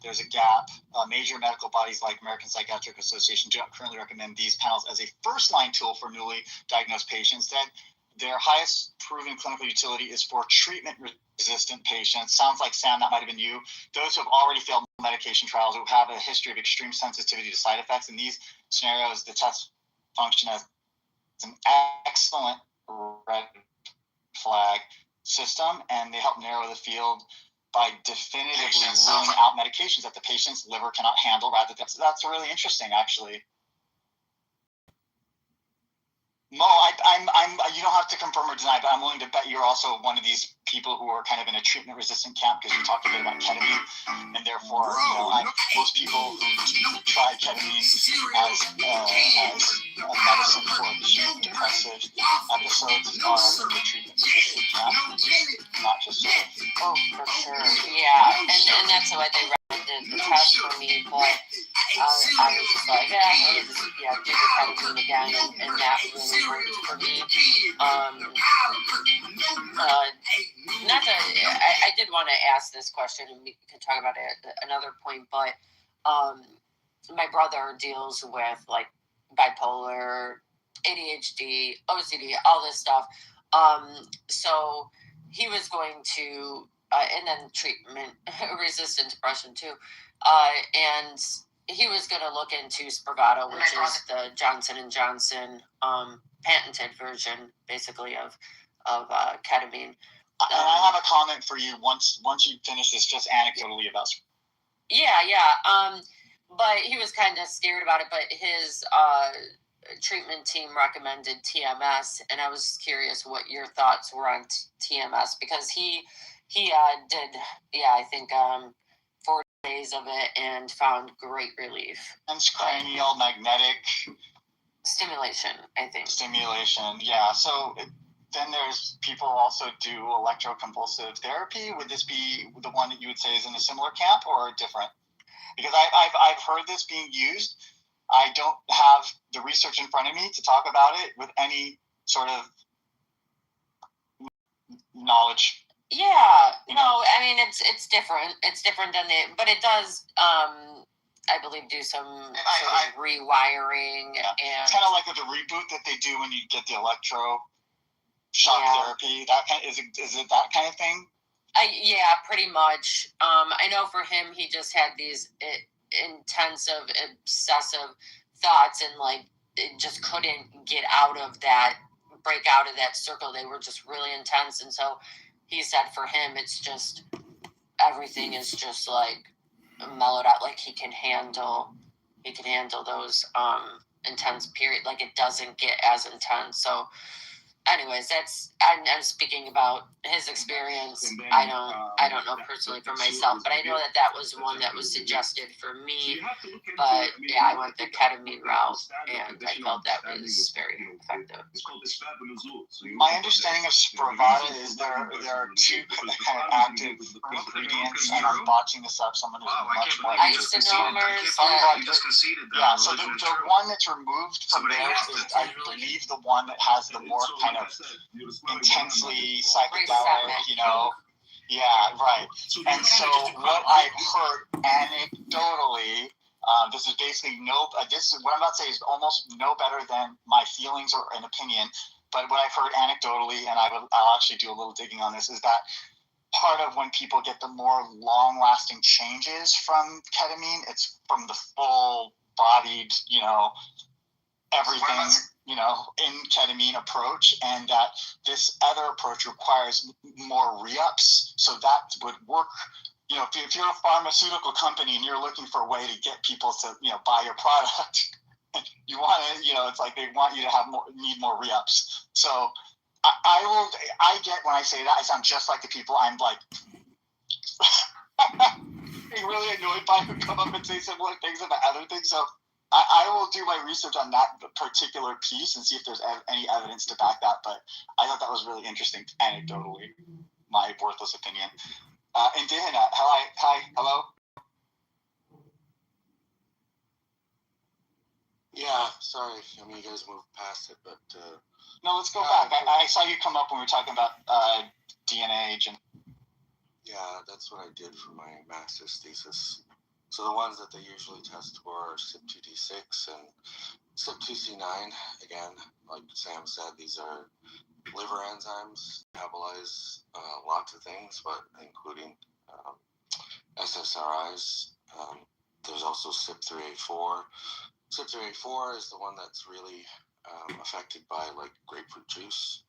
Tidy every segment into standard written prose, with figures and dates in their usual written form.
there's a gap. Major medical bodies like American Psychiatric Association do not currently recommend these panels as a first-line tool for newly diagnosed patients. That their highest proven clinical utility is for treatment-resistant patients. Sounds like, Sam, that might have been you. Those who have already failed medication trials, who have a history of extreme sensitivity to side effects. In these scenarios, the test function as an excellent red flag system, and they help narrow the field by definitively ruling out medications that the patient's liver cannot handle. That's really interesting, actually. Mo, I'm. You don't have to confirm or deny, but I'm willing to bet you're also one of these people who are kind of in a treatment-resistant camp because you talked a bit about ketamine, and therefore, most people who try ketamine as a medicine for acute depressive episodes are in the treatment-resistant camp, not just sort of. Oh, for sure, yeah, and that's why they recommended the test for me, but I was just like, yeah, do the ketamine again, and that really worked for me. I did want to ask this question, and we can talk about it at another point, but my brother deals with like bipolar, ADHD, OCD, all this stuff. So he was going to, and then treatment-resistant depression too, and he was going to look into Spravato, which is the Johnson & Johnson patented version, basically, of ketamine. And I have a comment for you once you finish this, just anecdotally about. Yeah. But he was kind of scared about it. But his treatment team recommended TMS, and I was curious what your thoughts were on TMS, because he did, I think 4 days of it and found great relief. Transcranial magnetic stimulation, I think. Yeah. So then there's people also do electroconvulsive therapy. Would this be the one that you would say is in a similar camp or different? Because I've heard this being used. I don't have the research in front of me to talk about it with any sort of knowledge. Yeah, no, I mean it's different. It's different than but it does, I believe, do some sort of rewiring. Yeah. And it's kind of like with the reboot that they do when you get the electroshock therapy. That kind of, is it that kind of thing? Yeah, pretty much. I know for him, he just had these intensive, obsessive thoughts, and like it just couldn't break out of that circle. They were just really intense, and so he said for him, it's just everything is just like mellowed out. Like he can handle those intense period. Like it doesn't get as intense. So anyways, I'm speaking about his experience. I don't know personally for myself, but I know that was one that was suggested for me. But yeah, I went the ketamine route, and I felt that was very effective. My understanding of Spravato is there are two kind of active ingredients, and I'm botching this up. Someone who's much more isonomers. Yeah, so the one that's removed from there is, I believe, the one that has the more kind of intensely psychedelic, Yeah, right. And so what I've heard anecdotally, this is basically this is what I'm about to say is almost no better than my feelings or an opinion. But what I've heard anecdotally, and I'll actually do a little digging on this, is that part of when people get the more long-lasting changes from ketamine, it's from the full-bodied, everything, in ketamine approach, and that this other approach requires more re-ups. So that would work. If you're a pharmaceutical company and you're looking for a way to get people to, buy your product, you want to, it's like they want you to need more re-ups. So I get when I say that, I sound just like the people I'm like being really annoyed by who come up and say similar things about other things. So I will do my research on that particular piece and see if there's any evidence to back that. But I thought that was really interesting anecdotally, my worthless opinion. And Dan, hi, hello. Yeah, sorry. I mean, you guys moved past it, but... No, let's go back. I saw you come up when we were talking about DNA. Yeah, that's what I did for my master's thesis. So the ones that they usually test for are CYP2D6 and CYP2C9. Again, like Sam said, these are liver enzymes, metabolize lots of things, but including SSRIs. There's also CYP3A4. CYP3A4 is the one that's really affected by like grapefruit juice.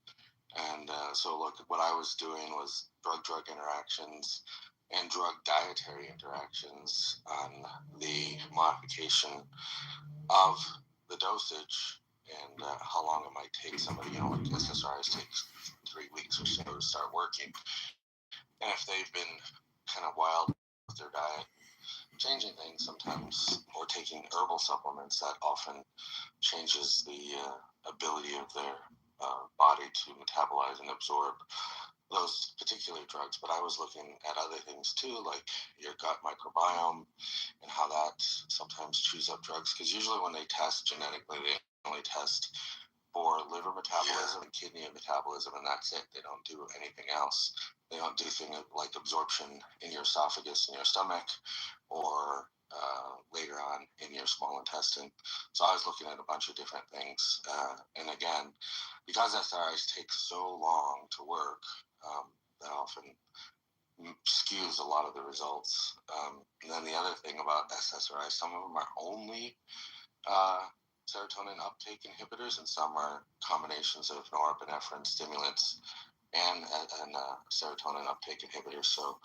And so look, what I was doing was drug-drug interactions and drug dietary interactions on the modification of the dosage and how long it might take somebody, like SSRIs takes 3 weeks or so to start working. And if they've been kind of wild with their diet, changing things sometimes, or taking herbal supplements, that often changes the ability of their body to metabolize and absorb those particular drugs. But I was looking at other things too, like your gut microbiome and how that sometimes chews up drugs. Because usually when they test genetically, they only test for liver metabolism and kidney metabolism, and that's it. They don't do anything else. They don't do things like absorption in your esophagus and your stomach, or later on in your small intestine. So I was looking at a bunch of different things. And again, because SRIs take so long to work, that often skews a lot of the results. And then the other thing about SSRIs, some of them are only serotonin uptake inhibitors, and some are combinations of norepinephrine stimulants and serotonin uptake inhibitors. So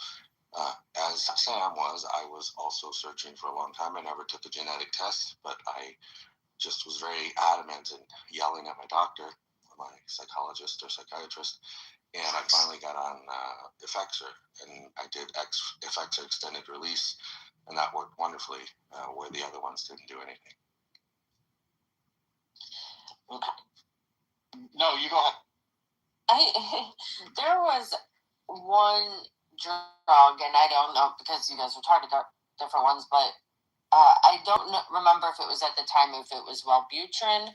as Sam was, I was also searching for a long time. I never took a genetic test, but I just was very adamant and yelling at my doctor, my psychologist or psychiatrist, and I finally got on Effexor, and I did Effexor extended release, and that worked wonderfully, where the other ones didn't do anything. No, you go ahead. There was one drug, and I don't know because you guys were talking about different ones, but I don't remember if it was at the time if it was Wellbutrin,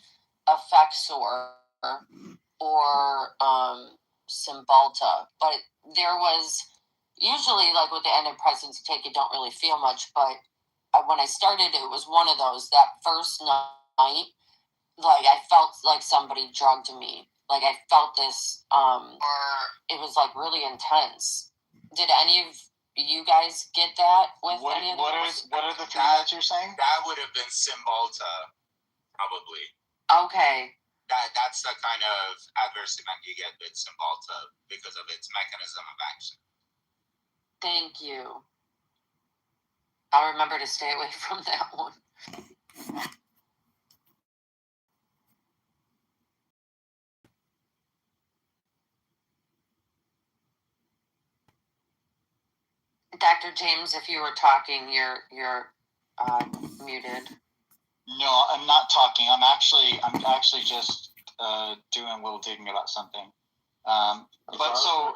Effexor, or Cymbalta. But there was usually, like with the antidepressants you take, you don't really feel much. But when I started, it was one of those. That first night, like I felt like somebody drugged me. Like I felt this. It was like really intense. Did any of you guys get that with any of those? What are the three that you're saying? That would have been Cymbalta, probably. Okay. That's the kind of adverse event you get with Cymbalta because of its mechanism of action. Thank you. I'll remember to stay away from that one. Dr. James, if you were talking, you're muted. No, I'm not talking. I'm actually just doing a little digging about something. But so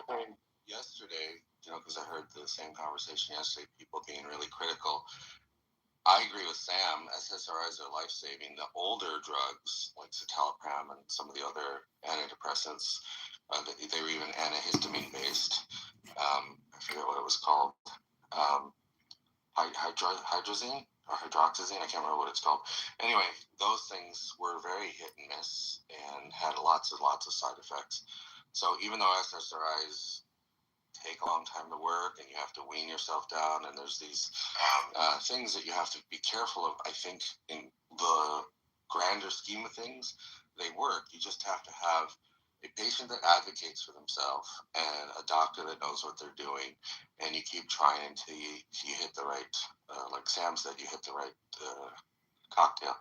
yesterday, because I heard the same conversation yesterday, people being really critical. I agree with Sam. SSRIs are life-saving. The older drugs, like citalopram and some of the other antidepressants, they were even antihistamine-based. I forget what it was called. Hydrazine or hydroxyzine. I can't remember what it's called. Anyway, those things were very hit and miss and had lots of side effects. So even though SSRIs take a long time to work and you have to wean yourself down, and there's these things that you have to be careful of, I think in the grander scheme of things, they work. You just have to have a patient that advocates for themselves and a doctor that knows what they're doing, and you keep trying until you hit the right, like Sam said, you hit the right cocktail.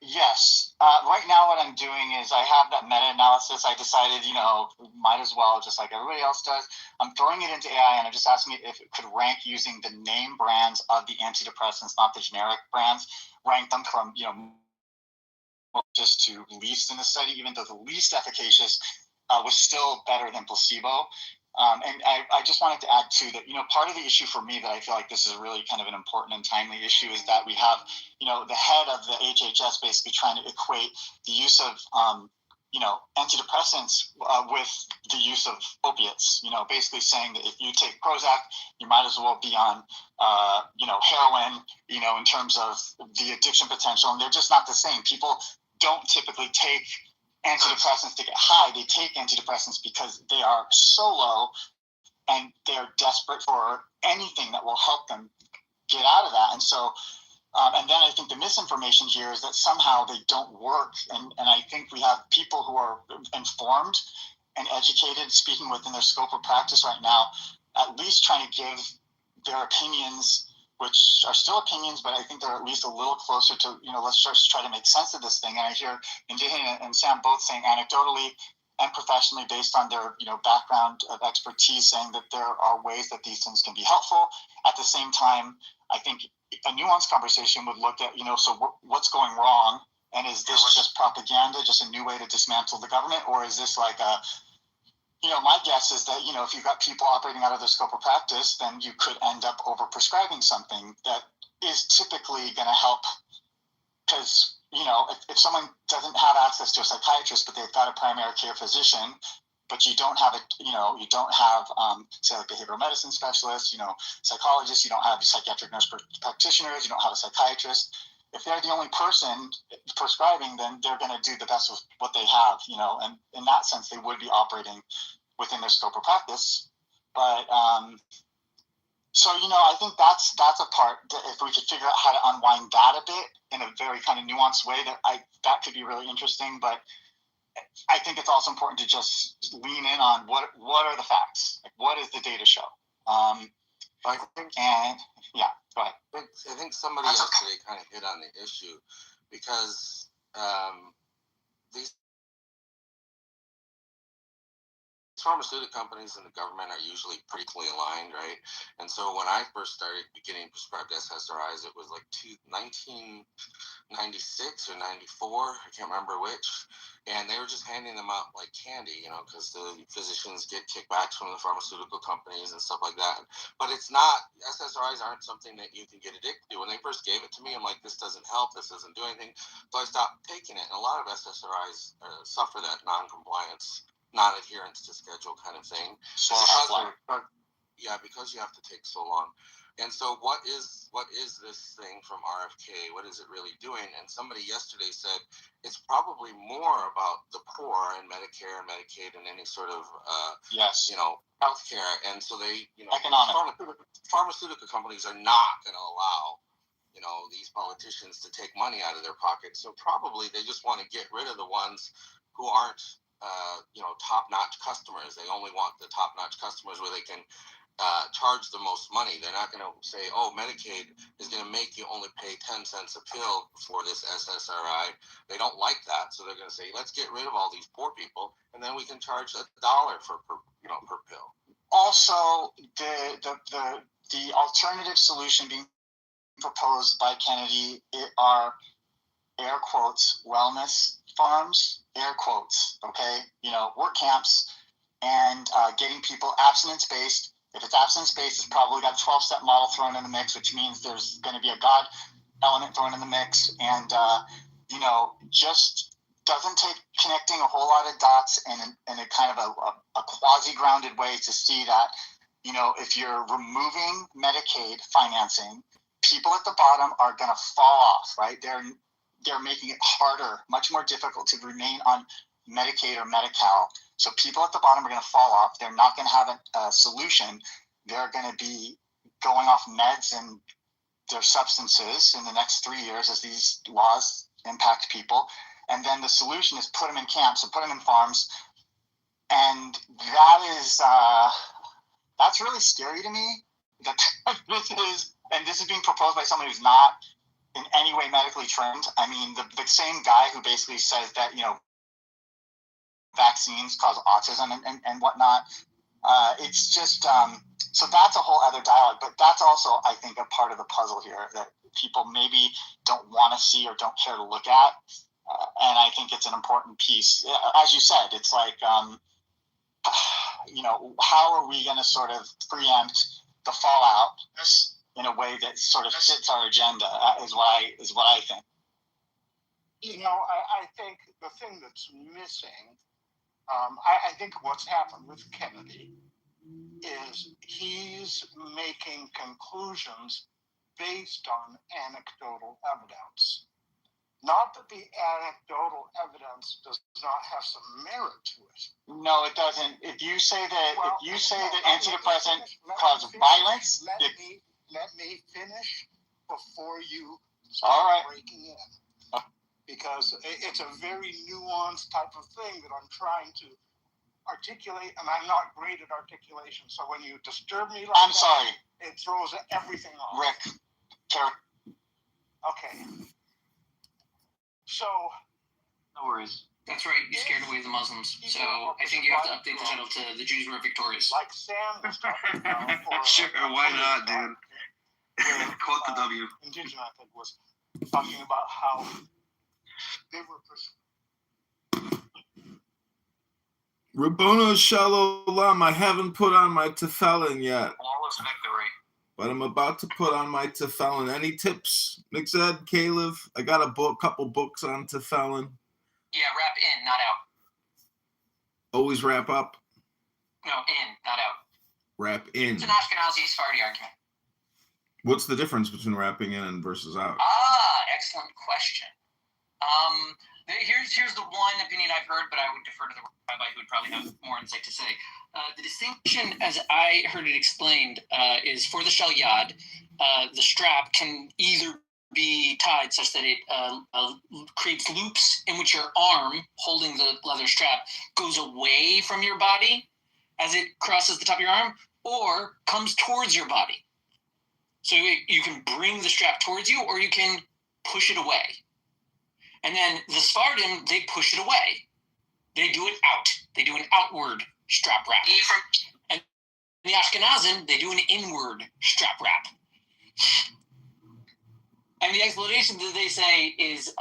Yes. Right now what I'm doing is I have that meta-analysis. I decided, might as well, just like everybody else does. I'm throwing it into AI, and I'm just asking it if it could rank using the name brands of the antidepressants, not the generic brands, rank them from, just to least in the study, even though the least efficacious was still better than placebo. And I just wanted to add too that, part of the issue for me that I feel like this is really kind of an important and timely issue is that we have, the head of the HHS basically trying to equate the use of antidepressants with the use of opiates. Basically saying that if you take Prozac, you might as well be on, heroin. In terms of the addiction potential, and they're just not the same. People don't typically take antidepressants to get high. They take antidepressants because they are so low, and they're desperate for anything that will help them get out of that. And so. And then I think the misinformation here is that somehow they don't work. And I think we have people who are informed and educated speaking within their scope of practice right now, at least trying to give their opinions, which are still opinions, but I think they're at least a little closer to, let's just try to make sense of this thing. And I hear Indiana and Sam both saying anecdotally and professionally, based on their, background of expertise, saying that there are ways that these things can be helpful. At the same time, I think a nuanced conversation would look at, so what's going wrong? And is this just propaganda, just a new way to dismantle the government? Or is this like my guess is that, if you've got people operating out of their scope of practice, then you could end up over-prescribing something that is typically going to help. Because, if someone doesn't have access to a psychiatrist, but they've got a primary care physician, but you don't have say like behavioral medicine specialists, psychologists, you don't have psychiatric nurse practitioners, you don't have a psychiatrist. If they're the only person prescribing, then they're going to do the best with what they have, and in that sense, they would be operating within their scope of practice. But, so, I think that's a part that if we could figure out how to unwind that a bit in a very kind of nuanced way, that could be really interesting. But I think it's also important to just lean in on what are the facts, like what does the data show. I think, and yeah, go ahead. I think somebody yesterday kind of hit on the issue because these pharmaceutical companies and the government are usually pretty closely aligned, right? And so when I first started getting prescribed SSRIs, it was like 1996 or 94, I can't remember which, and they were just handing them out like candy, because the physicians get kickbacks from the pharmaceutical companies and stuff like that. But it's not, SSRIs aren't something that you can get addicted to. When they first gave it to me, I'm like, this doesn't help, this doesn't do anything. So I stopped taking it, and a lot of SSRIs suffer that non-compliance, non-adherence to schedule kind of thing. Because you have to take so long. And so what is this thing from RFK? What is it really doing? And somebody yesterday said it's probably more about the poor and Medicare and Medicaid and any sort of healthcare. And so they, pharmaceutical companies are not going to allow these politicians to take money out of their pockets. So probably they just want to get rid of the ones who aren't top-notch customers. They only want the top-notch customers where they can charge the most money. They're not going to say, Medicaid is going to make you only pay 10 cents a pill for this SSRI. They don't like that, so they're going to say, let's get rid of all these poor people, and then we can charge $1 per pill. Also, the alternative solution being proposed by Kennedy are air quotes wellness farms, air quotes, okay, work camps, and getting people abstinence-based. If it's abstinence-based, it's probably got a 12-step model thrown in the mix, which means there's going to be a God element thrown in the mix, and, just doesn't take connecting a whole lot of dots in a kind of a quasi-grounded way to see that, if you're removing Medicaid financing, people at the bottom are going to fall off, right? They're making it harder, much more difficult to remain on Medicaid or Medi-Cal. So people at the bottom are going to fall off. They're not going to have a solution. They're going to be going off meds and their substances in the next 3 years as these laws impact people. And then the solution is put them in camps and put them in farms. And that's really scary to me. That this is being proposed by somebody who's not in any way medically trained. I mean, the same guy who basically says that, vaccines cause autism and whatnot. It's just, so that's a whole other dialogue, but that's also, I think, a part of the puzzle here that people maybe don't want to see or don't care to look at. And I think it's an important piece. As you said, it's like, how are we going to sort of preempt the fallout in a way that sort of fits our agenda is what I think. I think the thing that's missing, I think what's happened with Kennedy is he's making conclusions based on anecdotal evidence. Not that the anecdotal evidence does not have some merit to it. No, it doesn't. If you say that antidepressant cause violence, let me finish before you All right. breaking in. Because it's a very nuanced type of thing that I'm trying to articulate, and I'm not great at articulation. So when you disturb me like sorry. It throws everything off. Rick, Terry. Okay. So. No worries. That's right. You scared away the Muslims. So I think you have to update the title to "The Jews Were Victorious." Like Sam was talking about. Sure, why not, dude? Quote the W. Indigenous, I think, was talking about how they were. Rabbono Shalom, I haven't put on my tefillin yet, Flawless victory. but I'm about to put on my tefillin. Any tips, Mixed, Caleb? I got a couple books on tefillin. Yeah, wrap in, not out. Always wrap up, No, in, not out. wrap in. It's an Ashkenazi Sephardi argument. What's the difference between wrapping in and versus out? Excellent question. Here's the one opinion I've heard, but I would defer to the rabbi who would probably have more insight to say. The distinction, as I heard it explained, is for the shel yad, the strap can either be tied such that it creates loops in which your arm holding the leather strap goes away from your body as it crosses the top of your arm, or comes towards your body. So you can bring the strap towards you, or you can push it away. And then the Sephardim, they push it away. They do it out. They do an outward strap wrap. And the Ashkenazim, they do an inward strap wrap. And the explanation that they say is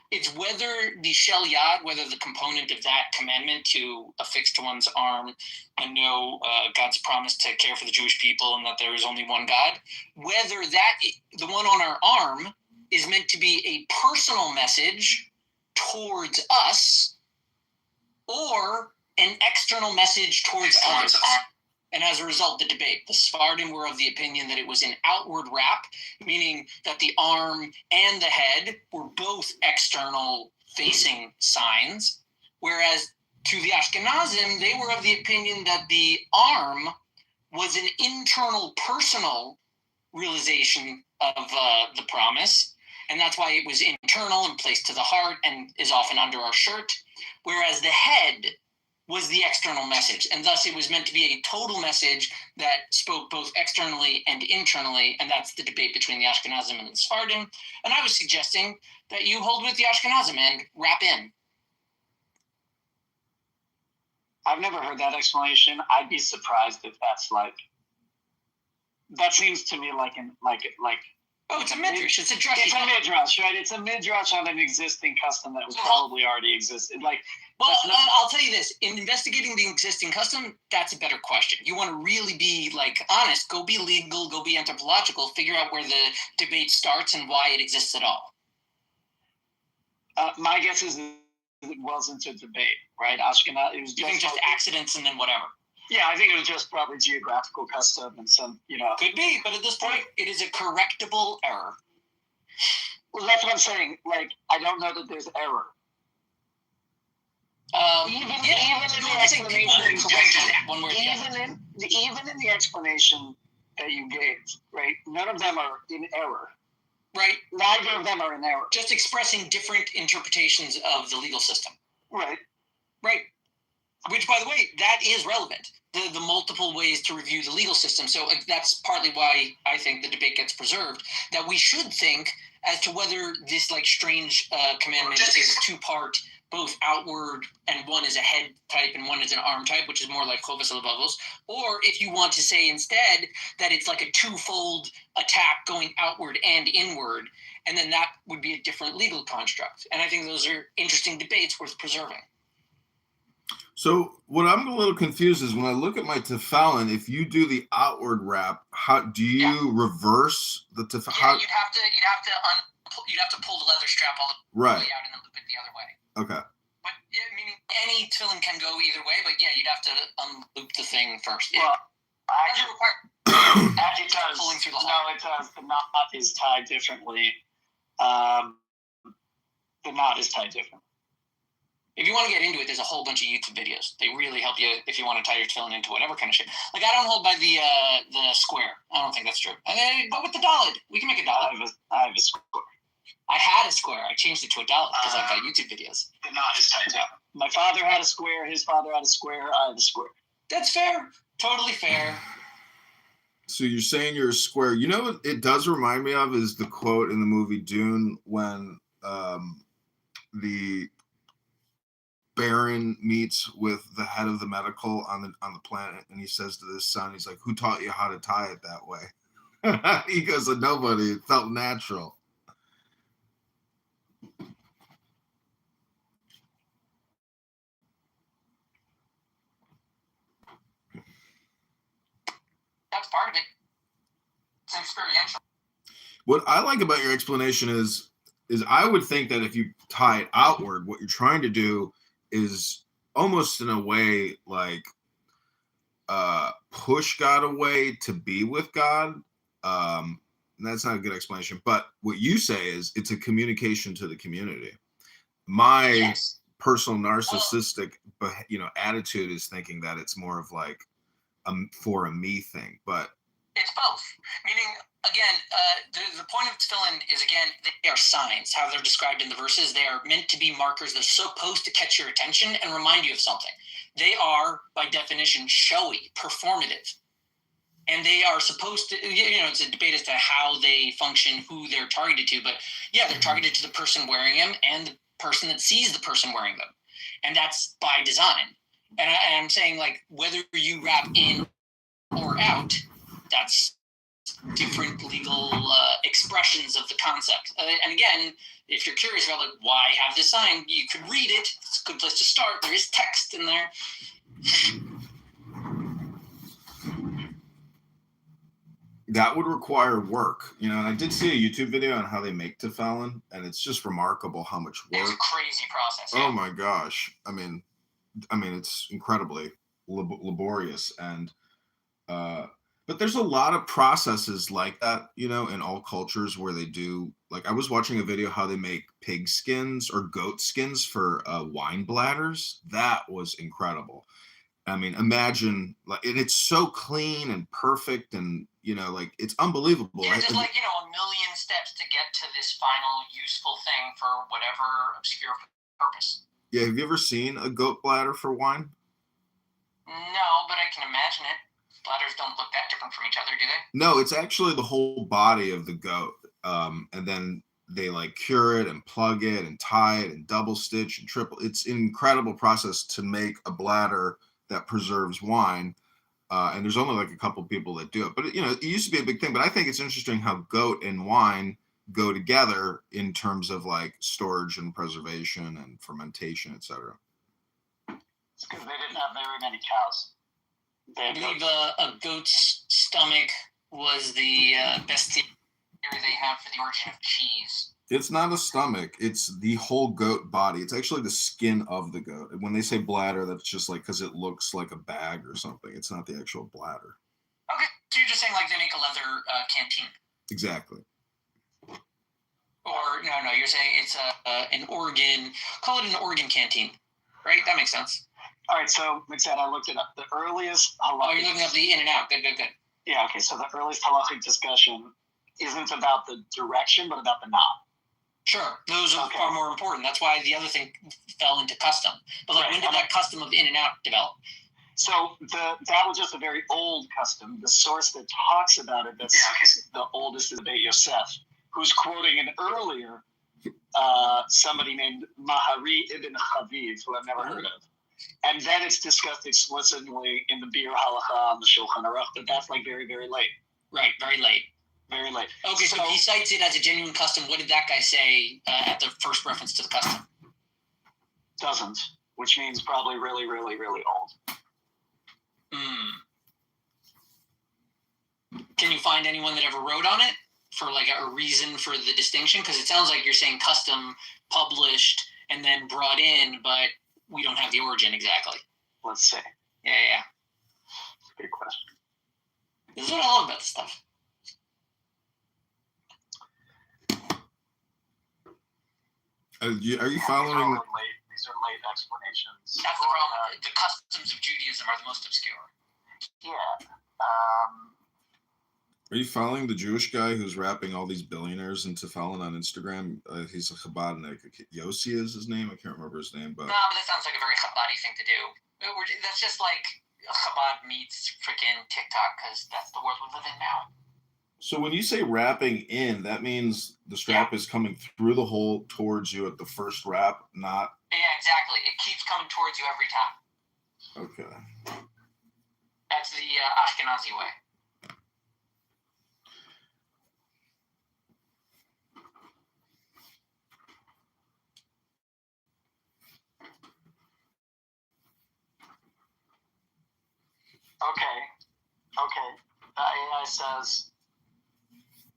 it's whether the shel yad, whether the component of that commandment to affix to one's arm and know God's promise to care for the Jewish people and that there is only one God, whether that, the one on our arm, is meant to be a personal message towards us or an external message towards others. And as a result, the debate, the Sephardim were of the opinion that it was an outward wrap, meaning that the arm and the head were both external facing signs, whereas to the Ashkenazim, they were of the opinion that the arm was an internal personal realization of the promise, and that's why it was internal and placed to the heart and is often under our shirt, whereas the head was the external message, and thus it was meant to be a total message that spoke both externally and internally, and that's the debate between the Ashkenazim and the Sephardim. And I was suggesting that you hold with the Ashkenazim and wrap in. I've never heard that explanation. I'd be surprised if that's like. That seems to me like Oh, it's a midrash. It's a drush. It's a midrash, right? It's a midrash on an existing custom that was probably already existed. Like, well, I'll tell you this: in investigating the existing custom, that's a better question. You want to really be like honest. Go be legal. Go be anthropological. Figure out where the debate starts and why it exists at all. My guess is it wasn't a debate, right? Ashkenaz. It was just accidents and then whatever. Yeah, I think it was just probably geographical custom and some, Could be, but at this point, it is a correctable error. Well, that's what I'm saying. Like, I don't know that there's error. Even in the explanation that you gave, right? None of them are in error. Right. Neither of them are in error. Just expressing different interpretations of the legal system. Right. Right. Which, by the way, that is relevant. The multiple ways to review the legal system. So that's partly why I think the debate gets preserved. That we should think as to whether this strange commandment is two-part, both outward, and one is a head type and one is an arm type, which is more like chovas halevavos, or if you want to say instead that it's like a twofold attack going outward and inward, and then that would be a different legal construct. And I think those are interesting debates worth preserving. So what I'm a little confused is when I look at my tefillin, if you do the outward wrap, how do you reverse the tefillin? Yeah, you'd have to you'd have to pull the leather strap all the Right. way out and then loop it the other way. Okay. But yeah, meaning any tefillin can go either way, but yeah, you'd have to unloop the thing first. Well, It doesn't require it does. pulling through the hole. No, it does. The knot is tied differently. The knot is tied differently. If you want to get into it, there's a whole bunch of YouTube videos. They really help you if you want to tie your tefillin into whatever kind of shape. Like, I don't hold by the square. I don't think that's true. Go with the dollar. We can make a dollar. I have a square. I had a square. I changed it to a dollar because I've got YouTube videos. The knot is tied down. My father had a square. His father had a square. I have a square. That's fair. Totally fair. So you're saying you're a square. You know what it does remind me of is the quote in the movie Dune when the Baron meets with the head of the medical on the planet, and he says to his son, he's like, "Who taught you how to tie it that way?" He goes, "Nobody. It felt natural." That's part of it. It's experiential. What I like about your explanation is I would think that if you tie it outward, what you're trying to do is almost in a way like push God away to be with God. And that's not a good explanation, but what you say is it's a communication to the community. My personal narcissistic, attitude is thinking that it's more of like for a me thing, but it's both. Meaning, again, the point of tefillin is, again, they are signs. How they're described in the verses, they are meant to be markers. They're supposed to catch your attention and remind you of something. They are, by definition, showy, performative. And they are supposed to, it's a debate as to how they function, who they're targeted to. But yeah, they're targeted to the person wearing them and the person that sees the person wearing them. And that's by design. And I'm saying, like, whether you wrap in or out, that's different legal expressions of the concept. And again, if you're curious about like why have this sign, you could read it. It's a good place to start. There is text in there. That would require work, and I did see a YouTube video on how they make tefillin, and it's just remarkable how much work. It's a crazy process. Oh my gosh! I mean, it's incredibly laborious, and but there's a lot of processes like that, in all cultures where they do. Like, I was watching a video how they make pig skins or goat skins for wine bladders. That was incredible. I mean, imagine, like, and it's so clean and perfect, and like, it's unbelievable. Yeah, just like, a million steps to get to this final useful thing for whatever obscure purpose. Yeah, have you ever seen a goat bladder for wine? No, but I can imagine it. Bladders don't look that different from each other, do they? No, it's actually the whole body of the goat, and then they like cure it and plug it and tie it and double stitch and triple. It's an incredible process to make a bladder that preserves wine. And there's only like a couple people that do it, but it used to be a big thing. But I think it's interesting how goat and wine go together in terms of like storage and preservation and fermentation, etc. It's because they didn't have very many cows. I believe a goat's stomach was the best theory they have for the origin of cheese. It's not a stomach. It's the whole goat body. It's actually the skin of the goat. When they say bladder, that's just like because it looks like a bag or something. It's not the actual bladder. Okay, so you're just saying like they make a leather canteen. Exactly. Or no, you're saying it's an organ. Call it an organ canteen, right? That makes sense. All right, so like I said, I looked it up. The earliest halachic. Oh, you're looking up the in and out. Good. Yeah. Okay. So the earliest halachic discussion isn't about the direction, but about the knot. Sure, those are far more important. That's why the other thing fell into custom. But like, when did that custom of in and out develop? So that was just a very old custom. The source that talks about it, that's the oldest, is Beit Yosef, who's quoting an earlier somebody named Mahari ibn Chaviv, who I've never heard of. And then it's discussed explicitly in the Bir Halacha on the Shulchan Aruch, but that's like very, very late. Right, very late. Very late. Okay, so he cites it as a genuine custom. What did that guy say at the first reference to the custom? Doesn't, which means probably really, really, really old. Can you find anyone that ever wrote on it? for like a reason for the distinction? Because it sounds like you're saying custom, published, and then brought in, but we don't have the origin exactly. Let's see. Yeah. Good question. This is what I love about this stuff. Are you following? These are late explanations. That's the problem. The customs of Judaism are the most obscure. Yeah. Are you following the Jewish guy who's rapping all these billionaires into following on Instagram? He's a Chabadnik. Yossi is his name. I can't remember his name, but No, but that sounds like a very Chabadi thing to do. That's just like Chabad meets freaking TikTok, because that's the world we live in now. so when you say rapping in, that means the strap is coming through the hole towards you at the first rap, not. Yeah, exactly. It keeps coming towards you every time. Okay. That's the Ashkenazi way. Okay. The AI says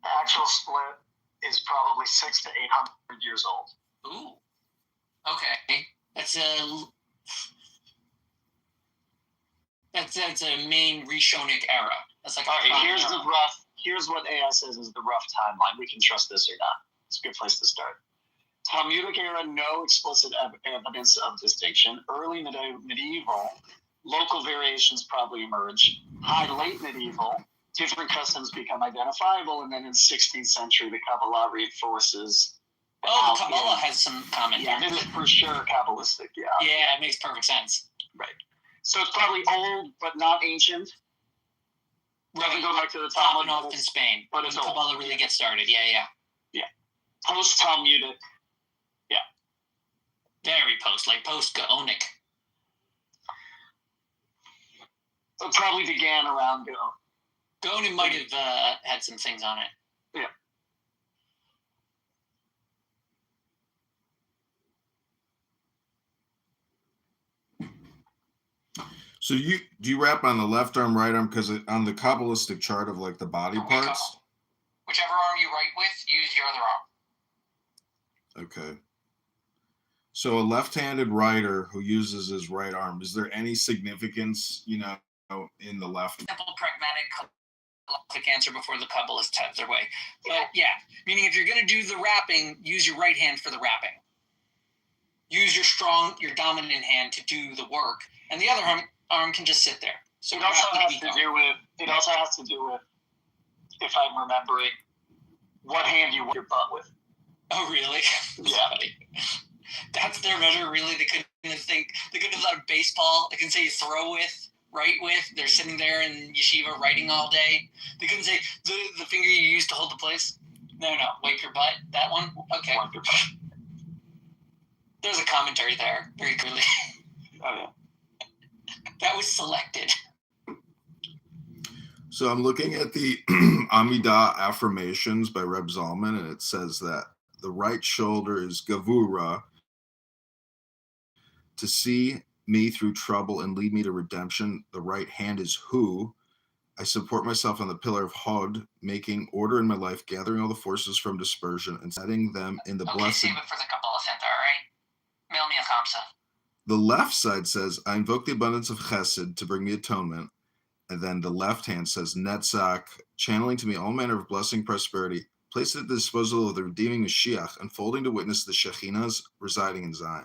the actual split is probably 600 to 800 years old. Ooh. Okay. That's a main Rishonic era. That's like All right, era. here's what AI says is the rough timeline. We can trust this or not. It's a good place to start. Talmudic era, no explicit evidence of distinction. Early medieval, local variations probably emerge. High late medieval, different customs become identifiable, and then in the 16th century, the Kabbalah reinforces. Oh, the Kabbalah has some comment. Yeah, this is for sure Kabbalistic. Yeah. Yeah, it makes perfect sense. Right. So it's probably old, but not ancient. Doesn't go back to the Talmud. Off in Spain, but it's when old. Kabbalah really gets started. Yeah. Post Talmudic. Very post Gaonic. It probably began around Gaonic might have had some things on it. Yeah. So do you rap on the left arm, right arm? Because on the Kabbalistic chart of like the body parts. Whichever arm you write with, use your other arm. Okay. So a left-handed writer who uses his right arm, is there any significance, in the left? Simple, pragmatic, quick answer before the Kabbalists have their way. But yeah, meaning if you're going to do the rapping, use your right hand for the rapping. Use your dominant hand to do the work, and the other arm can just sit there. So it also has to do with, if I'm remembering, what hand you wipe your butt with. Oh, really? Yeah. That's their measure, really. They couldn't have thought of baseball. They couldn't say you throw with, write with. They're sitting there in yeshiva writing all day. They couldn't say the finger you use to hold the place. No, wipe your butt. That one? Okay. Wipe your butt. There's a commentary there, very clearly. Oh, yeah. That was selected. So I'm looking at the Amidah affirmations by Reb Zalman, and it says that the right shoulder is Gavura, to see me through trouble and lead me to redemption. The right hand is Hu. I support myself on the pillar of Hod, making order in my life, gathering all the forces from dispersion and setting them in the blessed. Save it for the Kabbalah Center, all right? Mail me a Kamsa. The left side says, I invoke the abundance of Chesed to bring me atonement. And then the left hand says, Netzach, channeling to me all manner of blessing, prosperity, placed at the disposal of the redeeming Mashiach, unfolding to witness the Shekhinahs residing in Zion.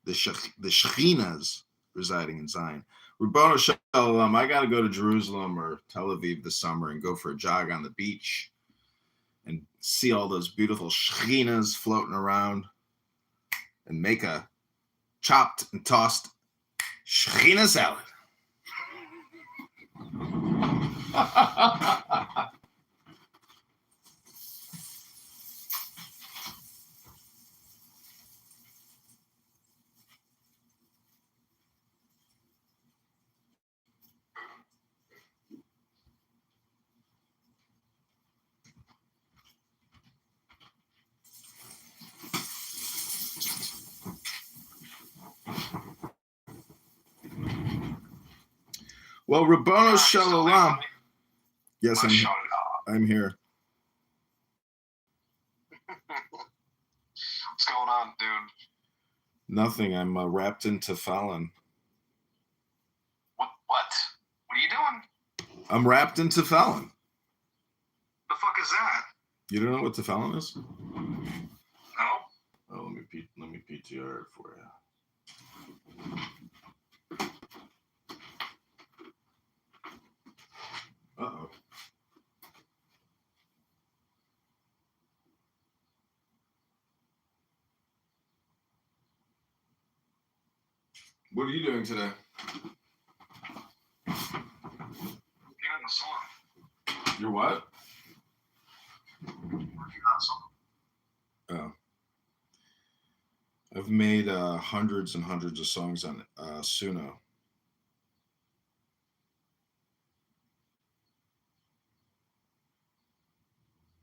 The Shekhinahs residing in Zion. Ribbono Shel Olam, I got to go to Jerusalem or Tel Aviv this summer and go for a jog on the beach and see all those beautiful Shekhinahs floating around and make a chopped and tossed Shekhinah salad. Well, Ribbono Shel Olam. Yes, I'm here. going on, dude? Nothing. I'm wrapped into Felon. What? What are you doing? I'm wrapped into Felon. The fuck is that? You don't know what the Felon is? No. Oh, let me PTR it for you. Uh-oh. What are you doing today? Working on a song. You're what? Working on a song. Oh. I've made hundreds and hundreds of songs on Suno.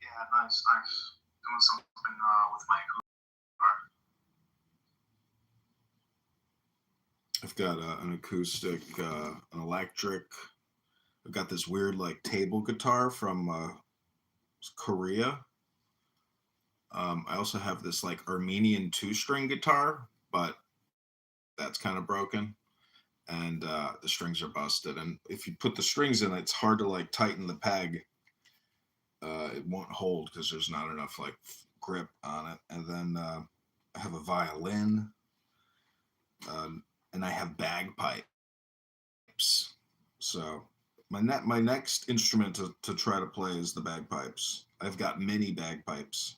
Yeah, nice. Doing something with my I've got an acoustic, an electric. I've got this weird like table guitar from Korea. I also have this like Armenian 2-string guitar, but that's kind of broken, and the strings are busted. And if you put the strings in, it's hard to like tighten the peg. It won't hold because there's not enough like grip on it. And then I have a violin, and I have bagpipes. So my next instrument to try to play is the bagpipes. I've got mini bagpipes.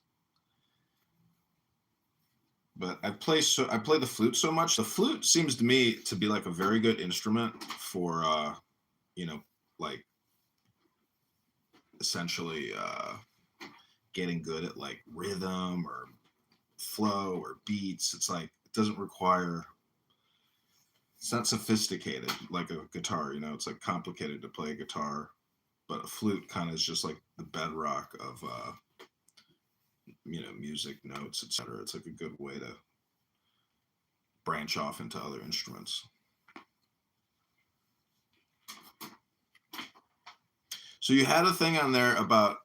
But I play the flute so much. The flute seems to me to be like a very good instrument for like essentially getting good at like rhythm or flow or beats. It's like it doesn't require, it's not sophisticated like a guitar, it's like complicated to play a guitar, but a flute kind of is just like the bedrock of music notes, etc. It's like a good way to branch off into other instruments. So you had a thing on there about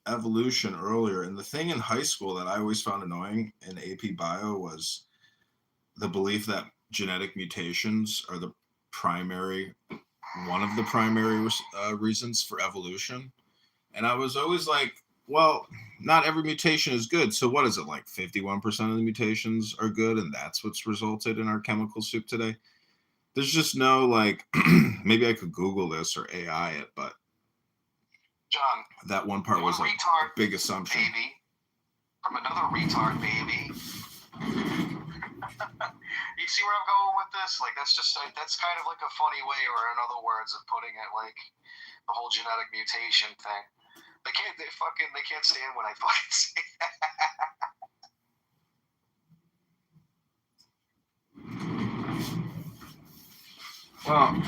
evolution earlier, and the thing in high school that I always found annoying in AP Bio was the belief that genetic mutations are one of the primary reasons for evolution. And I was always like, well, not every mutation is good. So what is it, like 51% of the mutations are good, and that's what's resulted in our chemical soup today? There's just no like, maybe I could Google this or AI it, but John, that one part was a big assumption. Baby from another retard baby. You see where I'm going with this? Like that's kind of like a funny way, or in other words, of putting it, like the whole genetic mutation thing. They can't stand when I fucking say that. Well,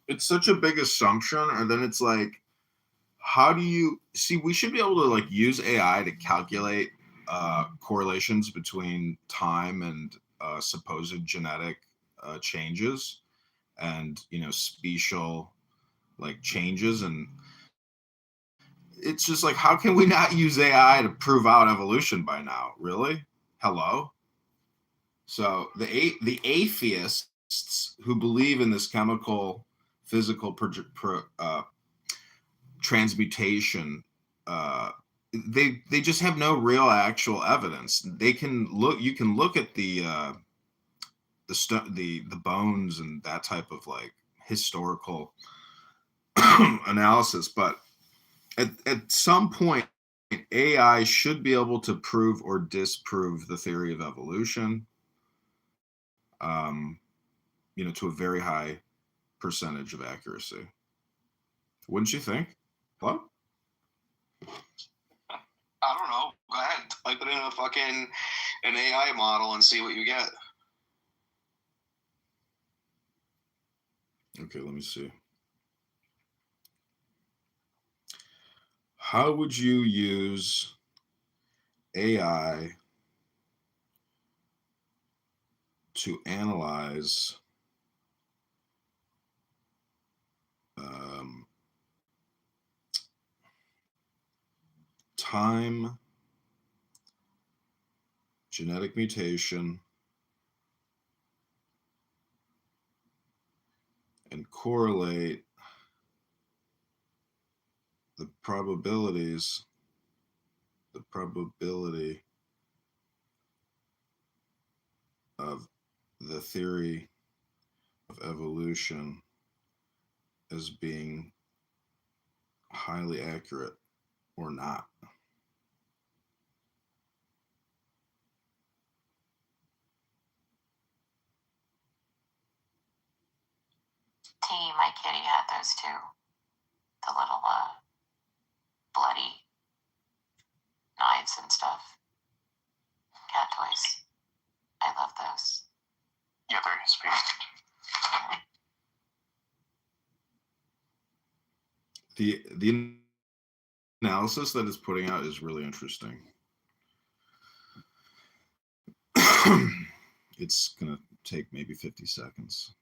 it's such a big assumption, and then it's like, how do you see? We should be able to like use AI to calculate correlations between time and supposed genetic changes, and special like changes, and it's just like, how can we not use AI to prove out evolution by now? Really? Hello? So the atheists who believe in this chemical physical transmutation, they just have no real actual evidence. You can look at the bones and that type of like historical analysis, but at some point AI should be able to prove or disprove the theory of evolution, to a very high percentage of accuracy. Wouldn't you think? Hello? I don't know. Go ahead. Type it in an AI model and see what you get. Okay, let me see. How would you use AI to analyze time genetic mutation and correlate the probability of the theory of evolution as being highly accurate or not. My kitty had those too. The little bloody knives and stuff. Cat toys. I love those. Yeah, they're his favorite. The analysis that it's putting out is really interesting. It's gonna take maybe 50 seconds.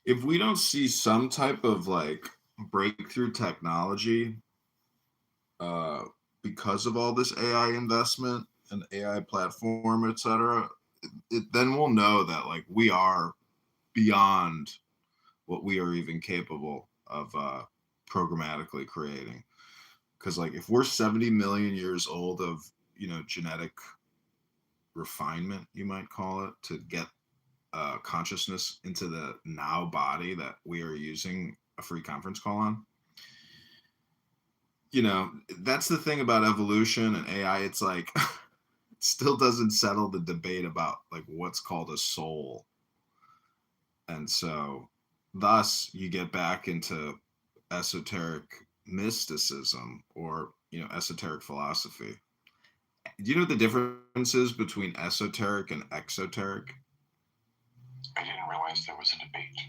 If we don't see some type of like breakthrough technology because of all this AI investment and AI platform, etc., then we'll know that like we are beyond what we are even capable of programmatically creating. Because like if we're 70 million years old of, you know, genetic refinement, you might call it, to get consciousness into the now body that we are using a free conference call on. You know, that's the thing about evolution and AI. It's like it still doesn't settle the debate about like what's called a soul. And so thus you get back into esoteric mysticism or, you know, esoteric philosophy. Do you know what the difference is between esoteric and exoteric? I didn't realize there was a debate.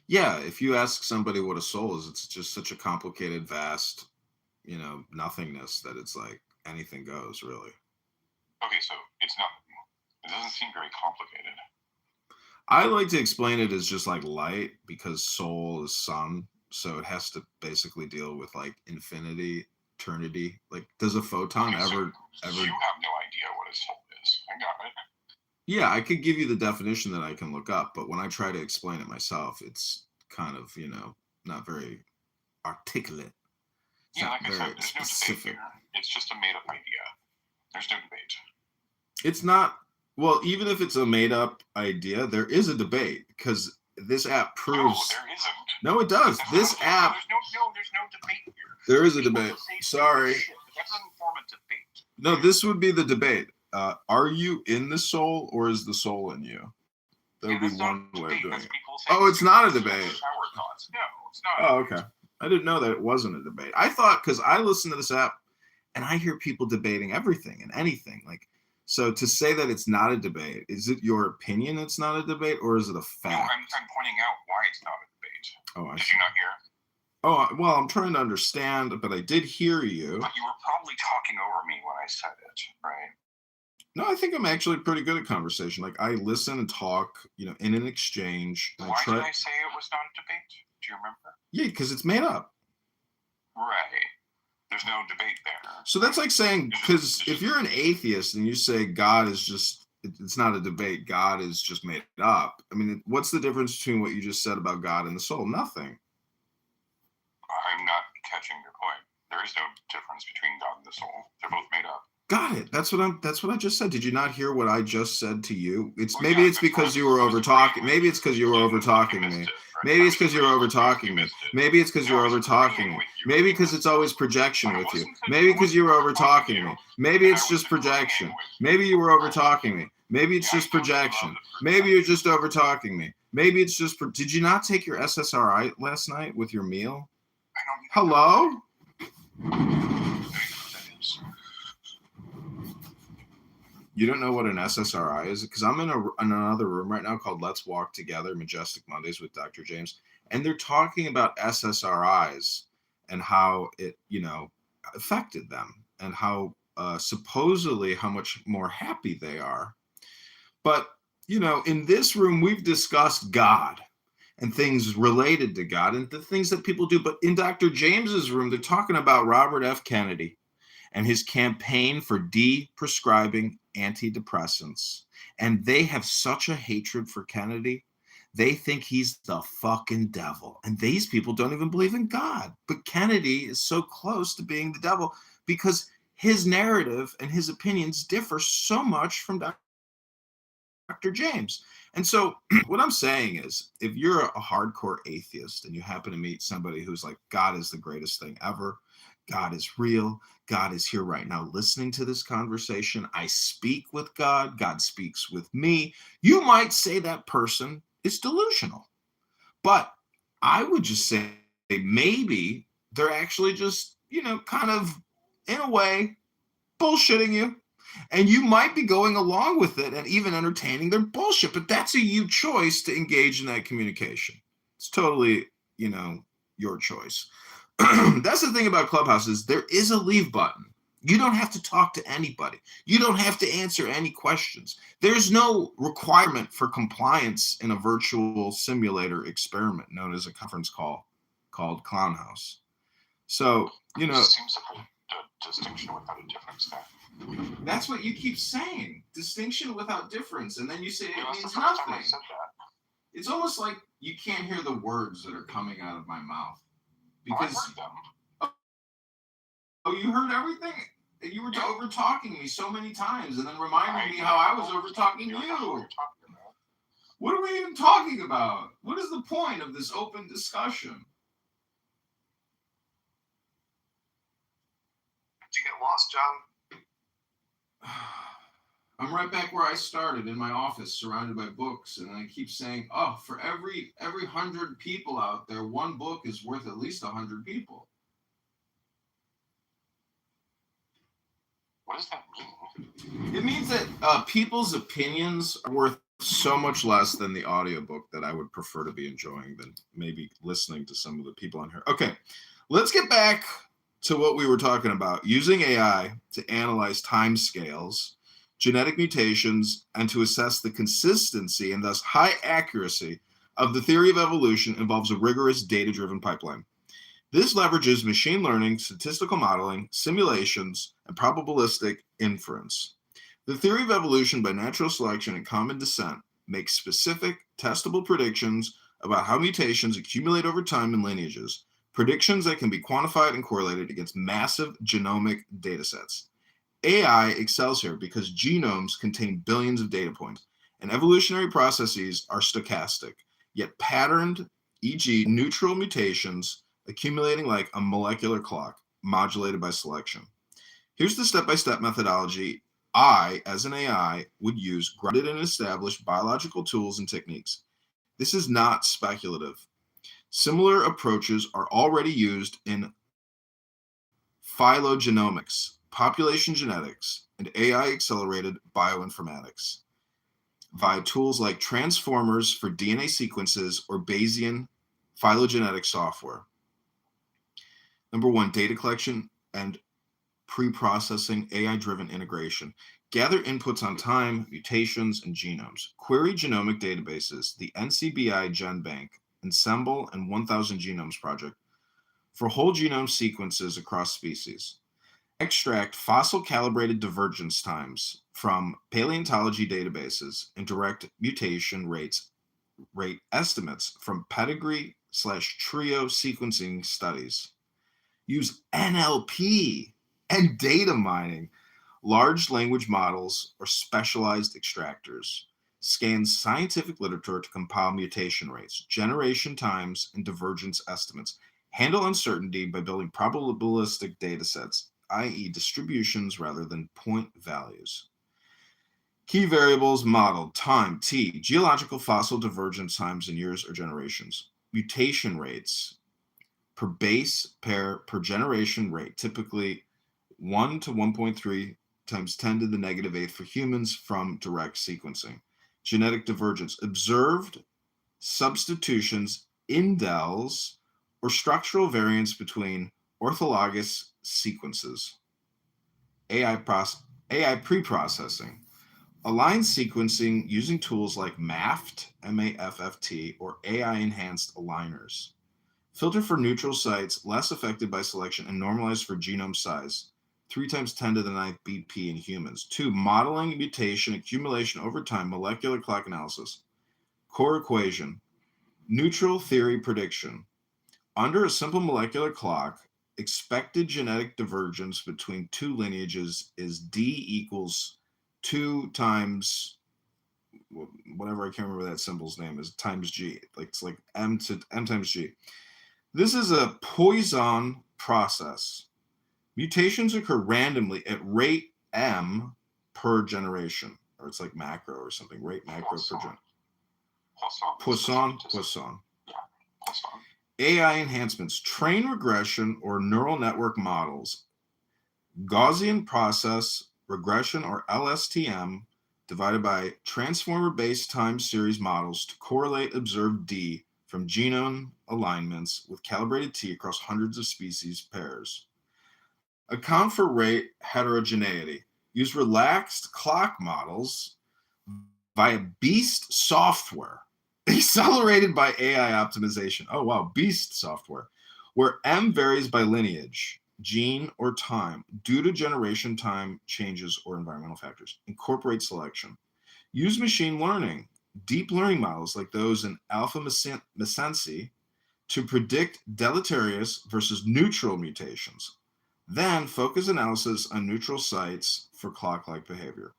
Yeah, if you ask somebody what a soul is, it's just such a complicated, vast, you know, nothingness that it's like anything goes, really. Okay, so it doesn't seem very complicated. I like to explain it as just like light, because soul is sun, so it has to basically deal with like infinity, eternity. Like, does a photon ever? You have no idea what a soul is. I got it. Yeah, I could give you the definition that I can look up, but when I try to explain it myself, it's kind of, you know, not very articulate. It's Yeah, not like I very said, there's no specific. debate here. It's just a made-up idea. There's no debate. It's not. Well, even if it's a made-up idea, there is a debate, because this app proves. No, there isn't. No, it does. This app. There's no debate here. There is a debate. Sorry. That doesn't form a debate. No, this would be the debate. Are you in the soul, or is the soul in you? That would be one way of doing it. Oh, it's not a debate. No, it's not. Oh, okay. I didn't know that it wasn't a debate. I thought, because I listen to this app and I hear people debating everything and anything. Like, so to say that it's not a debate, is it your opinion it's not a debate, or is it a fact? No, I'm pointing out why it's not a debate. Oh, I Did see. you not hear? Oh, well, I'm trying to understand, but I did hear you. But you were probably talking over me when I said it, right? No, I think I'm actually pretty good at conversation. Like, I listen and talk, you know, in an exchange. And Why did I say it was not a debate? Do you remember? Yeah, because it's made up. Right. There's no debate there. So that's like saying, because if you're an atheist and you say God is just, it's not a debate, God is just made up. I mean, what's the difference between what you just said about God and the soul? Nothing. I'm not catching your point. There is no difference between God and the soul. They're both made up. Got it. That's what I just said. Did you not hear what I just said to you? It's Well, maybe yeah, it's because you were over talking. Maybe it's because you were over talking me. Maybe it's because you're over talking me. Maybe it's because you're over talking me. Maybe because it's always projection with you. Maybe because you were over talking me. Maybe it's just projection. Maybe you were over talking me. Maybe it's just projection. Maybe you're just over talking me. Maybe it's just. Did you not take your SSRI last night with your meal? Hello? You don't know what an SSRI is? Because I'm in another room right now called Let's Walk Together, Majestic Mondays with Dr. James. And they're talking about SSRIs and how it, you know, affected them. and how supposedly how much more happy they are. But, in this room, we've discussed God and things related to God and the things that people do. But in Dr. James's room, they're talking about Robert F. Kennedy and his campaign for de-prescribing antidepressants. And they have such a hatred for Kennedy. They think he's the fucking devil. And these people don't even believe in God. But Kennedy is so close to being the devil because his narrative and his opinions differ so much from Dr. James. And so what I'm saying is, if you're a hardcore atheist and you happen to meet somebody who's like, God is the greatest thing ever, God is real, God is here right now listening to this conversation, I speak with God, God speaks with me, you might say that person is delusional. But I would just say maybe they're actually just, kind of in a way bullshitting you. And you might be going along with it and even entertaining their bullshit, but that's a you choice to engage in that communication. It's totally, your choice. That's the thing about Clubhouse is there is a leave button. You don't have to talk to anybody. You don't have to answer any questions. There's no requirement for compliance in a virtual simulator experiment known as a conference call called Clown House. So, Seems like a distinction without a difference there. That's what you keep saying. Distinction without difference. And then you say it That's means the first time nothing. I said that. It's almost like you can't hear the words that are coming out of my mouth. Oh, I Because heard them. you heard everything? You were over talking me so many times and then reminding me how I was over talking you. What are we even talking about? What is the point of this open discussion? Did you get lost, John? I'm right back where I started in my office, surrounded by books, and I keep saying, "Oh, for every 100 people out there, one book is worth at least 100 people." What does that mean? It means that people's opinions are worth so much less than the audiobook that I would prefer to be enjoying than maybe listening to some of the people on here. Okay, let's get back to what we were talking about, using AI to analyze time scales, genetic mutations, and to assess the consistency and thus high accuracy of the theory of evolution involves a rigorous data-driven pipeline. This leverages machine learning, statistical modeling, simulations, and probabilistic inference. The theory of evolution by natural selection and common descent makes specific, testable predictions about how mutations accumulate over time in lineages, predictions that can be quantified and correlated against massive genomic datasets. AI excels here because genomes contain billions of data points, and evolutionary processes are stochastic, yet patterned, e.g., neutral mutations accumulating like a molecular clock, modulated by selection. Here's the step-by-step methodology I, as an AI, would use grounded in established biological tools and techniques. This is not speculative. Similar approaches are already used in phylogenomics, population genetics, and AI-accelerated bioinformatics via tools like transformers for DNA sequences or Bayesian phylogenetic software. Number one, data collection and pre-processing AI-driven integration. Gather inputs on time, mutations, and genomes. Query genomic databases, the NCBI GenBank, Ensemble, and 1000 Genomes Project for whole genome sequences across species. Extract fossil-calibrated divergence times from paleontology databases and direct mutation rate estimates from pedigree/trio sequencing studies. Use NLP and data mining, large language models, or specialized extractors. Scan scientific literature to compile mutation rates, generation times, and divergence estimates. Handle uncertainty by building probabilistic datasets, i.e. distributions rather than point values. Key variables modeled: time, t, geological fossil divergence times in years or generations. Mutation rates per base pair per generation rate, typically 1 to 1.3 times 10 to the negative 8 for humans from direct sequencing. Genetic divergence, observed substitutions, indels, or structural variants between orthologous sequences. AI pre-processing. Align sequencing using tools like MAFFT, M-A-F-F-T, or AI-enhanced aligners. Filter for neutral sites less affected by selection and normalize for genome size. 3 times 10 to the 9th BP in humans. 2. Modeling mutation accumulation over time, molecular clock analysis. Core equation. Neutral theory prediction. Under a simple molecular clock, expected genetic divergence between two lineages is D equals 2 times whatever, I can't remember that symbol's name is, times G. Like it's like M times G. This is a Poisson process. Mutations occur randomly at rate M per generation, or it's like macro or something, rate macro per generation. Poisson. Yeah, Poisson. AI enhancements, train regression or neural network models, Gaussian process regression or LSTM, divided by transformer-based time series models to correlate observed D from genome alignments with calibrated T across hundreds of species pairs. Account for rate heterogeneity. Use relaxed clock models via BEAST software, accelerated by AI optimization. Oh, wow, BEAST software, where M varies by lineage, gene, or time due to generation time changes or environmental factors. Incorporate selection. Use machine learning, deep learning models like those in alpha mesency to predict deleterious versus neutral mutations. Then focus analysis on neutral sites for clock-like behavior.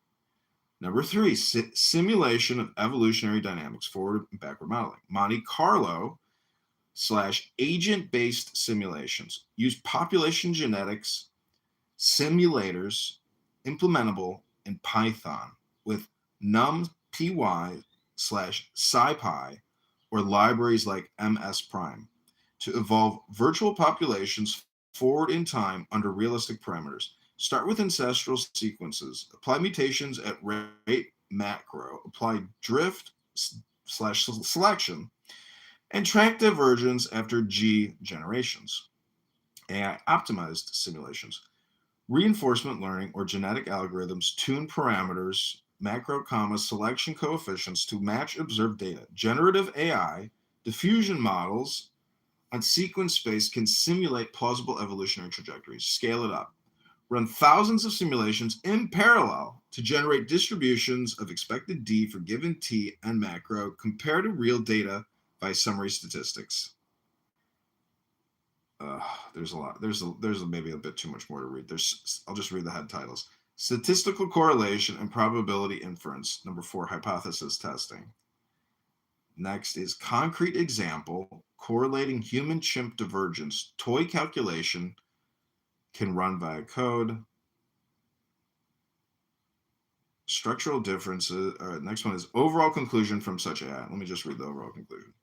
Number 3, simulation of evolutionary dynamics, forward and backward modeling. Monte Carlo / agent-based simulations. Use population genetics simulators implementable in Python with numpy / scipy or libraries like MS Prime to evolve virtual populations forward in time under realistic parameters. Start with ancestral sequences. Apply mutations at rate macro. Apply drift / selection. And track divergence after G generations. AI optimized simulations. Reinforcement learning or genetic algorithms tune parameters, macro, selection coefficients to match observed data. Generative AI diffusion models on sequence space can simulate plausible evolutionary trajectories. Scale it up. Run thousands of simulations in parallel to generate distributions of expected D for given T and macro, compare to real data by summary statistics. There's a lot. There's maybe a bit too much more to read. I'll just read the head titles. Statistical correlation and probability inference. Number 4, hypothesis testing. Next is concrete example, correlating human-chimp divergence. Toy calculation can run via code. Structural differences. All right, next one is overall conclusion from such AI. Let me just read the overall conclusion.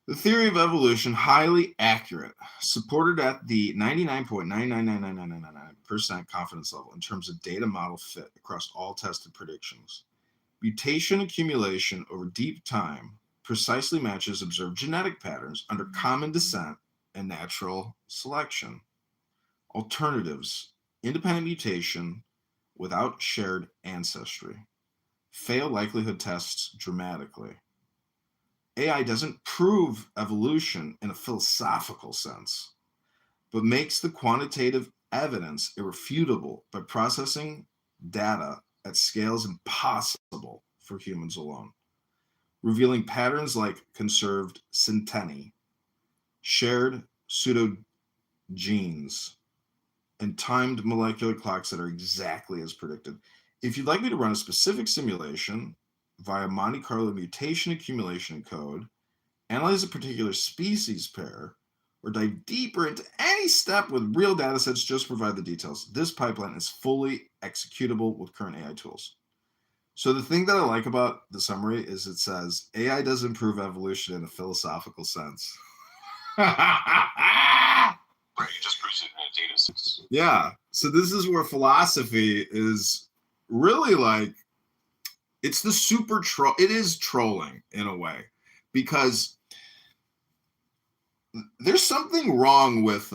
The theory of evolution, highly accurate, supported at the 99.9999999% confidence level in terms of data model fit across all tested predictions. Mutation accumulation over deep time precisely matches observed genetic patterns under common descent and natural selection. Alternatives, independent mutation without shared ancestry. Fail likelihood tests dramatically. AI doesn't prove evolution in a philosophical sense, but makes the quantitative evidence irrefutable by processing data at scales impossible for humans alone, revealing patterns like conserved centenni, shared pseudogenes, and timed molecular clocks that are exactly as predicted. If you'd like me to run a specific simulation via Monte Carlo mutation accumulation code, analyze a particular species pair, or dive deeper into any step with real data sets, just provide the details. This pipeline is fully executable with current AI tools. So the thing that I like about the summary is it says AI does improve evolution in a philosophical sense. Right, it just proves it in a data set. Yeah. So this is where philosophy is really like, it's the super troll. It is trolling in a way, because there's something wrong with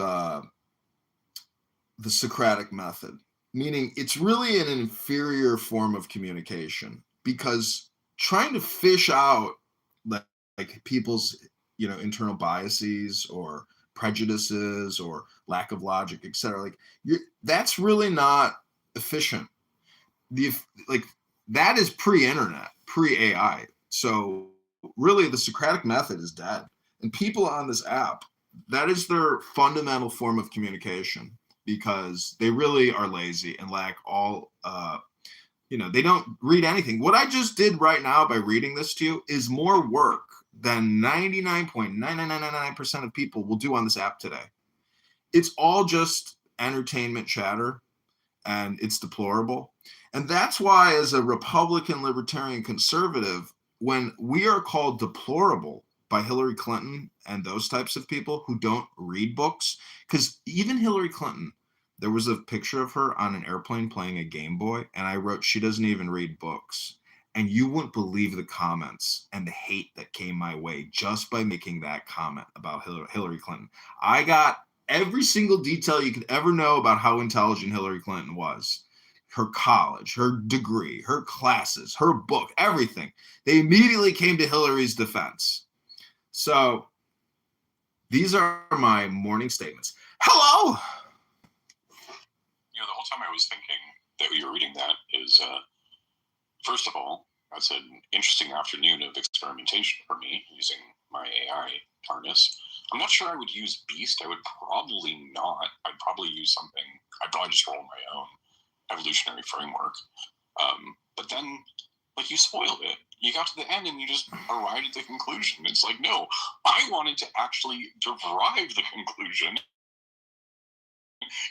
the Socratic method, meaning it's really an inferior form of communication, because trying to fish out like people's internal biases or prejudices or lack of logic, etc., like that's really not efficient. The like that is pre-internet, pre-AI. So really the Socratic method is dead, and people on this app, that is their fundamental form of communication, because they really are lazy and lack all they don't read anything. What I just did right now by reading this to you is more work than 99.9999% of people will do on this app today. It's all just entertainment chatter, and it's deplorable. And that's why, as a Republican, libertarian, conservative, when we are called deplorable by Hillary Clinton and those types of people who don't read books, because even Hillary Clinton, there was a picture of her on an airplane playing a Game Boy, and I wrote, she doesn't even read books. And you wouldn't believe the comments and the hate that came my way just by making that comment about Hillary Clinton. I got every single detail you could ever know about how intelligent Hillary Clinton was. Her college, her degree, her classes, her book, everything. They immediately came to Hillary's defense. So these are my morning statements. Hello! The whole time I was thinking that you were reading that is, first of all, that's an interesting afternoon of experimentation for me using my AI harness. I'm not sure I would use Beast. I would probably not. I'd probably use something. I'd probably just roll my own evolutionary framework. But then, like, you spoiled it. You got to the end and you just arrived at the conclusion. It's like, no, I wanted to actually derive the conclusion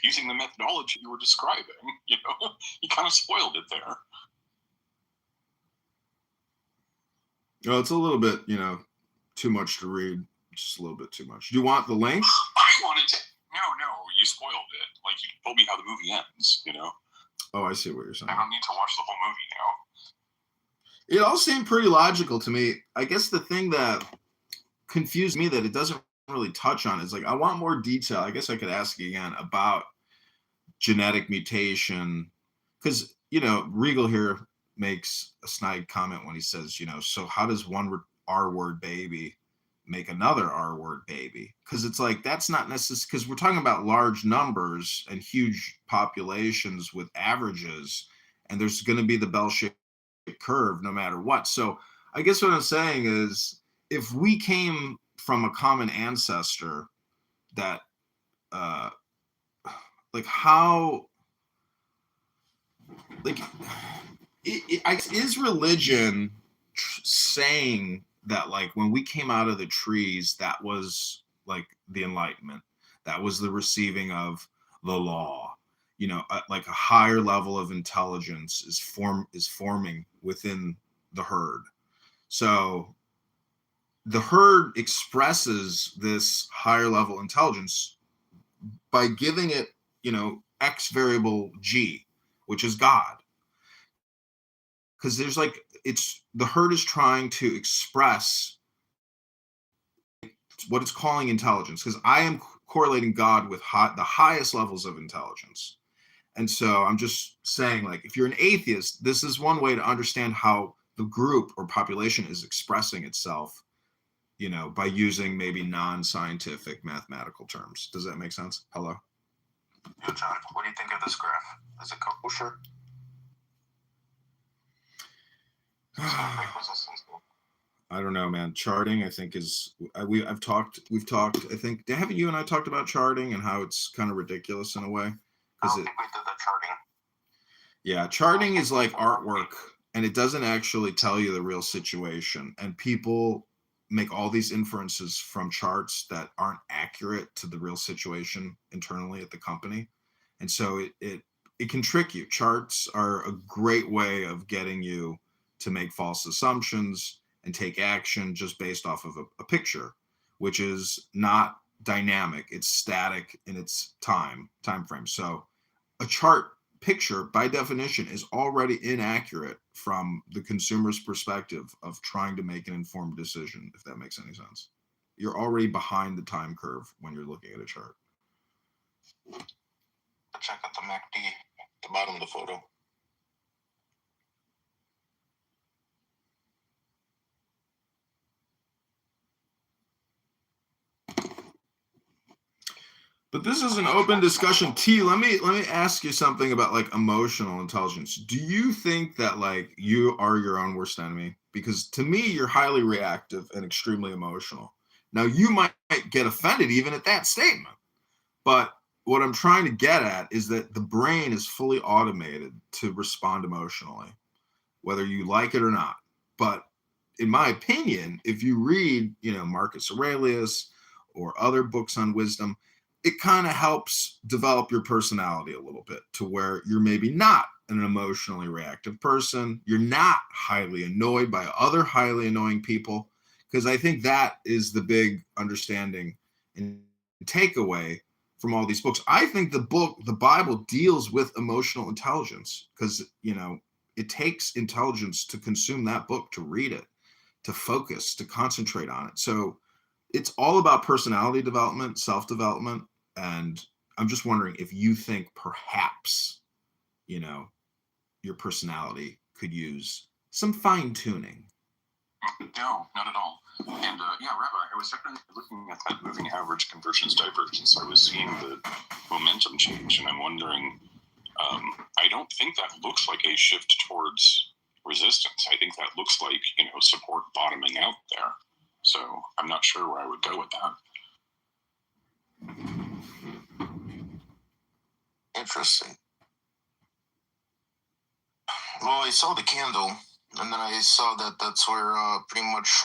using the methodology you were describing. You kind of spoiled it there. Well, it's a little bit, too much to read. Just a little bit too much. Do you want the link? I wanted to. No, you spoiled it. Like, you told me how the movie ends, Oh, I see what you're saying. I don't need to watch the whole movie now. It all seemed pretty logical to me. I guess the thing that confused me that it doesn't really touch on is, like, I want more detail. I guess I could ask again about genetic mutation, because, Regal here makes a snide comment when he says, so how does one R-word baby make another R-word baby? Because it's like, that's not necessary, because we're talking about large numbers and huge populations with averages, and there's going to be the bell-shaped curve no matter what. So I guess what I'm saying is, if we came from a common ancestor, that like, how, like, is religion saying that, like, when we came out of the trees, that was like the Enlightenment, that was the receiving of the law, like a higher level of intelligence is forming within the herd. So the herd expresses this higher level intelligence by giving it, X variable G, which is God. Because there's, like, the herd is trying to express what it's calling intelligence, because I am correlating God with the highest levels of intelligence. And so I'm just saying, like, if you're an atheist, this is one way to understand how the group or population is expressing itself, by using maybe non-scientific mathematical terms. Does that make sense? Hello? Yeah, John, what do you think of this graph? Is it kosher? I don't know, man. Charting, I think, is we've talked. I think, haven't you and I talked about charting and how it's kind of ridiculous in a way? I don't think we did the charting. Yeah, charting is like artwork, and it doesn't actually tell you the real situation. And people make all these inferences from charts that aren't accurate to the real situation internally at the company, and so it can trick you. Charts are a great way of getting you to make false assumptions and take action just based off of a picture, which is not dynamic. It's static in its time frame. So a chart picture, by definition, is already inaccurate from the consumer's perspective of trying to make an informed decision, if that makes any sense. You're already behind the time curve when you're looking at a chart. The check out the MACD, the bottom of the photo. But this is an open discussion. T, let me ask you something about like emotional intelligence. Do you think that like you are your own worst enemy? Because to me, you're highly reactive and extremely emotional. Now you might get offended even at that statement. But what I'm trying to get at is that the brain is fully automated to respond emotionally, whether you like it or not. But in my opinion, if you read, Marcus Aurelius or other books on wisdom, it kind of helps develop your personality a little bit to where you're maybe not an emotionally reactive person. You're not highly annoyed by other highly annoying people, because I think that is the big understanding and takeaway from all these books. I think the Bible deals with emotional intelligence because, it takes intelligence to consume that book, to read it, to focus, to concentrate on it. So it's all about personality development, self-development. And I'm just wondering if you think perhaps, your personality could use some fine tuning. No, not at all. And yeah, Rabbi, I was definitely looking at that moving average conversions divergence. I was seeing the momentum change, and I'm wondering, I don't think that looks like a shift towards resistance. I think that looks like, support bottoming out there. So I'm not sure where I would go with that. Interesting. Well, I saw the candle, and then I saw that that's where pretty much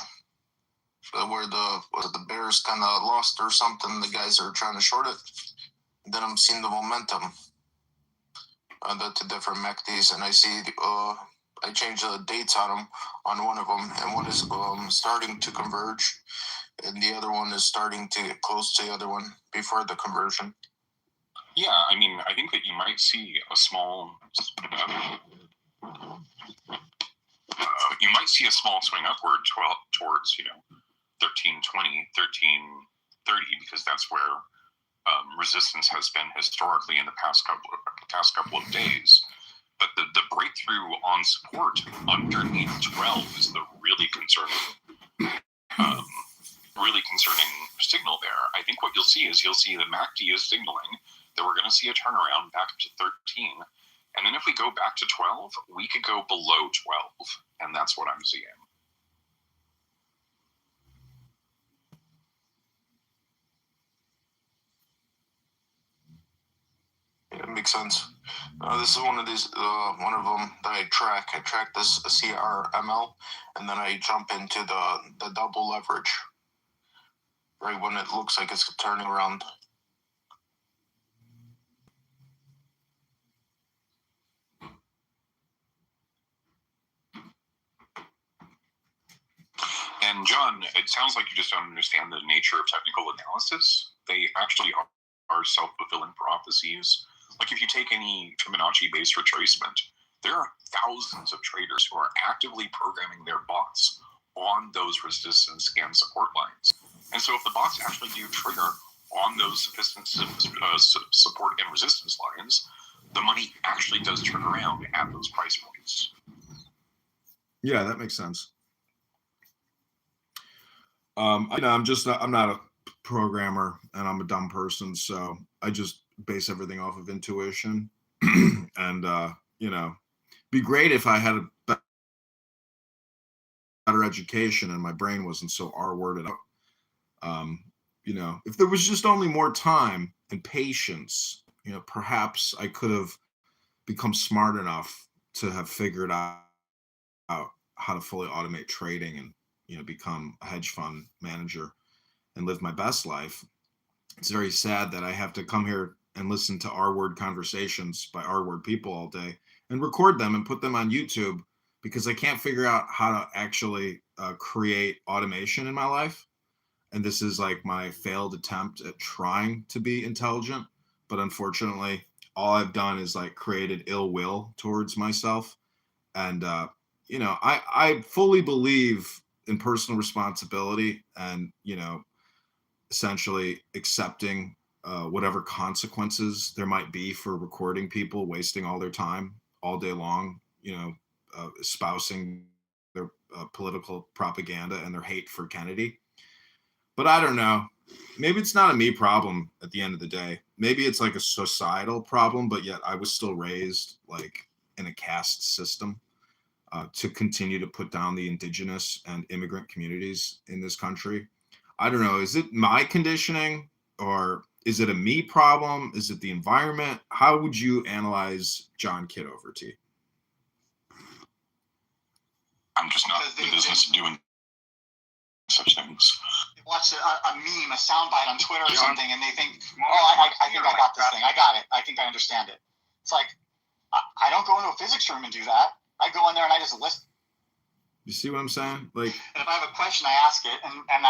where the bears kind of lost or something. The guys are trying to short it. And then I'm seeing the momentum, the two different MACDs, and I see I changed the dates on them, on one of them, and one is starting to converge, and the other one is starting to get close to the other one before the conversion. Yeah, I mean, I think that you might see a small, swing upward towards, 1320, 1330, because that's where resistance has been historically in the past couple of days. But the breakthrough on support underneath 12 is the really concerning signal there. I think what you'll see the MACD is signaling that we're going to see a turnaround back up to 13. And then if we go back to 12, we could go below 12. And that's what I'm seeing. Yeah, it makes sense. This is one of them that I track. I track this CRML, and then I jump into the double leverage right when it looks like it's turning around. And John, it sounds like you just don't understand the nature of technical analysis. They actually are self-fulfilling prophecies. Like if you take any Fibonacci-based retracement, there are thousands of traders who are actively programming their bots on those resistance and support lines. And so if the bots actually do trigger on those support and resistance lines, the money actually does turn around at those price points. Yeah, that makes sense. I'm not a programmer, and I'm a dumb person, so I just base everything off of intuition. And be great if I had a better education and my brain wasn't so R-worded out. If there was just only more time and patience, perhaps I could have become smart enough to have figured out how to fully automate trading and become a hedge fund manager and live my best life. It's very sad that I have to come here and listen to R-word conversations by R-word people all day and record them and put them on YouTube because I can't figure out how to actually create automation in my life. And this is like my failed attempt at trying to be intelligent. But unfortunately, all I've done is like created ill will towards myself. And, I fully believe in personal responsibility and, essentially accepting whatever consequences there might be for recording people wasting all their time all day long, espousing their political propaganda and their hate for Kennedy. But I don't know. Maybe it's not a me problem at the end of the day. Maybe it's like a societal problem, but yet I was still raised like in a caste system to continue to put down the indigenous and immigrant communities in this country. I don't know. Is it my conditioning, or is it a me problem? Is it the environment? How would you analyze John Kitover, T? I'm just not in the business of doing such things. They watch a meme, a soundbite on Twitter or something, and they think, oh, I think I got this thing. I got it. I think I understand it. It's like, I don't go into a physics room and do that. I go in there and I just listen. You see what I'm saying? Like, and if I have a question, I ask it, and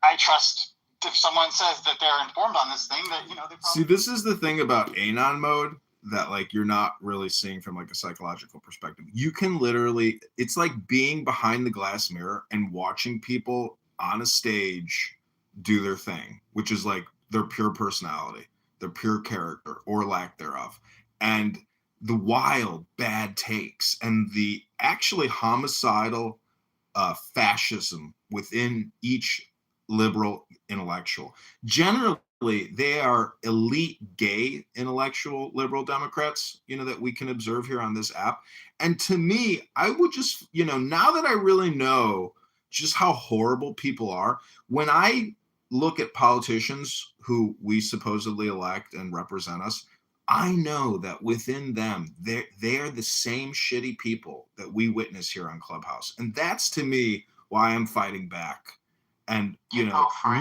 I trust if someone says that they're informed on this thing, that they probably... See, this is the thing about anon mode that like you're not really seeing from like a psychological perspective. You can literally, it's like being behind the glass mirror and watching people on a stage do their thing, which is like their pure personality, their pure character or lack thereof. And the wild bad takes and the actually homicidal fascism within each liberal intellectual. Generally, they are elite gay intellectual liberal Democrats, that we can observe here on this app. And to me, I would just, now that I really know just how horrible people are, when I look at politicians who we supposedly elect and represent us, I know that within them, they're the same shitty people that we witness here on Clubhouse. And that's, to me, why I'm fighting back and,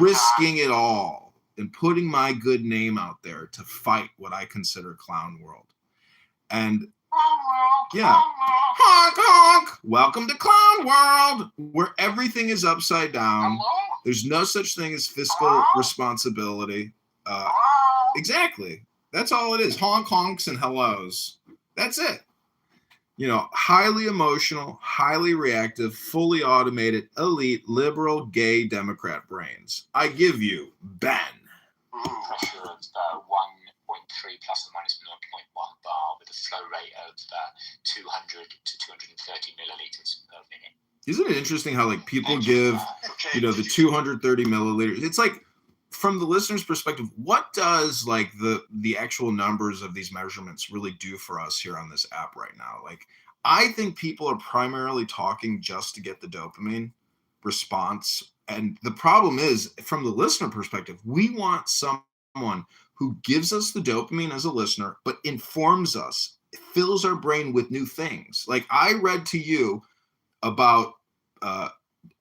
risking it all and putting my good name out there to fight what I consider clown world. And yeah, honk, honk. Welcome to clown world, where everything is upside down. There's no such thing as fiscal responsibility. Exactly. That's all it is. Honk, honks, and hellos. That's it. Highly emotional, highly reactive, fully automated, elite, liberal, gay Democrat brains. I give you Ben. Pressure of 1.3 plus or minus 0.1 bar with a flow rate of 200 to 230 milliliters per minute. Isn't it interesting how like people give, the 230 milliliters? It's like, from the listener's perspective, what does like the actual numbers of these measurements really do for us here on this app right now? Like, I think people are primarily talking just to get the dopamine response. And the problem is, from the listener perspective, we want someone who gives us the dopamine as a listener, but informs us, fills our brain with new things. Like, I read to you about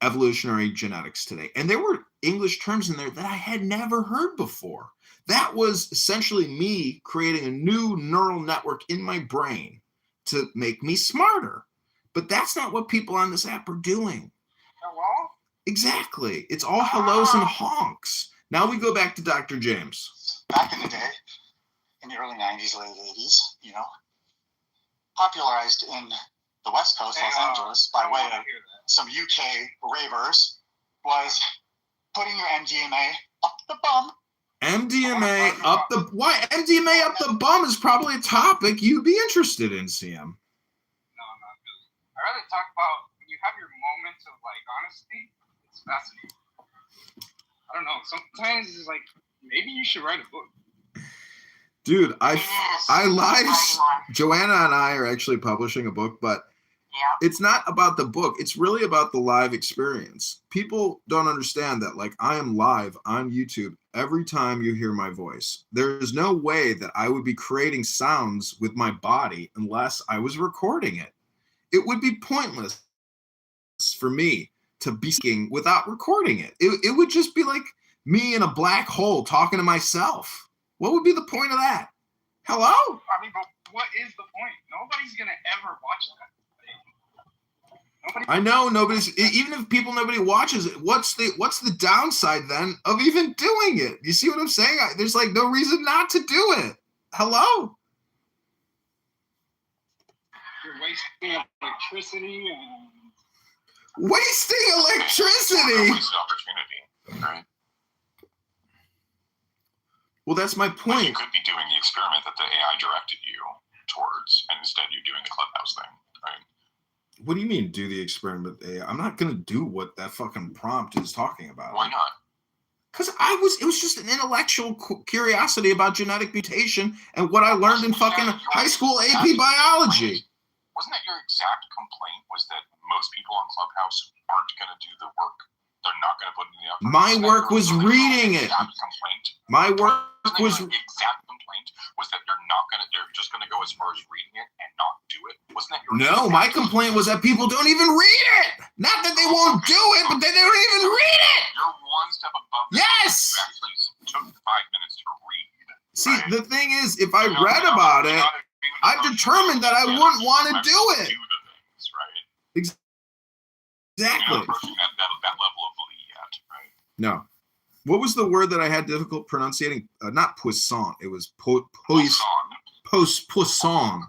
evolutionary genetics today, and there were English terms in there that I had never heard before. That was essentially me creating a new neural network in my brain to make me smarter. But that's not what people on this app are doing. Hello? Exactly. It's all hellos and honks. Now we go back to Dr. James. Back in the day, in the early 90s, late 80s, popularized in the West Coast, Los Angeles, by way of some UK ravers, was putting your MDMA up the bum. MDMA up the... Why? MDMA up the bum is probably a topic you'd be interested in, CM. No, not really. I'd rather talk about when you have your moments of, honesty. It's fascinating. I don't know. Sometimes it's like, maybe you should write a book. Dude, I lied. Joanna and I are actually publishing a book, but it's not about the book. It's really about the live experience. People don't understand that, I am live on YouTube every time you hear my voice. There's no way that I would be creating sounds with my body unless I was recording it. It would be pointless for me to be speaking without recording it. It would just be like me in a black hole talking to myself. What would be the point of that? Hello? I mean, but what is the point? Nobody's going to ever watch that. I know even if nobody watches it, what's the downside then of even doing it? You see what I'm saying? There's no reason not to do it. Hello? You're wasting electricity and... Wasting electricity? Wasted opportunity, right? Well, that's my But point. you could be doing the experiment that the AI directed you towards, and instead you're doing the Clubhouse thing, right? What do you mean do the experiment with AI? I'm not going to do what that fucking prompt is talking about. Why not? Because it was just an intellectual curiosity about genetic mutation and what I learned in fucking high school AP biology. Wasn't that your exact complaint? Was that most people on Clubhouse aren't going to do the work? They're not going to put in the effort. My work was reading it. Complaint. My work was. The exact complaint was that they're just going to go as far as reading it and not do it. Wasn't that your? No, my complaint was that people don't even read it. Not that they won't do it, but they don't even read it. You're one step above. Yes. You actually took 5 minutes to read. See, right? The thing is, if I read about it, I determined that I wouldn't want to do it. Do the things, right? Exactly. You're not approaching that level of belief yet, right? No. What was the word that I had difficult pronouncing? Not poisson. It was poisson. Poisson. Poisson.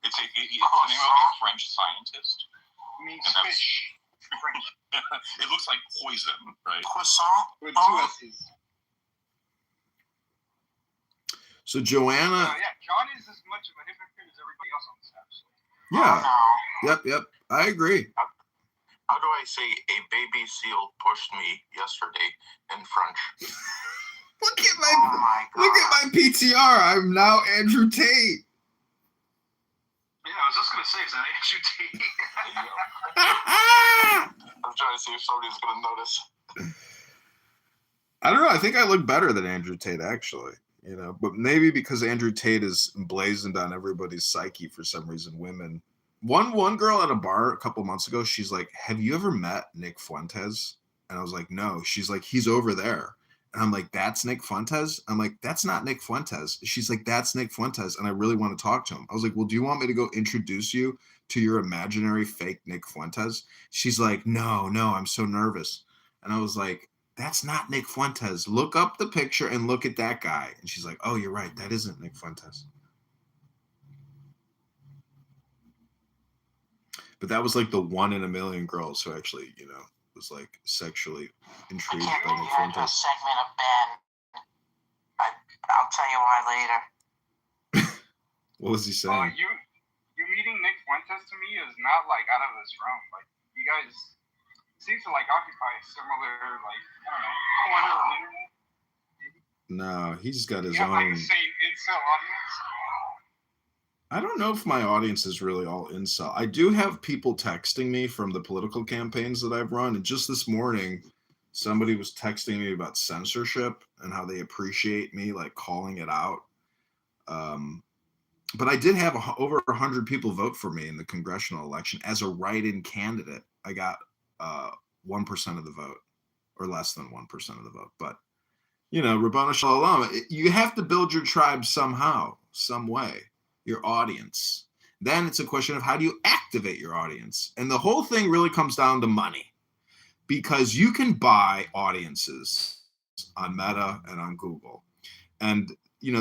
It's the name of a French scientist. Means And that's- fish. It looks like poison, right? Croissant. With two S's. So Joanna. Yeah, John is as much of a hypocrite as everybody else on this app. So. Yeah. Yep. I agree. How do I say a baby seal pushed me yesterday in French? Look at Oh my God. Look at my PTR. I'm now Andrew Tate. Yeah, I was just gonna say, is that Andrew Tate? I'm trying to see if somebody's gonna notice. I don't know. I think I look better than Andrew Tate, actually. But maybe because Andrew Tate is emblazoned on everybody's psyche for some reason. Women. One girl at a bar a couple months ago, she's like, "Have you ever met Nick Fuentes?" And I was like, "No." She's like, "He's over there." And I'm like, "That's Nick Fuentes?" I'm like, "That's not Nick Fuentes." She's like, "That's Nick Fuentes, and I really want to talk to him." I was like, "Well, do you want me to go introduce you to your imaginary fake Nick Fuentes?" She's like, No, I'm so nervous." And I was like, "That's not Nick Fuentes. Look up the picture and look at that guy." And she's like, "Oh, you're right. That isn't Nick Fuentes." But that was like the 1 in a million girls who actually, was like sexually intrigued by Nick Fuentes. Segment of Ben. I'll tell you why later. What was he saying? You meeting Nick Fuentes to me is not like out of this realm. Like you guys seem to like occupy a similar like I don't know corner of the internet. No, he's got his You have like own. the same incel audience. I don't know if my audience is really all incel. I do have people texting me from the political campaigns that I've run. And just this morning, somebody was texting me about censorship and how they appreciate me like calling it out. But I did have over 100 people vote for me in the congressional election as a write-in candidate. I got 1% of the vote, or less than 1% of the vote. But, Rabbana Shalom, you have to build your tribe somehow, some way, your audience. Then it's a question of how do you activate your audience? And the whole thing really comes down to money, because you can buy audiences on Meta and on Google. And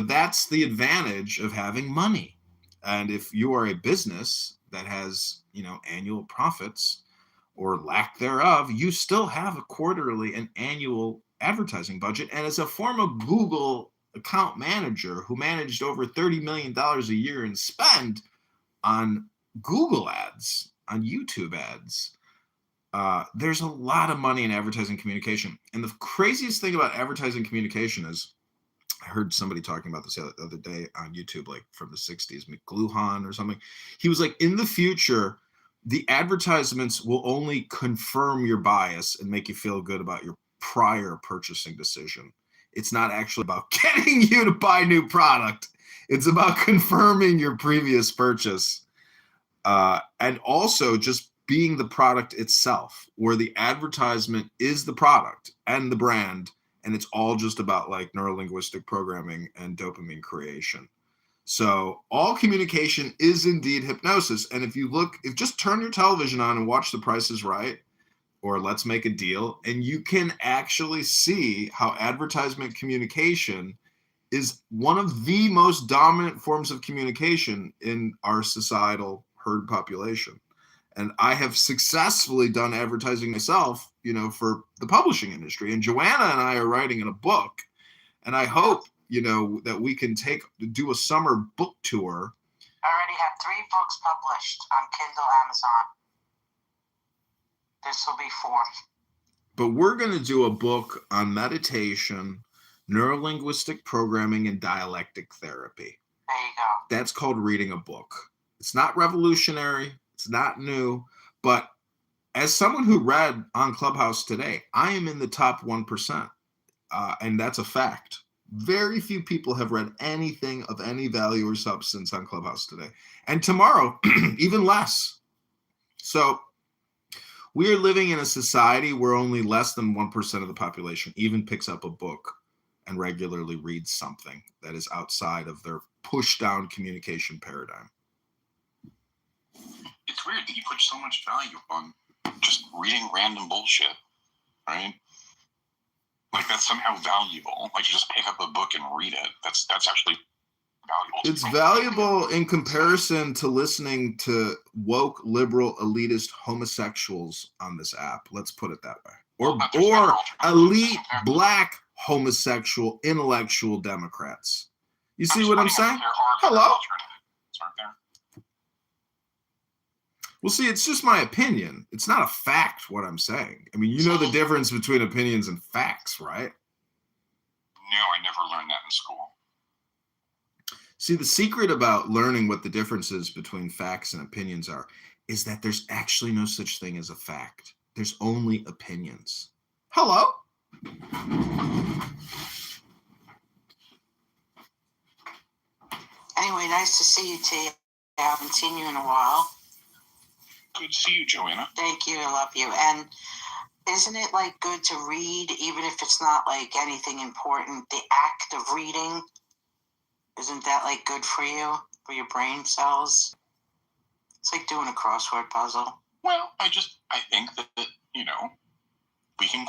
that's the advantage of having money. And if you are a business that has, annual profits or lack thereof, you still have a quarterly and annual advertising budget. And as a former Google account manager who managed over $30 million a year in spend on Google ads, on YouTube ads, there's a lot of money in advertising communication. And the craziest thing about advertising communication is, I heard somebody talking about this the other day on YouTube, like from the 60s, McLuhan or something. He was like, in the future, the advertisements will only confirm your bias and make you feel good about your prior purchasing decision. It's not actually about getting you to buy new product. It's about confirming your previous purchase. And also just being the product itself, where the advertisement is the product and the brand. And it's all just about like neurolinguistic programming and dopamine creation. So all communication is indeed hypnosis. And if just turn your television on and watch The Price is Right or Let's Make a Deal, and you can actually see how advertisement communication is one of the most dominant forms of communication in our societal herd population. And I have successfully done advertising myself, for the publishing industry. And Joanna and I are writing in a book And I hope, that we can do a summer book tour. I already have 3 books published on Kindle, Amazon. This will be 4th. But we're going to do a book on meditation, neurolinguistic programming, and dialectic therapy. There you go. That's called reading a book. It's not revolutionary. It's not new. But as someone who read on Clubhouse today, I am in the top 1%. And that's a fact. Very few people have read anything of any value or substance on Clubhouse today. And tomorrow, even less. So we are living in a society where only less than 1% of the population even picks up a book and regularly reads something that is outside of their push-down communication paradigm. It's weird that you put so much value on just reading random bullshit, right? Like that's somehow valuable. Like you just pick up a book and read it. That's actually valuable. It's valuable in comparison to listening to woke, liberal, elitist homosexuals on this app. Let's put it that way. Or elite black homosexual intellectual Democrats. You see what I'm saying? Hello? Well, see, it's just my opinion. It's not a fact what I'm saying. I mean, you know the difference between opinions and facts, right? No, I never learned that in school. See, the secret about learning what the differences between facts and opinions are is that there's actually no such thing as a fact. There's only opinions. Hello? Anyway, nice to see you, T. I haven't seen you in a while. Good to see you, Joanna. Thank you. I love you. And isn't it like good to read, even if it's not like anything important? The act of reading, isn't that like good for you, for your brain cells? It's like doing a crossword puzzle. Well, I think that we can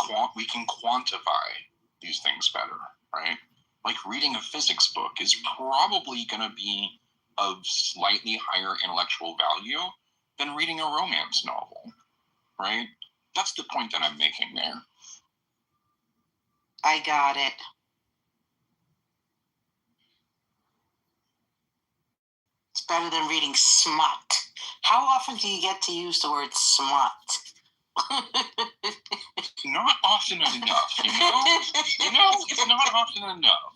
quantify these things better, right? Like reading a physics book is probably going to be of slightly higher intellectual value than reading a romance novel, right? That's the point that I'm making there. I got it. It's better than reading smut. How often do you get to use the word smut? Not often enough, it's not often enough.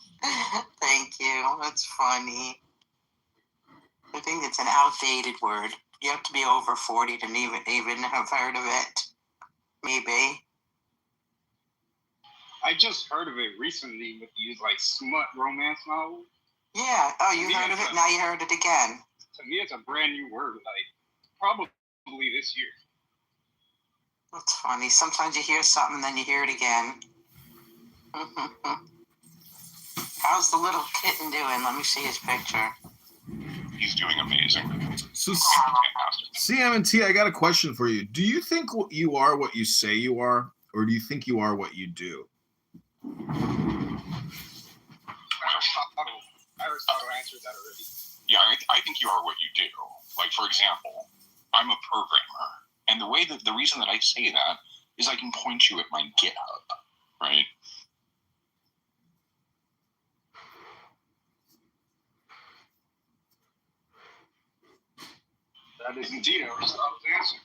Thank you. That's funny. I think it's an outdated word. You have to be over 40 to even have heard of it. Maybe. I just heard of it recently with these like smut romance novels. Yeah. Oh, you heard of it? Now you heard it again. To me, it's a brand new word. Like probably this year. That's funny. Sometimes you hear something and then you hear it again. How's the little kitten doing? Let me see his picture. He's doing amazing. So, CM&T, I got a question for you. Do you think you are what you say you are, or do you think you are what you do? Aristotle answered that already. Yeah, I think you are what you do. Like, for example, I'm a programmer. And the reason that I say that is I can point you at my GitHub, right? That is indeed Aristotle's answer.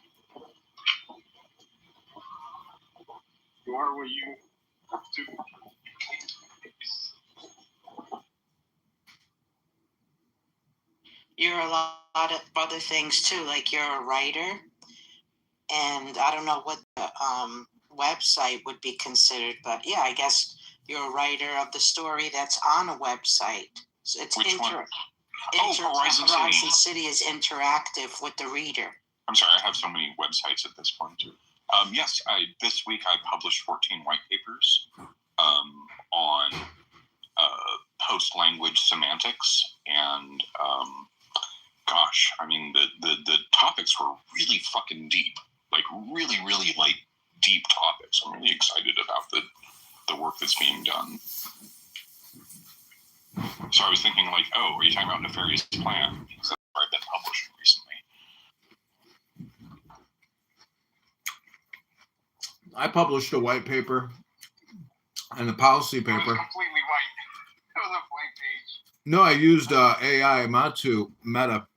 You are what you do. You're a lot of other things too, like you're a writer, and I don't know what the website would be considered, but yeah, I guess you're a writer of the story that's on a website. So it's Horizon City is interactive with the reader. I'm sorry, I have so many websites at this point. Yes, this week I published 14 white papers on post-language semantics, and gosh, I mean the topics were really fucking deep, like really, really like deep topics. I'm really excited about the work that's being done. So I was thinking like, oh, are you talking about Nefarious Plan? Because that's where I've been publishing recently. I published a white paper and a policy paper. It was completely white. No, I used AI Meta,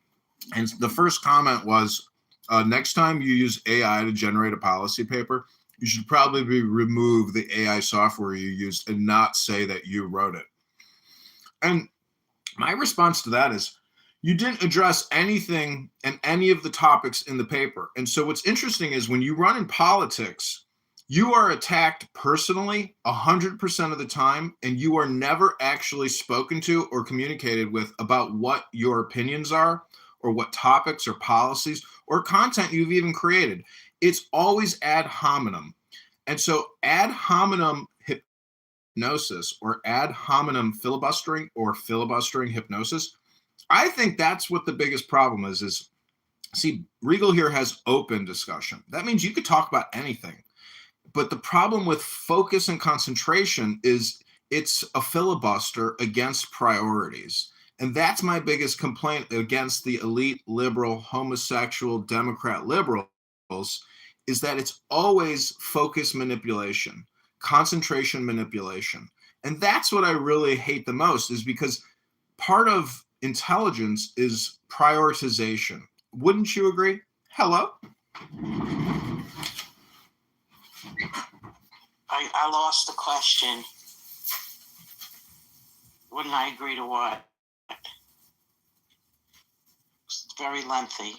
and the first comment was, next time you use AI to generate a policy paper, you should probably remove the AI software you used and not say that you wrote it. And my response to that is, you didn't address anything and any of the topics in the paper. And so what's interesting is when you run in politics, you are attacked personally 100% of the time, and you are never actually spoken to or communicated with about what your opinions are or what topics or policies or content you've even created. It's always ad hominem. And so ad hominem hypnosis or ad hominem filibustering or filibustering hypnosis, I think that's what the biggest problem is see, Regal here has open discussion. That means you could talk about anything. But the problem with focus and concentration is it's a filibuster against priorities. And that's my biggest complaint against the elite liberal, homosexual, Democrat liberals, is that it's always focus manipulation, concentration manipulation. And that's what I really hate the most, is because part of intelligence is prioritization. Wouldn't you agree? Hello? I lost the question. Wouldn't I agree to what? It's very lengthy.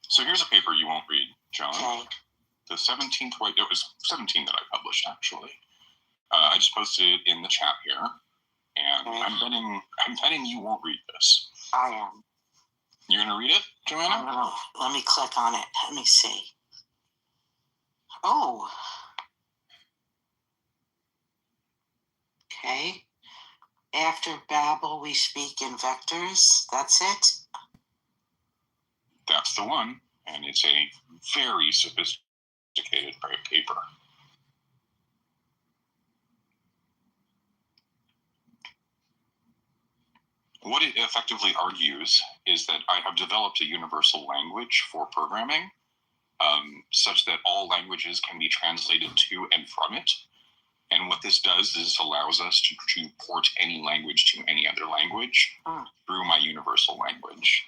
So here's a paper you won't read, John. Okay. The 17th, it was 17 that I published, actually. I just posted it in the chat here, and Okay. I'm betting you won't read this. I am. You're gonna read it, Joanna? Let me click on it. Let me see. Oh. Okay. After Babel, we speak in vectors. That's it? That's the one, and it's a very sophisticated paper. What it effectively argues is that I have developed a universal language for programming, such that all languages can be translated to and from it. And what this does is allows us to port any language to any other language through my universal language.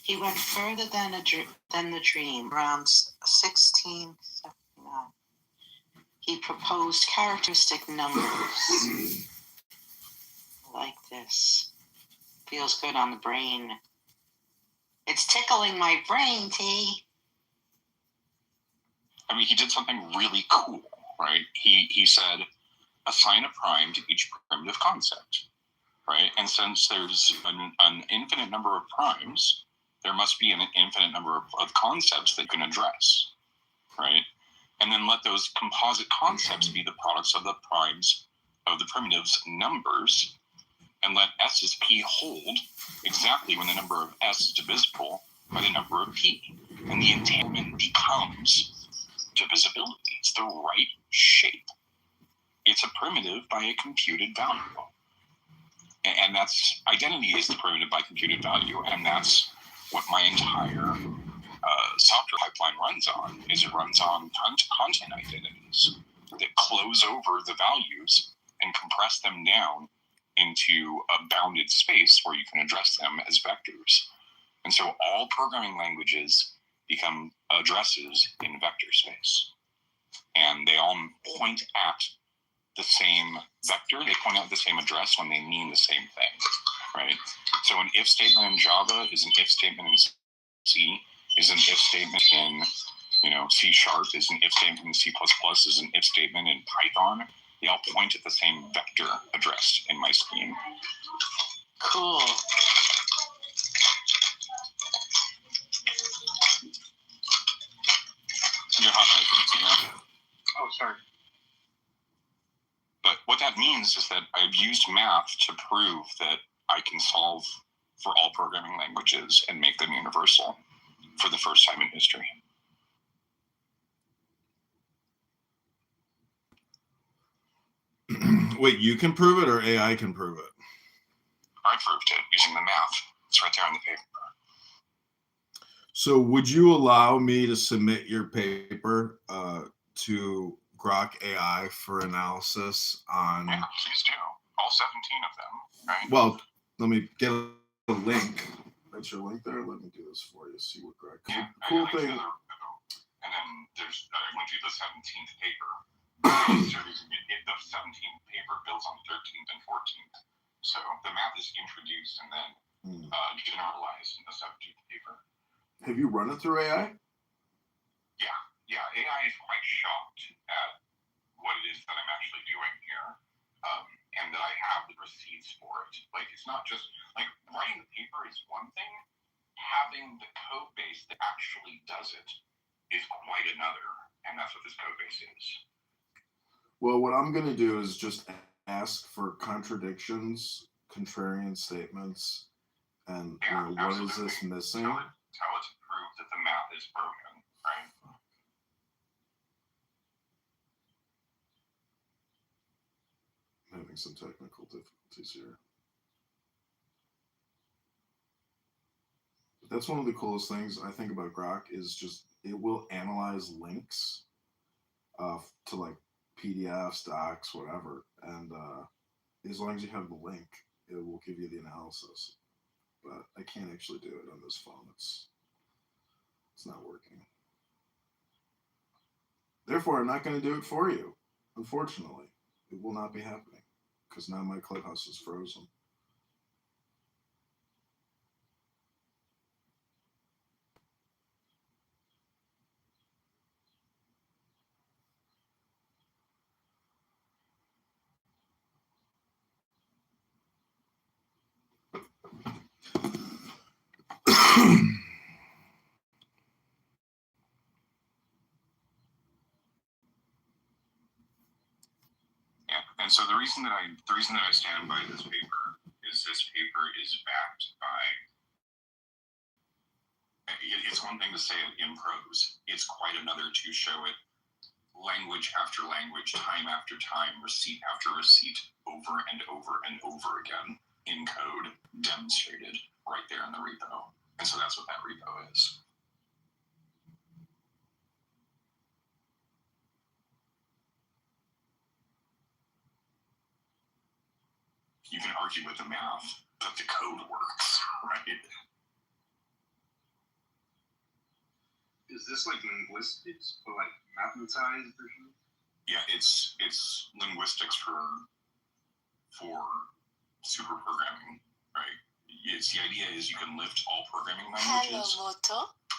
He went further than the dream. Around 1679, he proposed characteristic numbers. Like this. Feels good on the brain. It's tickling my brain, T. I mean, he did something really cool, right? He said, assign a prime to each primitive concept, right? And since there's an infinite number of primes, there must be an infinite number of concepts that you can address, right? And then let those composite concepts be the products of the primes of the primitives' numbers, and let S's P hold exactly when the number of S is divisible by the number of P. And the entanglement becomes divisibility. It's the right shape. It's a primitive by a computed value. And that's, identity is the primitive by computed value, and that's what my entire software pipeline runs on, is it runs on content identities that close over the values and compress them down into a bounded space where you can address them as vectors. And so all programming languages become addresses in vector space. And they all point at the same vector. They point out the same address when they mean the same thing, right? So an if statement in Java is an if statement in C, is an if statement in C#, is an if statement in C++, is an if statement in Python. They all point at the same vector address in my scheme. Cool. You're hot. Oh, sorry. But what that means is that I've used math to prove that I can solve for all programming languages and make them universal for the first time in history. Wait, you can prove it or AI can prove it? I proved it using the math. It's right there on the paper. So would you allow me to submit your paper to Grok AI for analysis on... Yeah, please do. all 17 of them, right? Well, let me get a link. That's your link there. Let me do this for you. See what Greg. Yeah, Cool I thing. And then I went to the 17th paper. So the 17th paper builds on the 13th and 14th. So the math is introduced and then generalized in the 17th paper. Have you run it through AI? Yeah, AI is quite shocked at what it is that I'm actually doing here, and that I have the receipts for it. Like, it's not just, like, writing the paper is one thing, having the code base that actually does it is quite another, and that's what this code base is. Well, what I'm going to do is just ask for contradictions, contrarian statements, and what is this missing? Tell it to prove that the math is broken, right? I'm having some technical difficulties here. But that's one of the coolest things I think about Grok is just it will analyze links to like PDFs, docs, whatever, and as long as you have the link, it will give you the analysis. But I can't actually do it on this phone. It's not working. Therefore, I'm not going to do it for you. Unfortunately, it will not be happening because now my Clubhouse is frozen. Yeah, and so the reason that I stand by this paper is backed by. It's one thing to say it in prose. It's quite another to show it language after language, time after time, receipt after receipt, over and over and over again in code, demonstrated right there in the repo. And so that's what that repo is. You can argue with the math, but the code works, right? Is this like linguistics, but like mathematized version? Yeah, it's linguistics for super programming, right? It's the idea is you can lift all programming languages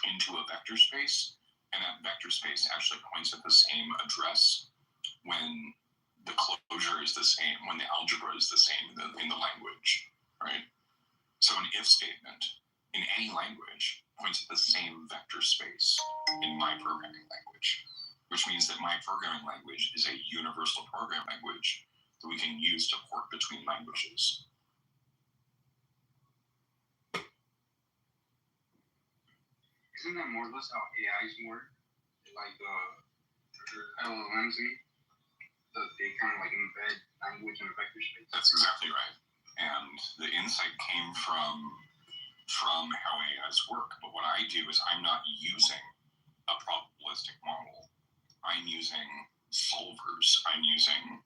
into a vector space, and that vector space actually points at the same address when the closure is the same, when the algebra is the same in the language, right? So an if statement in any language points at the same vector space in my programming language, which means that my programming language is a universal programming language that we can use to port between languages. Isn't that more or less how AIs work? Like LLMs, that they kind of like embed language in a vector space? That's exactly right. And the insight came from how AIs work. But what I do is I'm not using a probabilistic model. I'm using solvers. I'm using,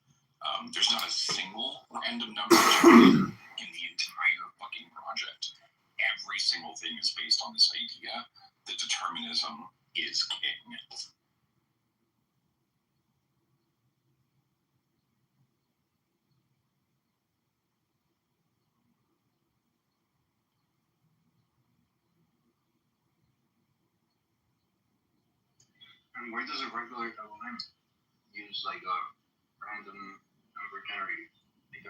there's not a single random number generator in the entire fucking project. Every single thing is based on this idea that determinism is king. And where does a regular LLM use like a random number generator? Like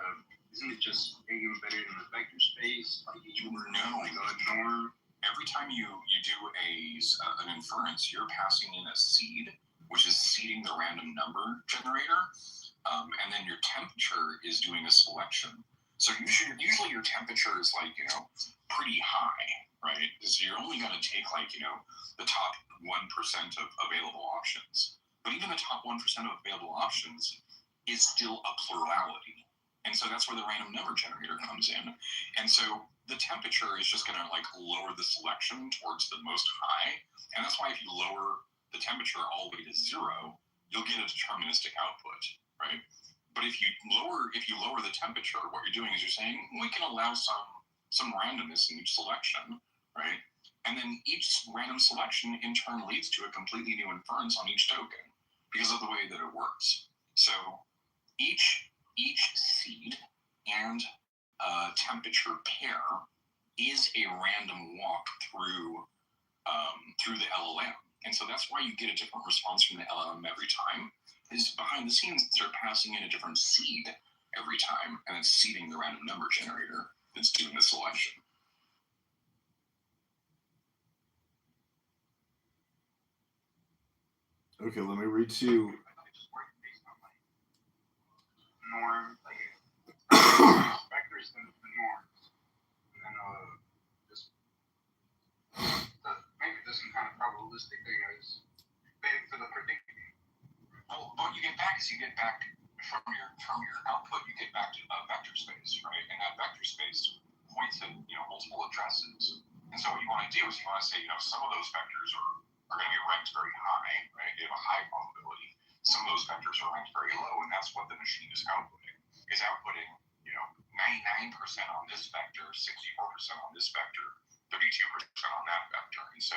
isn't it just being embedded in the vector space? Like each word, like a norm? Every time you do an inference, you're passing in a seed, which is seeding the random number generator, and then your temperature is doing a selection. So usually your temperature is like, pretty high, right? So you're only going to take like, the top 1% of available options. But even the top 1% of available options is still a plurality. And so that's where the random number generator comes in. And so the temperature is just going to like lower the selection towards the most high. And that's why if you lower the temperature all the way to 0, you'll get a deterministic output, right? But if you lower the temperature, what you're doing is you're saying we can allow some randomness in each selection, right? And then each random selection in turn leads to a completely new inference on each token because of the way that it works. So each seed and temperature pair is a random walk through the LLM. And so that's why you get a different response from the LLM every time, is behind the scenes they're passing in a different seed every time, and it's seeding the random number generator that's doing the selection. Okay, let me read to you. Norm, like vectors than the norms, and then just maybe there's some kind of probabilistic thing as for the predicting. Well, what you get back is from your output, you get back to a vector space, right? And that vector space points at multiple addresses. And so what you want to do is you want to say some of those vectors are going to be ranked very high, right? They have a high probability. Some of those vectors are ranked very low, and that's what the machine is outputting. Is outputting 99% on this vector, 64% on this vector, 32% on that vector. And so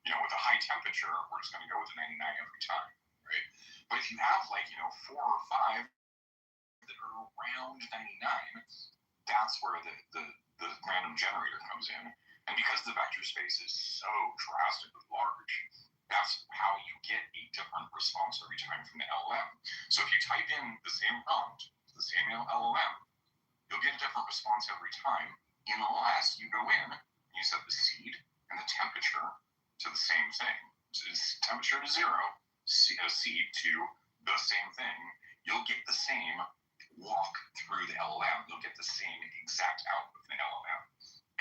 with a high temperature, we're just going to go with a 99 every time, right? But if you have 4 or 5 that are around 99, that's where the random generator comes in. And because the vector space is so drastically large, that's how you get a different response every time from the LLM. So if you type in the same prompt, the same LLM, you'll get a different response every time, unless you go in and you set the seed and the temperature to the same thing. So temperature to 0, seed to the same thing. You'll get the same walk through the LLM. You'll get the same exact output from the LLM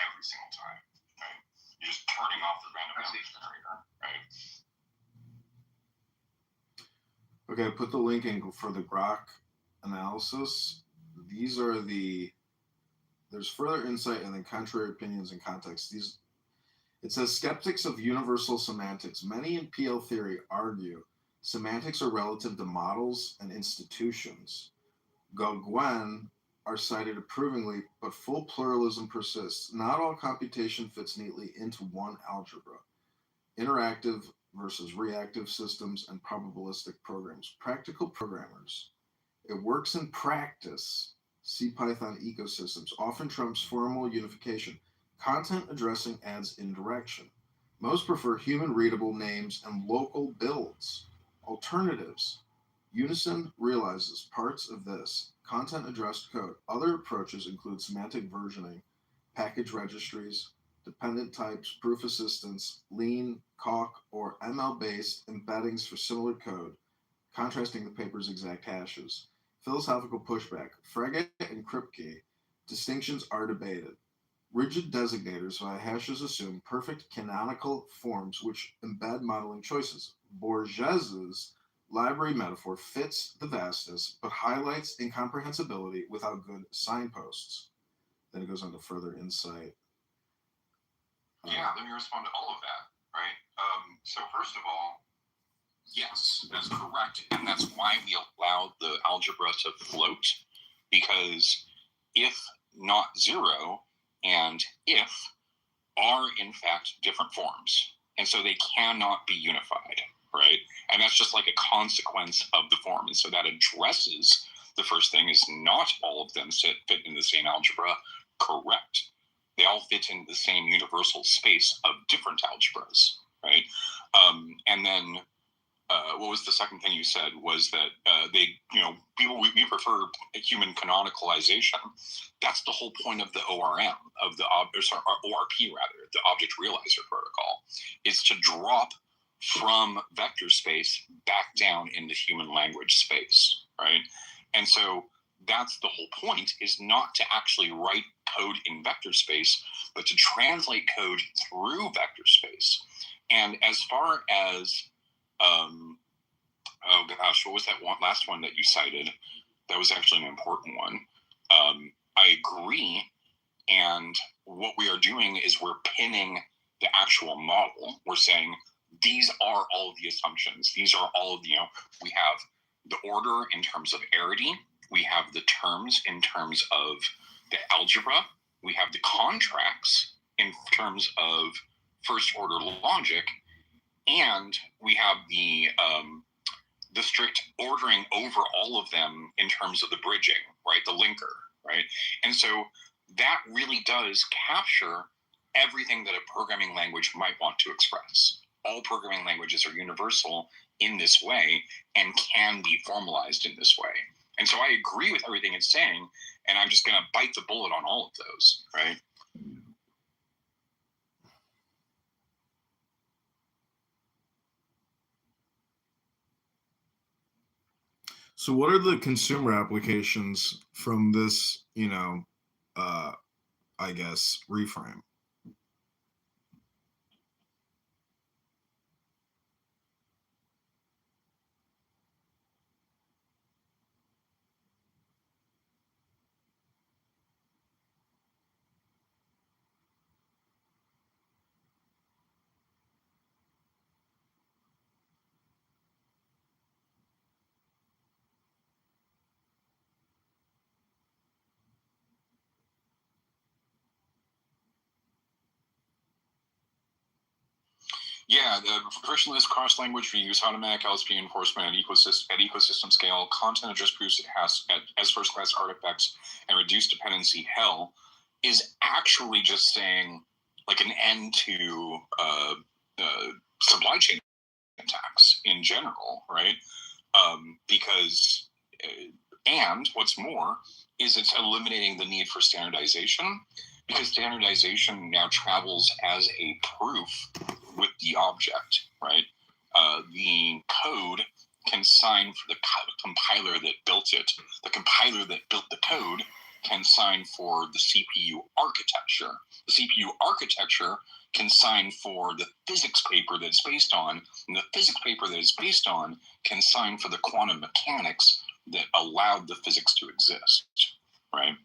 every single time. Right? You're just turning off the random number generator, right? Okay, I put the link in for the Grok analysis. These are there's further insight and then contrary opinions and context. It says skeptics of universal semantics. Many in PL theory argue semantics are relative to models and institutions. Gauguin are cited approvingly, but full pluralism persists. Not all computation fits neatly into one algebra. Interactive versus reactive systems and probabilistic programs. Practical programmers. It works in practice. C Python ecosystems often trumps formal unification. Content addressing adds indirection. Most prefer human-readable names and local builds. Alternatives. Unison realizes parts of this. Content-addressed code. Other approaches include semantic versioning, package registries, dependent types, proof assistance, lean, calc, or ML-based embeddings for similar code, contrasting the paper's exact hashes. Philosophical pushback. Frege and Kripke. Distinctions are debated. Rigid designators via hashes assume perfect canonical forms which embed modeling choices. Borges's library metaphor fits the vastness, but highlights incomprehensibility without good signposts. Then it goes on to further insight. Yeah, let me respond to all of that, right? So first of all, yes, that's correct, and that's why we allow the algebra to float, because if not 0 and if are in fact different forms, and so they cannot be unified, right? And that's just like a consequence of the form, and so that addresses the first thing is not all of them fit in the same algebra, correct? They all fit in the same universal space of different algebras, right? And then what was the second thing you said was that we prefer human canonicalization. That's the whole point of the ORM, of the ORP rather, the Object Realizer Protocol, is to drop from vector space back down into human language space, right? And so that's the whole point, is not to actually write code in vector space, but to translate code through vector space. And as far as oh gosh, what was that last one that you cited? That was actually an important one. I agree. And what we are doing is we're pinning the actual model. We're saying these are all of the assumptions. These are all of the, we have the order in terms of arity, We have the terms in terms of the algebra. We have the contracts in terms of first order logic, and we have the strict ordering over all of them in terms of the bridging, right? The linker, right? And so that really does capture everything that a programming language might want to express. All programming languages are universal in this way and can be formalized in this way. And so I agree with everything it's saying, and I'm just going to bite the bullet on all of those, right? So what are the consumer applications from this, I guess, reframe? Yeah, the frictionless cross-language reuse, automatic LSP enforcement at ecosystem scale, content address proofs it has as first-class artifacts, and reduced dependency hell is actually just saying like an end to supply chain attacks in general, right? Because and what's more is it's eliminating the need for standardization, because standardization now travels as a proof with the object, right? The code can sign for the compiler that built it. The compiler that built the code can sign for the CPU architecture. The CPU architecture can sign for the physics paper that it's based on, and the physics paper that it's based on can sign for the quantum mechanics that allowed the physics to exist, right?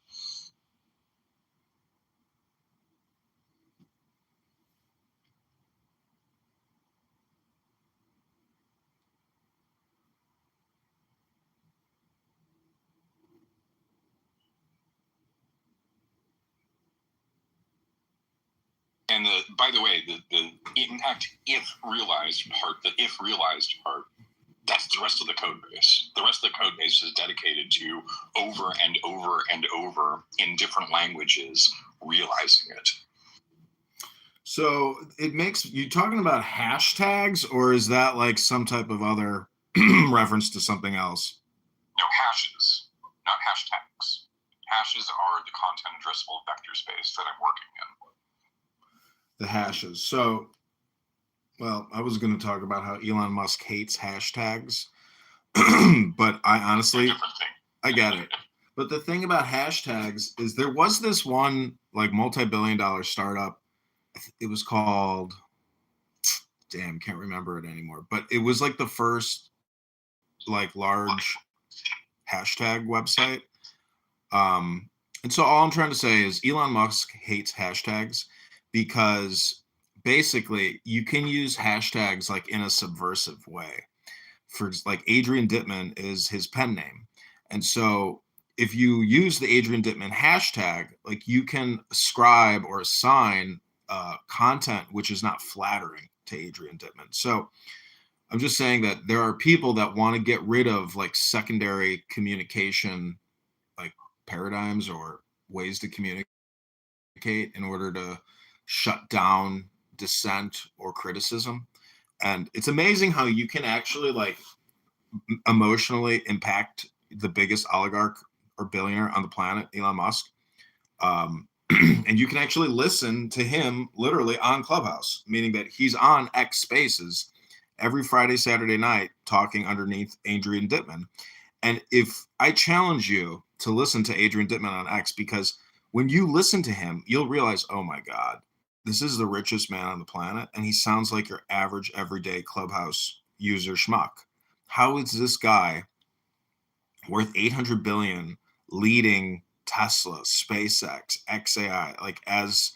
And by the way, the impact if realized part, that's the rest of the code base. The rest of the code base is dedicated to over and over and over in different languages realizing it. So it makes you talking about hashtags, or is that like some type of other reference to something else? No, hashes, not hashtags. Hashes are the content addressable vector space that I'm working in. The hashes. So, well, I was going to talk about how Elon Musk hates hashtags, but I honestly, I get it. But the thing about hashtags is there was this one like multi-billion-dollar startup. It was called, damn, can't remember it anymore. But it was like the first like large hashtag website. And so all I'm trying to say is Elon Musk hates hashtags because basically you can use hashtags like in a subversive way. For like Adrian Dittman is his pen name. And so if you use the Adrian Dittman hashtag, like you can ascribe or assign content which is not flattering to Adrian Dittman. So I'm just saying that there are people that want to get rid of like secondary communication like paradigms or ways to communicate in order to shut down dissent or criticism. And it's amazing how you can actually like emotionally impact the biggest oligarch or billionaire on the planet, Elon Musk. And you can actually listen to him literally on Clubhouse, meaning that he's on X Spaces every Friday, Saturday night talking underneath Adrian Dittman. And if I challenge you to listen to Adrian Dittman on X, because when you listen to him, you'll realize, oh my God, this is the richest man on the planet. And he sounds like your average, everyday Clubhouse user schmuck. How is this guy worth 800 billion leading Tesla, SpaceX, XAI, like as,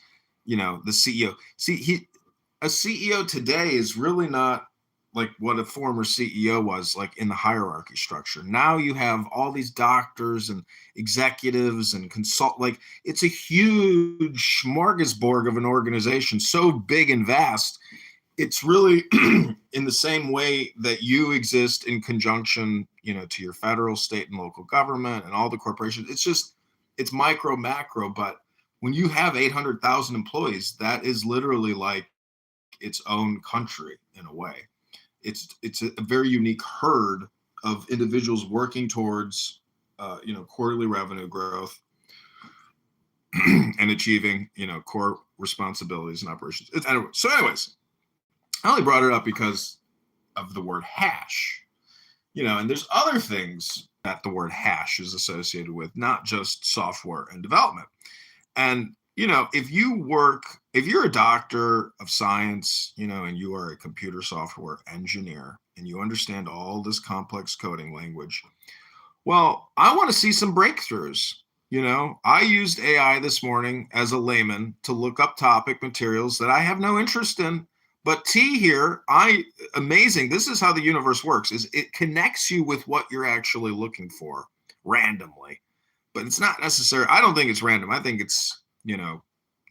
the CEO? See, a CEO today is really not like what a former CEO was like in the hierarchy structure. Now you have all these doctors and executives and like it's a huge smorgasbord of an organization, so big and vast. It's really in the same way that you exist in conjunction, to your federal, state, and local government and all the corporations. It's micro, macro, but when you have 800,000 employees, that is literally like its own country in a way. It's a very unique herd of individuals working towards, quarterly revenue growth and achieving, core responsibilities and operations. So anyways, I only brought it up because of the word hash, and there's other things that the word hash is associated with, not just software and development. And, if you're a doctor of science, and you are a computer software engineer and you understand all this complex coding language, well, I want to see some breakthroughs. I used AI this morning as a layman to look up topic materials that I have no interest in. But T here, amazing. This is how the universe works, is it connects you with what you're actually looking for randomly. But it's not necessary. I don't think it's random. I think it's,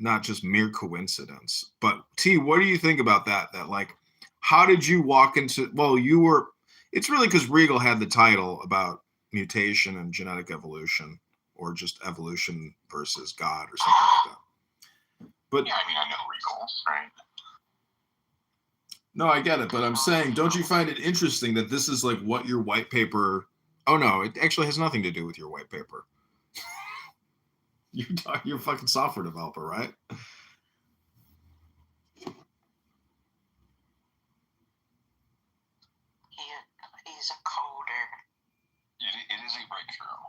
not just mere coincidence. But T, what do you think about that? That like, how did you walk into, it's really because Regal had the title about mutation and genetic evolution, or just evolution versus God or something like that. But yeah, I know Regal, right? No, I get it, but I'm saying, don't you find it interesting that this is like what your white paper? Oh no, it actually has nothing to do with your white paper. You're a fucking software developer, right? He's a coder. It is a breakthrough.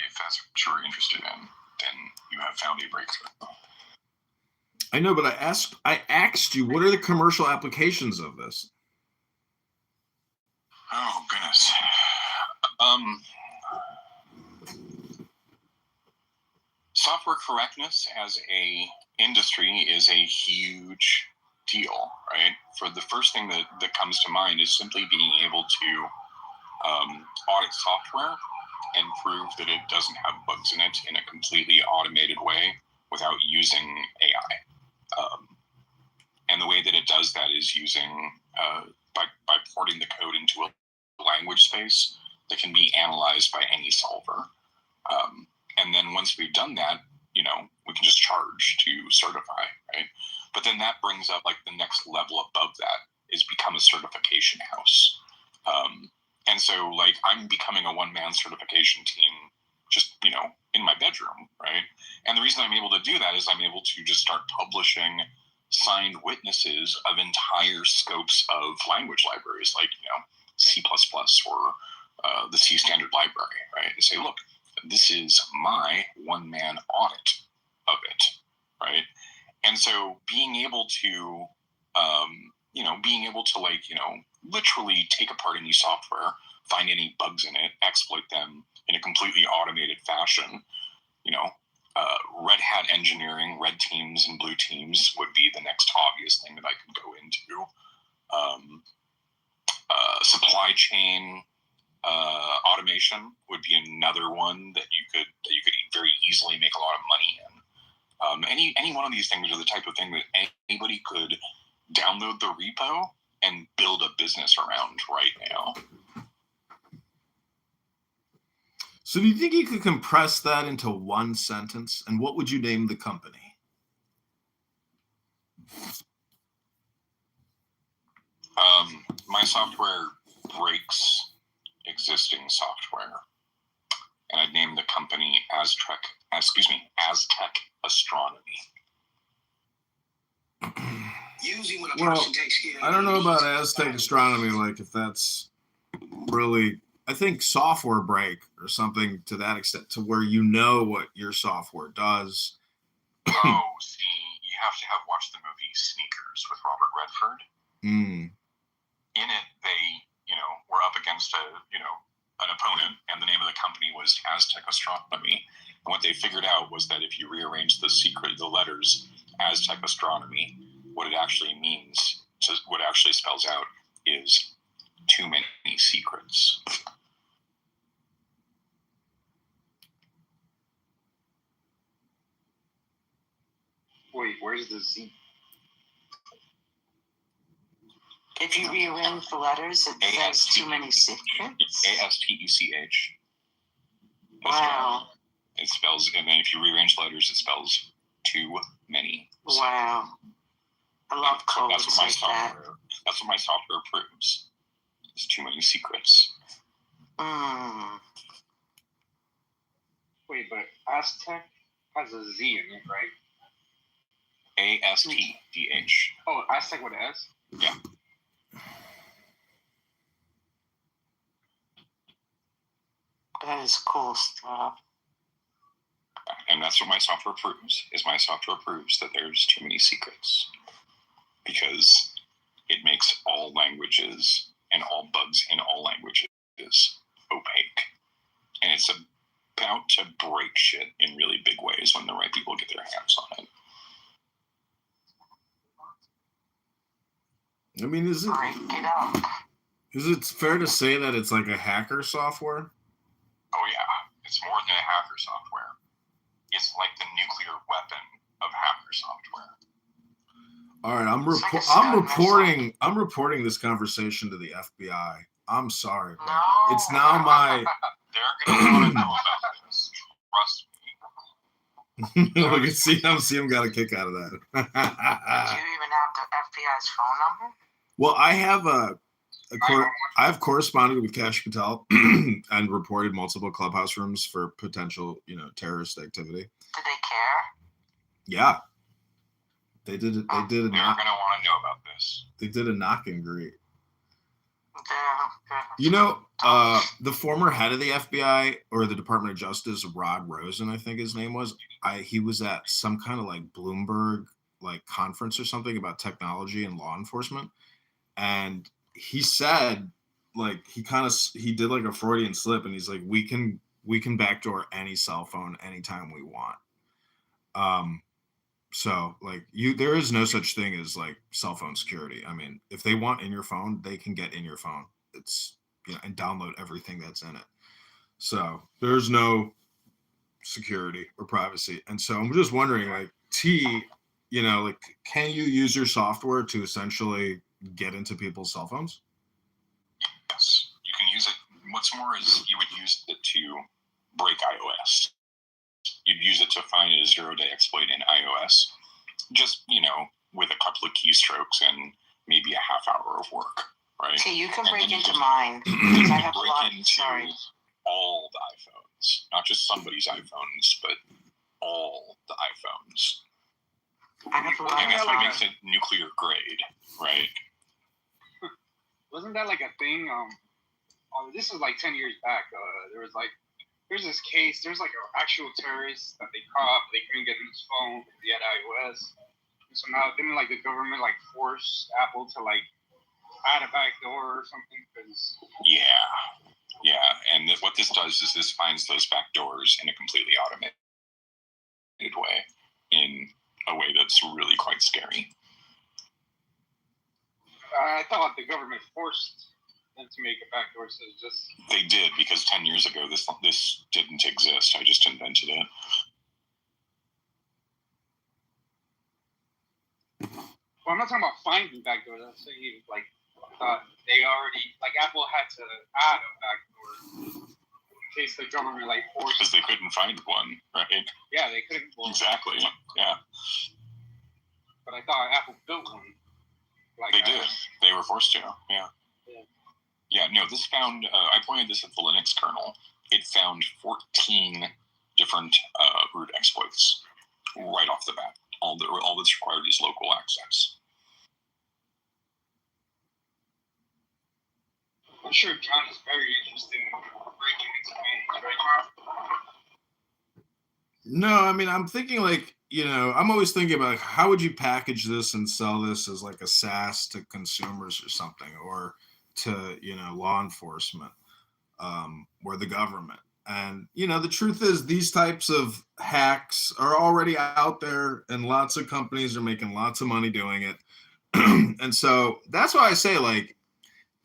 If that's what you're interested in, then you have found a breakthrough. I know, but I asked you, what are the commercial applications of this? Oh goodness. Software correctness as a industry is a huge deal, right? For the first thing that comes to mind is simply being able to audit software and prove that it doesn't have bugs in it in a completely automated way without using AI. And the way that it does that is using, by porting the code into a language space that can be analyzed by any solver. And then once we've done that, we can just charge to certify, right? But then that brings up like the next level above that is become a certification house. And so like I'm becoming a one-man certification team just, in my bedroom, right? And the reason I'm able to do that is I'm able to just start publishing signed witnesses of entire scopes of language libraries like, C++ or the C standard library, right? And say, look, this is my one-man audit of it, right? And so being able to, literally take apart any software, find any bugs in it, exploit them in a completely automated fashion, red hat engineering, red teams and blue teams would be the next obvious thing that I could go into. Supply chain automation would be another one that you could very easily make a lot of money in. Any one of these things are the type of thing that anybody could download the repo and build a business around right now. So do you think you could compress that into one sentence? And what would you name the company? My software breaks existing software. And I'd name the company Aztec Astronomy. Well, I don't know about Aztec Astronomy, like if that's really, I think software break or something to that extent, to where what your software does. Oh, see, you have to have watched the movie Sneakers with Robert Redford. Mm. In it, they, were up against an opponent, and the name of the company was Aztec Astronomy. And what they figured out was that if you rearrange the letters Aztec Astronomy, what it actually means, what it actually spells out is too many secrets. Wait, where's the Z? If you rearrange the letters, it says too many secrets. ASTECH. Wow. It spells, and then if you rearrange letters, it spells too many. Wow. I love codes That's what my like that. software. That's what my software proves. It's too many secrets. Wait, but Aztec has a Z in it, right? ASTDH. Oh, Aztec with an S? Yeah. That is cool stuff. And that's what my software proves. My software proves that there's too many secrets, because it makes all languages and all bugs in all languages opaque, and it's about to break shit in really big ways when the right people get their hands on it. I mean, is it fair to say that it's like a hacker software? Oh yeah, it's more than a hacker software. It's like the nuclear weapon of hacker software. All right, I'm reporting this conversation to the FBI. I'm sorry, but it's now my. They're gonna want to know about this. Trust me. Look at CM got a kick out of that. Do you even have the FBI's phone number? Well, I've corresponded with Kash Patel and reported multiple clubhouse rooms for potential, terrorist activity. Did they care? Yeah, they did. They're gonna want to know about this. They did a knock and greet. Yeah. The former head of the FBI or the Department of Justice, Rod Rosen, I think his name was. He was at some kind of like Bloomberg conference or something about technology and law enforcement, and he said he did like a Freudian slip, and he's like, we can backdoor any cell phone anytime we want. So there is no such thing as like cell phone security. I mean, if they want in your phone, they can get in your phone. It's and download everything that's in it. So there's no security or privacy. And so I'm just wondering, can you use your software to essentially get into people's cell phones? Yes, you can use it. What's more is you would use it to break iOS. You'd use it to find a 0-day exploit in iOS, just, with a couple of keystrokes and maybe a half hour of work, right? Okay, you can break into mine. I have break into all the iPhones, not just somebody's iPhones, but all the iPhones. I have a lot And that's what of makes it nuclear grade, right? Wasn't that like a thing? This is like 10 years back. There's this case. There's like an actual terrorist that they caught. They couldn't get in his phone. He had iOS. And so now didn't the government force Apple to add a backdoor or something? Yeah. And what this does is this finds those backdoors in a completely automated way, in a way that's really quite scary. I thought the government forced them to make a backdoor. So it's just they did, because 10 years ago this didn't exist. I just invented it. Well, I'm not talking about finding backdoors. I'm saying they already Apple had to add a backdoor in case the government forced. Because they couldn't find one, right? Yeah, they couldn't. Well, exactly. Yeah. But I thought Apple built one. They did. They were forced to. Yeah. Yeah. No, this found. I pointed this at the Linux kernel. It found 14 different root exploits right off the bat. All that's required is local access. I'm sure John is very interested in breaking into games right now. No, I mean, I'm thinking I'm always thinking about how would you package this and sell this as like a SaaS to consumers or something, or to, law enforcement, or the government. And, the truth is these types of hacks are already out there, and lots of companies are making lots of money doing it. And so that's why I say,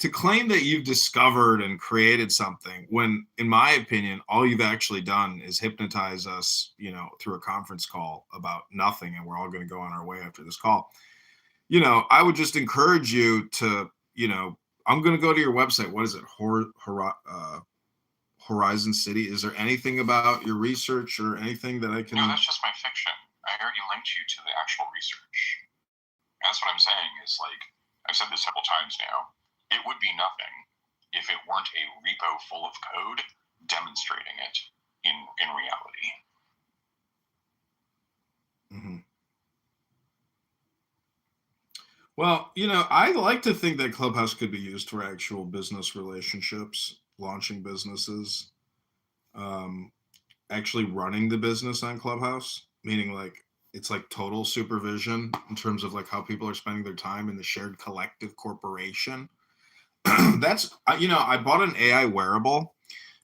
to claim that you've discovered and created something when, in my opinion, all you've actually done is hypnotize us, you know, through a conference call about nothing, and we're all going to go on our way after this call. You know, I would just encourage you to, you know, I'm going to go to your website. What is it? Horizon City. Is there anything about your research or anything that I can? No, that's just my fiction. I already linked you to the actual research. That's what I'm saying is, like, I've said this several times now. It would be nothing if it weren't a repo full of code demonstrating it in reality. Mm-hmm. Well, you know, I like to think that Clubhouse could be used for actual business relationships, launching businesses, actually running the business on Clubhouse, meaning like it's like total supervision in terms of like how people are spending their time in the shared collective corporation. That's, you know, I bought an AI wearable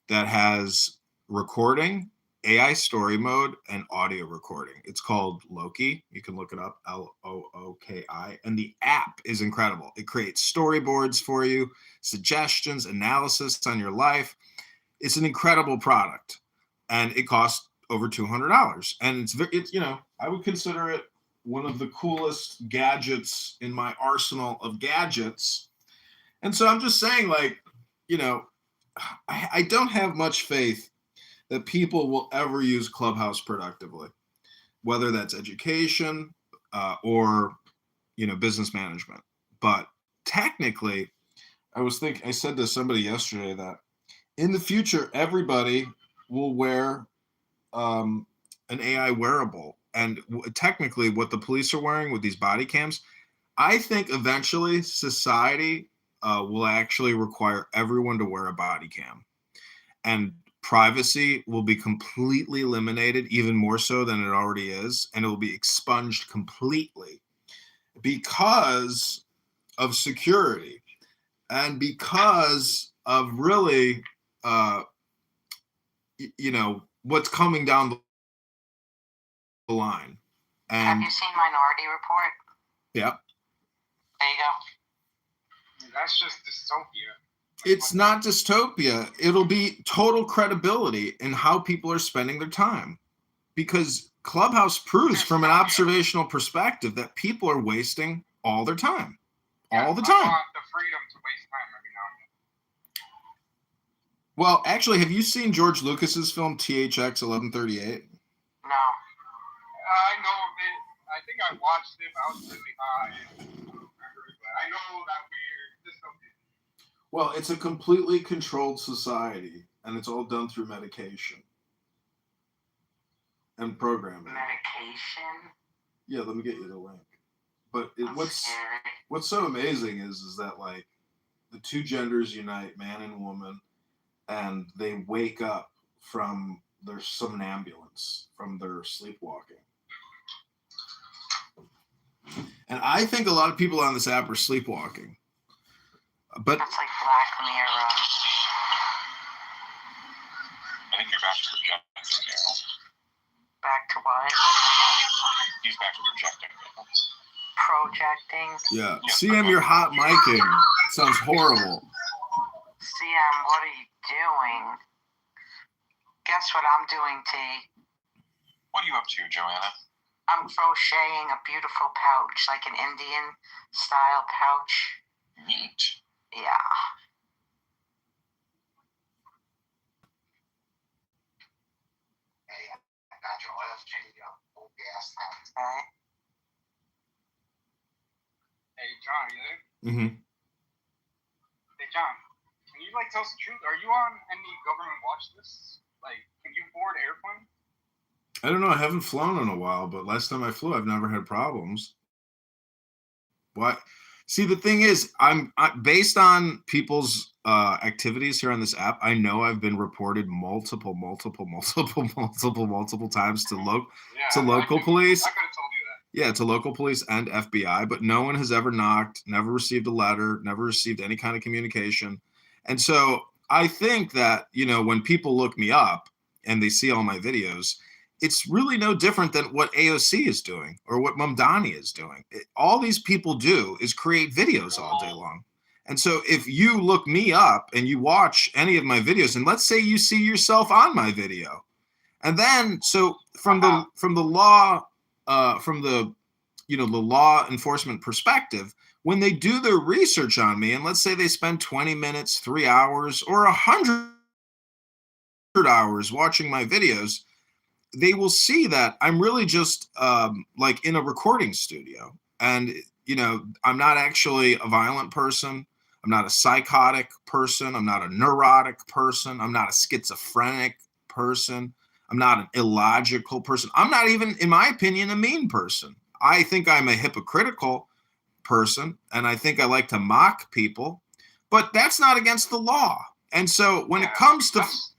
that has recording, AI story mode, and audio recording. It's called Loki. You can look it up, Looki. And the app is incredible. It creates storyboards for you, suggestions, analysis on your life. It's an incredible product, and it costs over $200. And it's you know, I would consider it one of the coolest gadgets in my arsenal of gadgets. And so I'm just saying, like, you know, I don't have much faith that people will ever use Clubhouse productively, whether that's education or, you know, business management. But technically, I said to somebody yesterday that in the future, everybody will wear an AI wearable. And technically, what the police are wearing with these body cams, I think eventually society will actually require everyone to wear a body cam. And privacy will be completely eliminated, even more so than it already is. And it will be expunged completely because of security and because of really, you know, what's coming down the line. And have you seen Minority Report? Yeah. There you go. That's just dystopia. It's not dystopia. It'll be total credibility in how people are spending their time. Because Clubhouse proves from an observational perspective that people are wasting all their time. All the time. I want the freedom to waste time every now and then. Well, actually, have you seen George Lucas's film THX 1138? No. I know of it. I think I watched it, but I was really high. I don't remember it, but I know that weird dystopia. Well, it's a completely controlled society, and it's all done through medication and programming. Medication? Yeah, let me get you the link. But what's so amazing is that, like, the two genders unite, man and woman, and they wake up from their somnambulance, from their sleepwalking. And I think a lot of people on this app are sleepwalking. But that's like Black Mirror. I think you're back to projecting now. Back to what? He's back to projecting. Projecting? Yeah. CM, you're hot micing. It sounds horrible. CM, what are you doing? Guess what I'm doing, T? What are you up to, Joanna? I'm crocheting a beautiful pouch, like an Indian style pouch. Neat. Yeah. Hey, I got your oil change up. Old gas tank. Okay. Hey, John, you there? Mm-hmm. Hey, John, can you, like, tell us the truth? Are you on any government watch lists? Like, can you board airplane? I don't know. I haven't flown in a while, but last time I flew, I've never had problems. What? See, the thing is, I'm based on people's activities here on this app. I know I've been reported multiple times to local police. I could have told you that. Yeah, to local police and FBI, but no one has ever knocked, never received a letter, never received any kind of communication. And so I think that, you know, when people look me up and they see all my videos, it's really no different than what AOC is doing or what Mamdani is doing. All these people do is create videos all day long. And so if you look me up and you watch any of my videos, and let's say you see yourself on my video, and then so from the law the law enforcement perspective, when they do their research on me, and let's say they spend 20 minutes, 3 hours, or 100 hours watching my videos, they will see that I'm really just like in a recording studio. And, I'm not actually a violent person. I'm not a psychotic person. I'm not a neurotic person. I'm not a schizophrenic person. I'm not an illogical person. I'm not even, in my opinion, a mean person. I think I'm a hypocritical person, and I think I like to mock people, but that's not against the law. And so when it comes to that's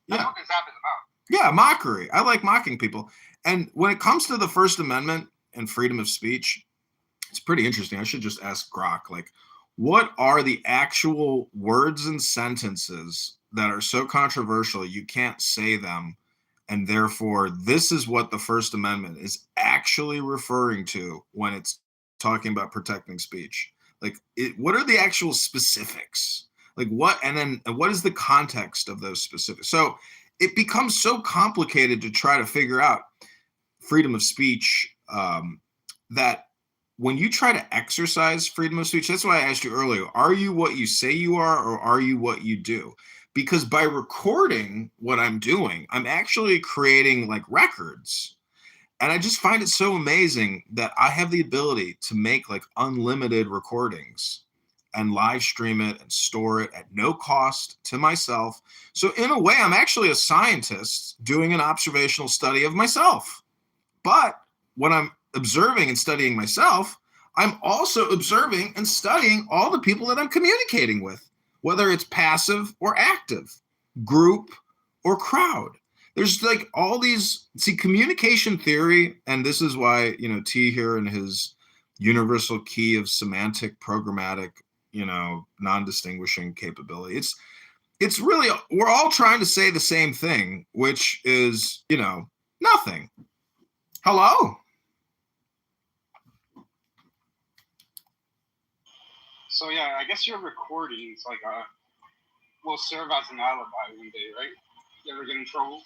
what this app is about. yeah, mockery. I like mocking people. And when it comes to the First Amendment and freedom of speech, it's pretty interesting. I should just ask Grok, like, what are the actual words and sentences that are so controversial you can't say them? And therefore, this is what the First Amendment is actually referring to when it's talking about protecting speech. Like, what are the actual specifics? Like, what, and then what is the context of those specifics? So it becomes so complicated to try to figure out freedom of speech that when you try to exercise freedom of speech, that's why I asked you earlier, are you what you say you are, or are you what you do? Because by recording what I'm doing, I'm actually creating like records. And I just find it so amazing that I have the ability to make like unlimited recordings and live stream it and store it at no cost to myself. So in a way, I'm actually a scientist doing an observational study of myself. But when I'm observing and studying myself, I'm also observing and studying all the people that I'm communicating with, whether it's passive or active, group or crowd. There's like all these, communication theory, and this is why, T here in his universal key of semantic programmatic, non-distinguishing capability. It's really, we're all trying to say the same thing, which is, nothing. Hello. So yeah, I guess your recordings will serve as an alibi one day, right? You ever get in trouble?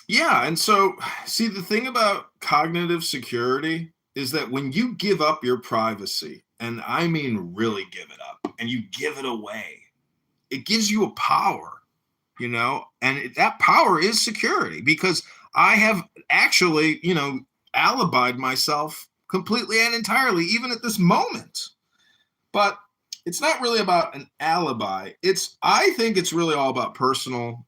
Yeah, and so see, the thing about cognitive security is that when you give up your privacy, and I mean really give it up, and you give it away, it gives you a power, and that power is security, because I have actually, alibied myself completely and entirely, even at this moment. But it's not really about an alibi. I think it's really all about personal,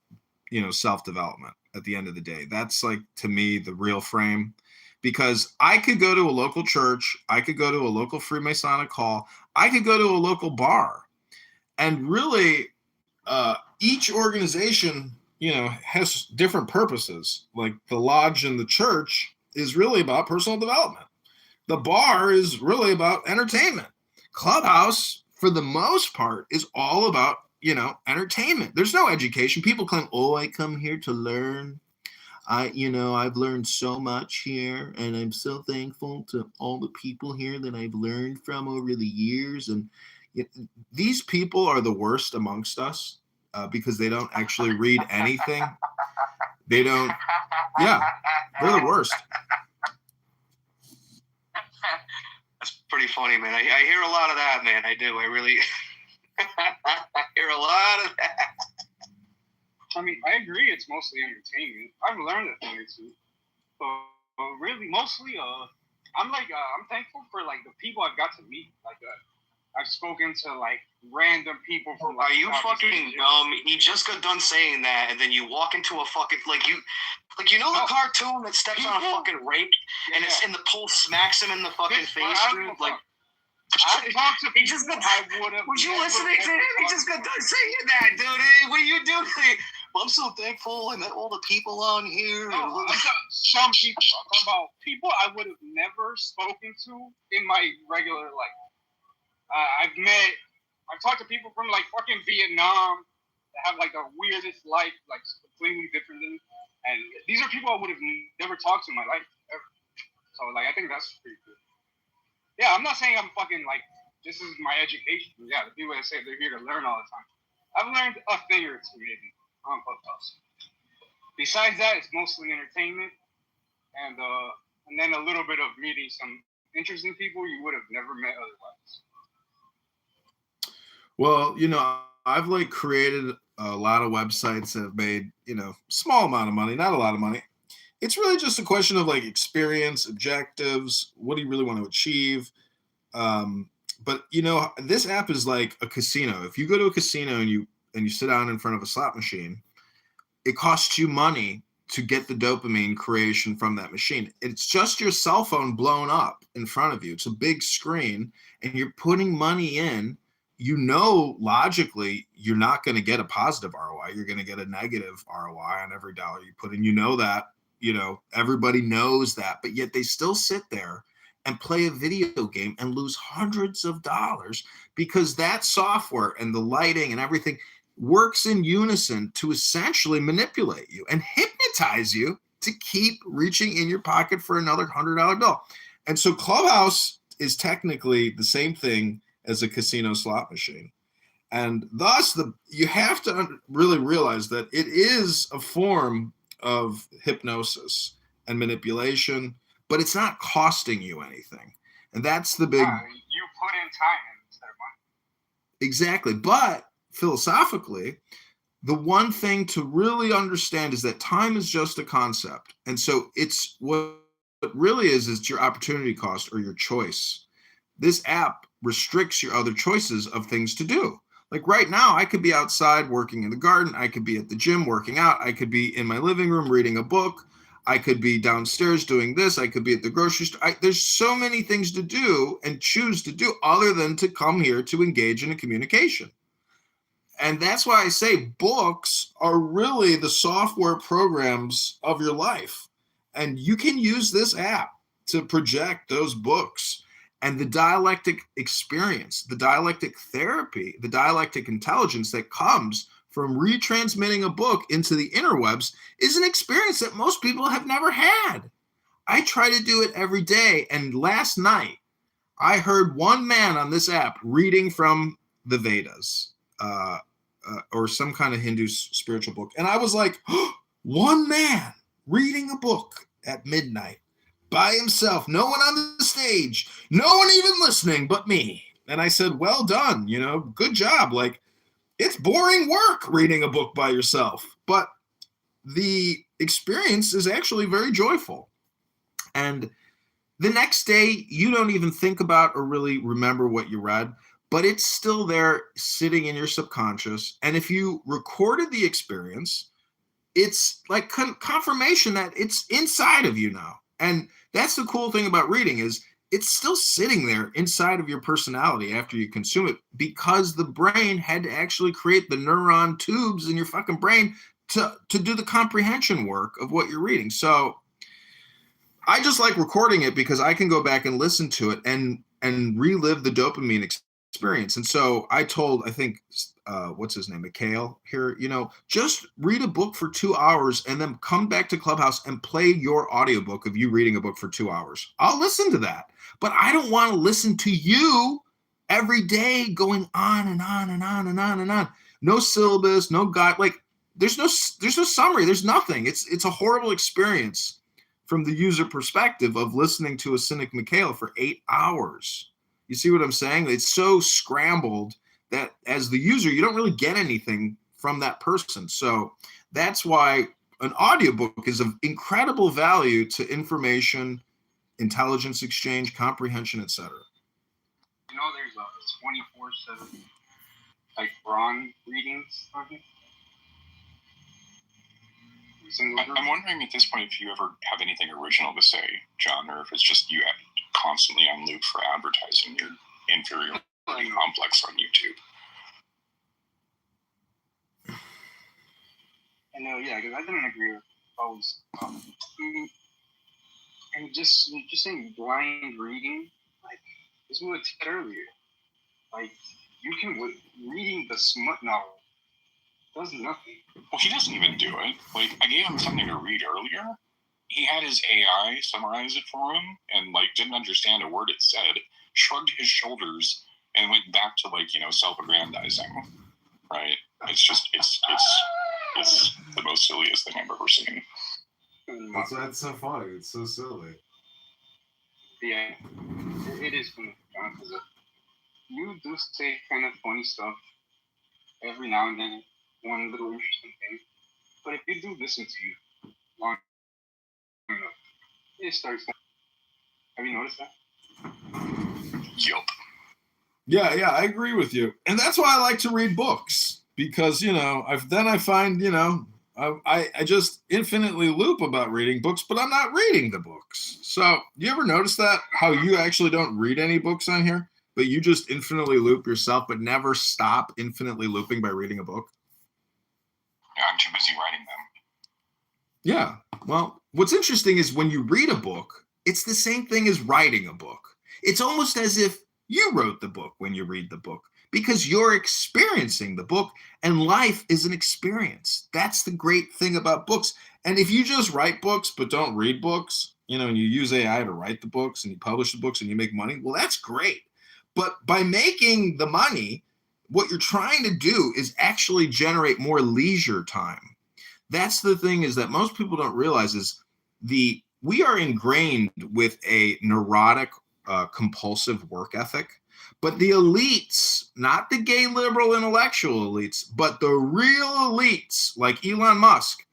self-development at the end of the day. That's like, to me, the real frame, because I could go to a local church, I could go to a local Freemasonic hall, I could go to a local bar, and really each organization, has different purposes. Like the lodge and the church is really about personal development. The bar is really about entertainment. Clubhouse, for the most part, is all about, entertainment. There's no education. People claim, oh, I come here to learn. I've learned so much here, and I'm so thankful to all the people here that I've learned from over the years. And these people are the worst amongst us because they don't actually read anything. They don't. Yeah, they're the worst. That's pretty funny, man. I hear a lot of that, man. I do. I really I hear a lot of that. I mean, I agree. It's mostly entertainment. I've learned a thing or two, but really, mostly, I'm thankful for like the people I've got to meet. I've spoken to like random people from. Are you fucking dumb? He just got done saying that, and then you walk into a fucking the cartoon that steps on a fucking rake, and it's in the pole smacks him in the fucking face, dude. Like, I talked to he just got. Was you listening to him? He just got done saying that, dude. Hey, what are you doing? Well, I'm so thankful I met all the people on here. No, some people. I'm talking about people I would have never spoken to in my regular life. I've talked to people from like fucking Vietnam that have like the weirdest life, like completely different than me. And these are people I would have never talked to in my life ever. So like I think that's pretty cool. Yeah, I'm not saying I'm fucking like this is my education. Yeah, the people that say they're here to learn all the time. I've learned a thing or two maybe on Clubhouse. Besides that, it's mostly entertainment and then a little bit of meeting some interesting people you would have never met otherwise. Well, I've like created a lot of websites that have made, small amount of money, not a lot of money. It's really just a question of like experience, objectives, what do you really want to achieve? But this app is like a casino. If you go to a casino and you sit down in front of a slot machine, it costs you money to get the dopamine creation from that machine. It's just your cell phone blown up in front of you. It's a big screen and you're putting money in. Logically, you're not going to get a positive ROI. You're going to get a negative ROI on every dollar you put in. That, everybody knows that, but yet they still sit there and play a video game and lose hundreds of dollars because that software and the lighting and everything works in unison to essentially manipulate you and hypnotize you to keep reaching in your pocket for another $100 bill. And so Clubhouse is technically the same thing as a casino slot machine. And thus, you have to really realize that it is a form of hypnosis and manipulation, but it's not costing you anything. And that's the big... you put in time instead of money. Exactly. But philosophically, the one thing to really understand is that time is just a concept. And so it's what it really is your opportunity cost or your choice. This app restricts your other choices of things to do. Like right now, I could be outside working in the garden. I could be at the gym working out. I could be in my living room reading a book. I could be downstairs doing this. I could be at the grocery store. There's so many things to do and choose to do other than to come here to engage in a communication. And that's why I say books are really the software programs of your life. And you can use this app to project those books. And the dialectic experience, the dialectic therapy, the dialectic intelligence that comes from retransmitting a book into the interwebs is an experience that most people have never had. I try to do it every day. And last night, I heard one man on this app reading from the Vedas or some kind of Hindu spiritual book. And I was like, one man reading a book at midnight. By himself, no one on the stage, no one even listening but me. And I said, well done, good job. Like, it's boring work reading a book by yourself, but the experience is actually very joyful. And the next day, you don't even think about or really remember what you read, but it's still there sitting in your subconscious. And if you recorded the experience, it's like confirmation that it's inside of you now. And that's the cool thing about reading is it's still sitting there inside of your personality after you consume it because the brain had to actually create the neuron tubes in your fucking brain to do the comprehension work of what you're reading. So I just like recording it because I can go back and listen to it and relive the dopamine experience. And so I told, I think, what's his name, Mikhail here, just read a book for 2 hours and then come back to Clubhouse and play your audiobook of you reading a book for 2 hours. I'll listen to that, but I don't want to listen to you every day going on and on and on and on and on. No syllabus, no guide. Like there's no summary. There's nothing. It's a horrible experience from the user perspective of listening to a cynic Mikhail for 8 hours. You see what I'm saying? It's so scrambled that as the user, you don't really get anything from that person. So that's why an audiobook is of incredible value to information, intelligence exchange, comprehension, etc. There's a 24/7 like Ron readings on here. I'm wondering at this point if you ever have anything original to say, John, or if it's just you constantly on loop for advertising your inferiority complex on YouTube. I know, yeah, because I didn't agree with always. And just saying blind reading, like this is what I said earlier. Like you can reading the smut novel does nothing. Well, he doesn't even do it. Like I gave him something to read earlier. He had his AI summarize it for him and didn't understand a word it said, shrugged his shoulders, and went back to like, you know, self-aggrandizing, right? It's just it's the most silliest thing I've ever seen. That's so funny. It's so silly. Yeah, it is funny because you do say kind of funny stuff every now and then, one little interesting thing. But if you do listen to you long enough, it starts. Have you noticed that? Yup. Yeah, I agree with you, and that's why I like to read books, because you know, I find, you know, I just infinitely loop about reading books, but I'm not reading the books. So you ever notice that, how you actually don't read any books on here, but you just infinitely loop yourself, but never stop infinitely looping by reading a book? Yeah, I'm too busy writing them. Yeah. Well, what's interesting is when you read a book, it's the same thing as writing a book. It's almost as if you wrote the book when you read the book, because you're experiencing the book, and life is an experience. That's the great thing about books. And if you just write books but don't read books, you know, and you use AI to write the books and you publish the books and you make money, well, that's great. But by making the money, what you're trying to do is actually generate more leisure time. That's the thing, is that most people don't realize is we are ingrained with a neurotic, compulsive work ethic. But the elites, not the gay liberal intellectual elites, but the real elites like Elon Musk,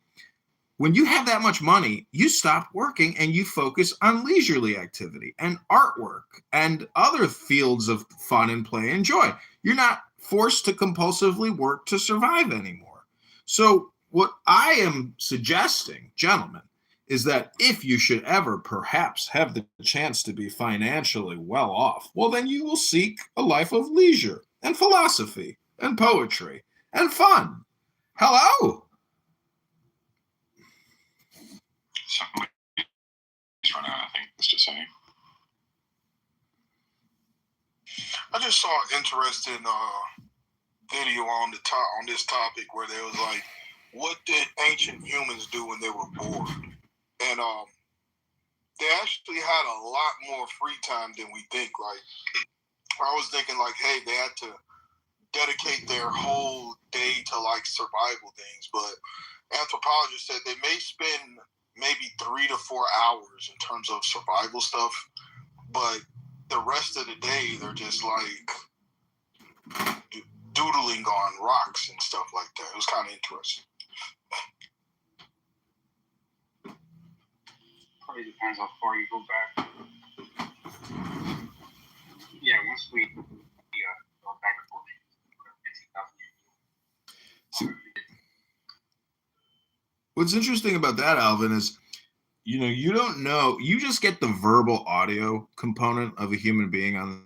when you have that much money, you stop working and you focus on leisurely activity and artwork and other fields of fun and play and joy. You're not forced to compulsively work to survive anymore. So what I am suggesting, gentlemen, is that if you should ever perhaps have the chance to be financially well off, well, then you will seek a life of leisure and philosophy and poetry and fun. Hello? Somebody's run out, I think. Let's just say. I just saw an interesting video on this topic where they was like, what did ancient humans do when they were bored? And they actually had a lot more free time than we think. Like, I was thinking like, hey, they had to dedicate their whole day to like survival things, but anthropologists said they may spend maybe 3 to 4 hours in terms of survival stuff, but the rest of the day they're just like doodling on rocks and stuff like that. It was kind of interesting. Probably depends how far you go back. Yeah, once we go back and forth, 50,000 years. What's interesting about that, Alvin, is, you know, you don't know, you just get the verbal audio component of a human being on,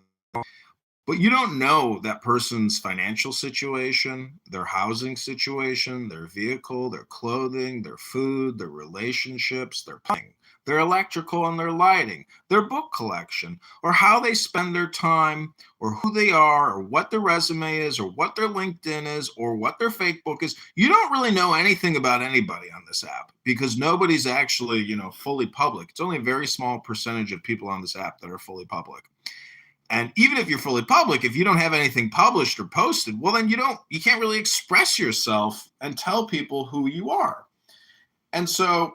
but you don't know that person's financial situation, their housing situation, their vehicle, their clothing, their food, their relationships, their plumbing, their electrical and their lighting, their book collection, or how they spend their time, or who they are, or what their resume is, or what their LinkedIn is, or what their fake book is. You don't really know anything about anybody on this app, because nobody's actually, you know, fully public. It's only a very small percentage of people on this app that are fully public. And even if you're fully public, if you don't have anything published or posted, well, then you can't really express yourself and tell people who you are. And so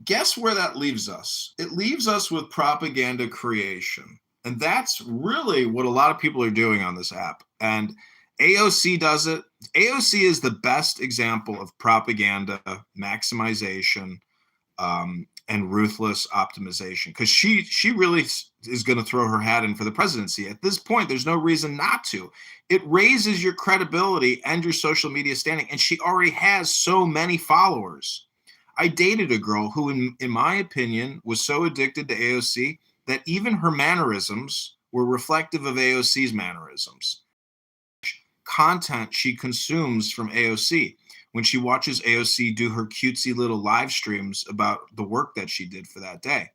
guess where that leaves us? It leaves us with propaganda creation. And that's really what a lot of people are doing on this app. And AOC does it. AOC is the best example of propaganda maximization, and ruthless optimization, because she really is going to throw her hat in for the presidency. At this point, there's no reason not to. It raises your credibility and your social media standing, and she already has so many followers. I dated a girl who, in my opinion, was so addicted to AOC that even her mannerisms were reflective of AOC's mannerisms. Content she consumes from AOC. When she watches AOC do her cutesy little live streams about the work that she did for that day.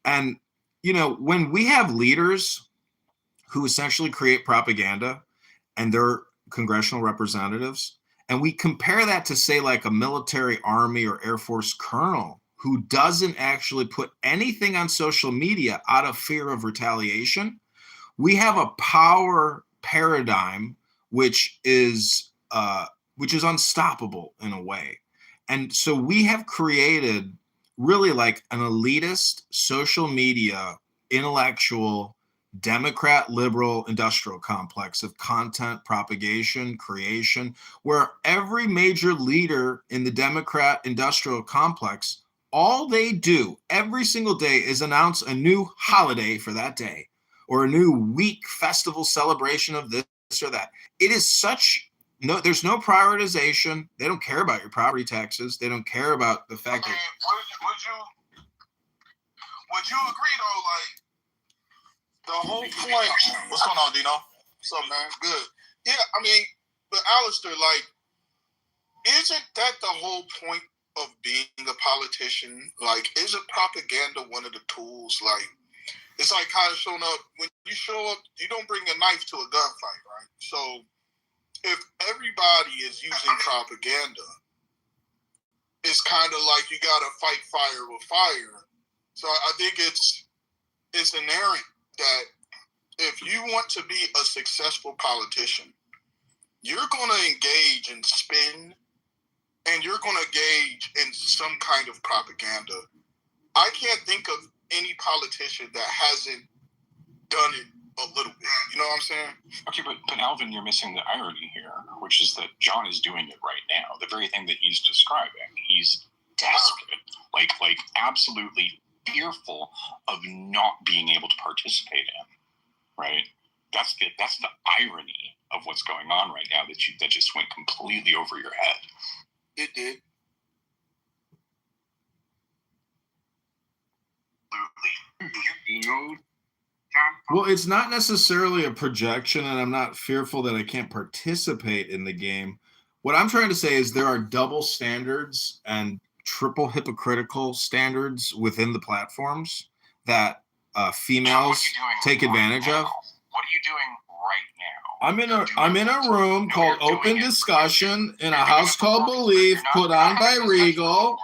And, you know, when we have leaders who essentially create propaganda and they're congressional representatives, and we compare that to, say, like a military, Army, or Air Force colonel who doesn't actually put anything on social media out of fear of retaliation, we have a power paradigm which is unstoppable in a way. And so we have created really like an elitist social media, intellectual, Democrat, liberal, industrial complex of content propagation, creation, where every major leader in the Democrat industrial complex, all they do every single day is announce a new holiday for that day or a new week festival celebration of this or that. It is such there's no prioritization. They don't care about your property taxes. They don't care about the fact that. Would you agree though? Like the whole point. What's going on, Dino? What's up, man? Good. Yeah, I mean, but Alistair, like, isn't that the whole point of being a politician? Like, isn't propaganda one of the tools? Like, it's like kind of showing up. When you show up, you don't bring a knife to a gunfight, right? So if everybody is using propaganda, it's kind of like you got to fight fire with fire. So I think it's inherent that if you want to be a successful politician, you're going to engage in spin and you're going to engage in some kind of propaganda. I can't think of any politician that hasn't done it a little bit. You know what I'm saying? Okay, but Alvin, you're missing the irony here, which is that John is doing it right now. The very thing that he's describing. He's desperate, like absolutely fearful of not being able to participate in. Right? That's the irony of what's going on right now that just went completely over your head. It did. Well, it's not necessarily a projection, and I'm not fearful that I can't participate in the game. What I'm trying to say is there are double standards and triple hypocritical standards within the platforms that females take advantage of. What are you doing right now? I'm in a room called Open Discussion in a house called Belief, put on by Regal.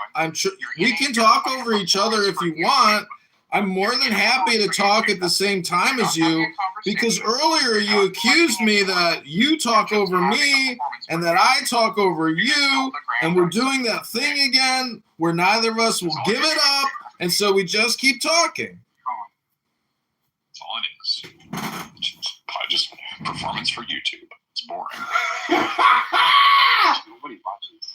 We can talk over each other if you want. I'm more than happy to talk at the same time as you, because earlier you accused me that you talk over me and that I talk over you, and we're doing that thing again where neither of us will give it up, and so we just keep talking. That's all it is. Just performance for YouTube. It's boring. Nobody watches.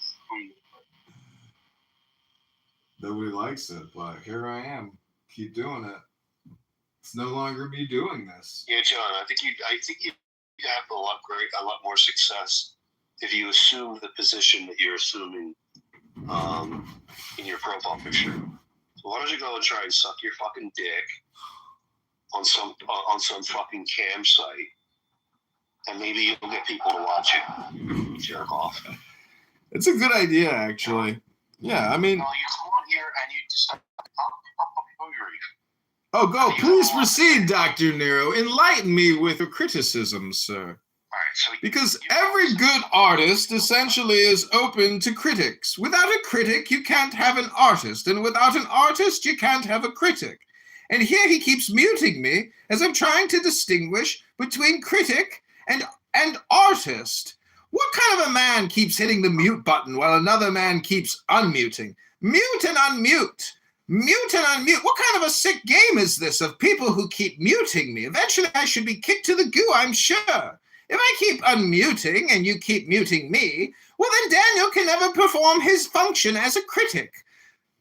Nobody likes it, but here I am. Keep doing it. It's no longer me doing this. Yeah, John, I think you have a lot more success if you assume the position that you're assuming in your profile picture. So why don't you go and try and suck your fucking dick on some fucking campsite, and maybe you'll get people to watch it. Jerk off. It's a good idea, actually. Yeah, I mean. Well, you come on here and you just start. Oh, go. Please proceed, Dr. Nero. Enlighten me with your criticism, sir. Because every good artist essentially is open to critics. Without a critic, you can't have an artist. And without an artist, you can't have a critic. And here he keeps muting me as I'm trying to distinguish between critic and artist. What kind of a man keeps hitting the mute button while another man keeps unmuting? Mute and unmute. Mute and unmute. What kind of a sick game is this of people who keep muting me? Eventually I should be kicked to the goo, I'm sure. If I keep unmuting and you keep muting me, well then Daniel can never perform his function as a critic.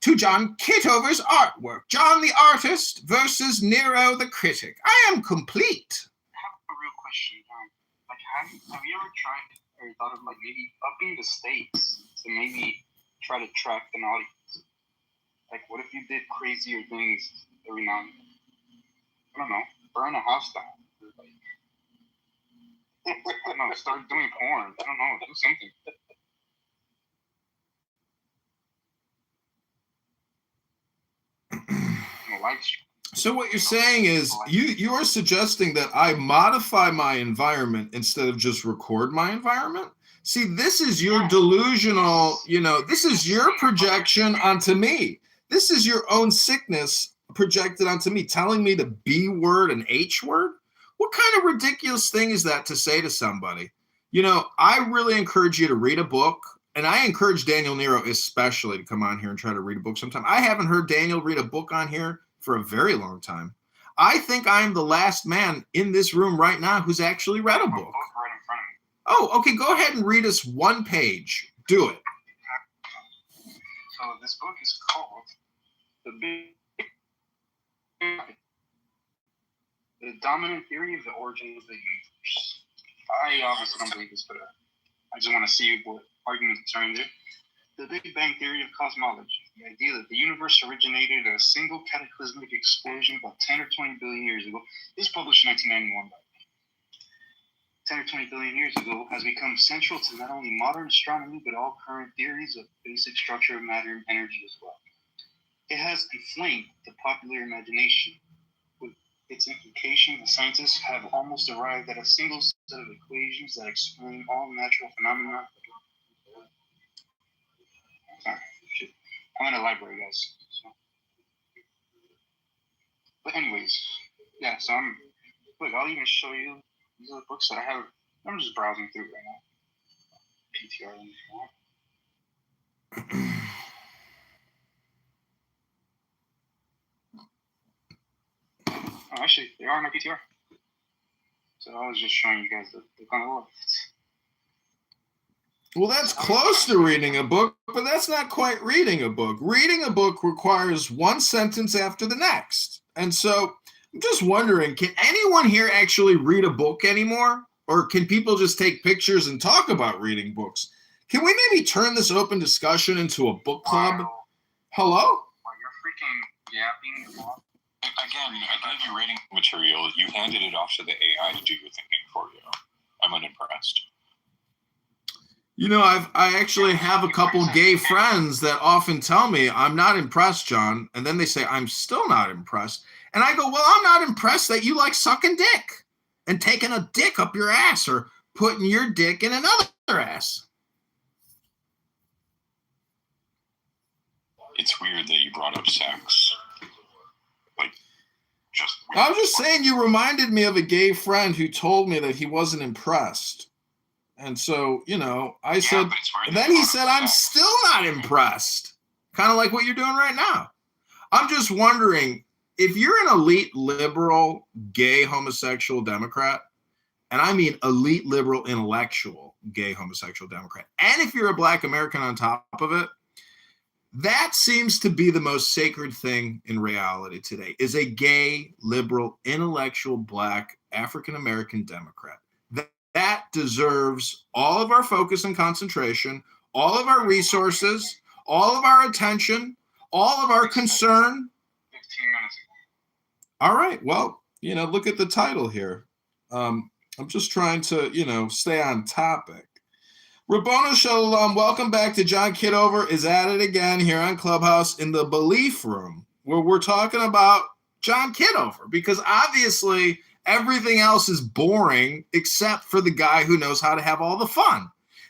To John Kitover's artwork, John the artist versus Nero the critic. I am complete. I have a real question, John. Like, have you ever tried or thought of like maybe upping the stakes to maybe try to attract an audience? Like, what if you did crazier things every now and then? I don't know, burn a house down. Like, I don't know, start doing porn. I don't know, do something. So what you're saying is you are suggesting that I modify my environment instead of just record my environment? See, this is your delusional, this is your projection onto me. This is your own sickness projected onto me, telling me the B word and H word. What kind of ridiculous thing is that to say to somebody? You know, I really encourage you to read a book, and I encourage Daniel Nero especially to come on here and try to read a book sometime. I haven't heard Daniel read a book on here for a very long time. I think I'm the last man in this room right now who's actually read a book. Right in front of me. Oh, okay, go ahead and read us one page. Do it. So this book is called The Dominant Theory of the Origin of the Universe. I obviously don't believe this, but I just want to see what arguments are in there. The Big Bang Theory of Cosmology, the idea that the universe originated a single cataclysmic explosion about 10 or 20 billion years ago, is published in 1991. 10 or 20 billion years ago has become central to not only modern astronomy, but all current theories of basic structure of matter and energy as well. It has inflamed the popular imagination. With its implication, the scientists have almost arrived at a single set of equations that explain all natural phenomena. Sorry, shit. I'm in a library, guys. So. But anyways, yeah, so look, I'll even show you these are the books that I have. I'm just browsing through right now. PTR them if you want. Oh, actually, they are in my PTR. So I was just showing you guys the kind of left. Well, that's close to reading a book, but that's not quite reading a book. Reading a book requires one sentence after the next. And so I'm just wondering, can anyone here actually read a book anymore? Or can people just take pictures and talk about reading books? Can we maybe turn this open discussion into a book club? Wow. Hello? Wow, you're freaking yapping a lot. Again, I gave you reading material. You handed it off to the AI to do your thinking for you. I'm unimpressed. You know, I actually have a couple gay friends that often tell me, I'm not impressed, John. And then they say, I'm still not impressed. And I go, well, I'm not impressed that you like sucking dick and taking a dick up your ass or putting your dick in another ass. It's weird that you brought up sex. Like, just weird. I'm just saying you reminded me of a gay friend who told me that he wasn't impressed. And so, you know, I said, and then he said, I'm still not impressed. Kind of like what you're doing right now. I'm just wondering, if you're an elite liberal, gay, homosexual Democrat, and I mean elite liberal, intellectual, gay, homosexual Democrat, and if you're a Black American on top of it, that seems to be the most sacred thing in reality today, is a gay, liberal, intellectual, Black, African-American Democrat. That deserves all of our focus and concentration, all of our resources, all of our attention, all of our concern. 15 minutes ago. All right. Well, you know, look at the title here. I'm just trying to, you know, stay on topic. Rabboni Shalom, welcome back to John Kitover is at it again here on Clubhouse in the Belief Room, where we're talking about John Kitover, because obviously everything else is boring except for the guy who knows how to have all the fun.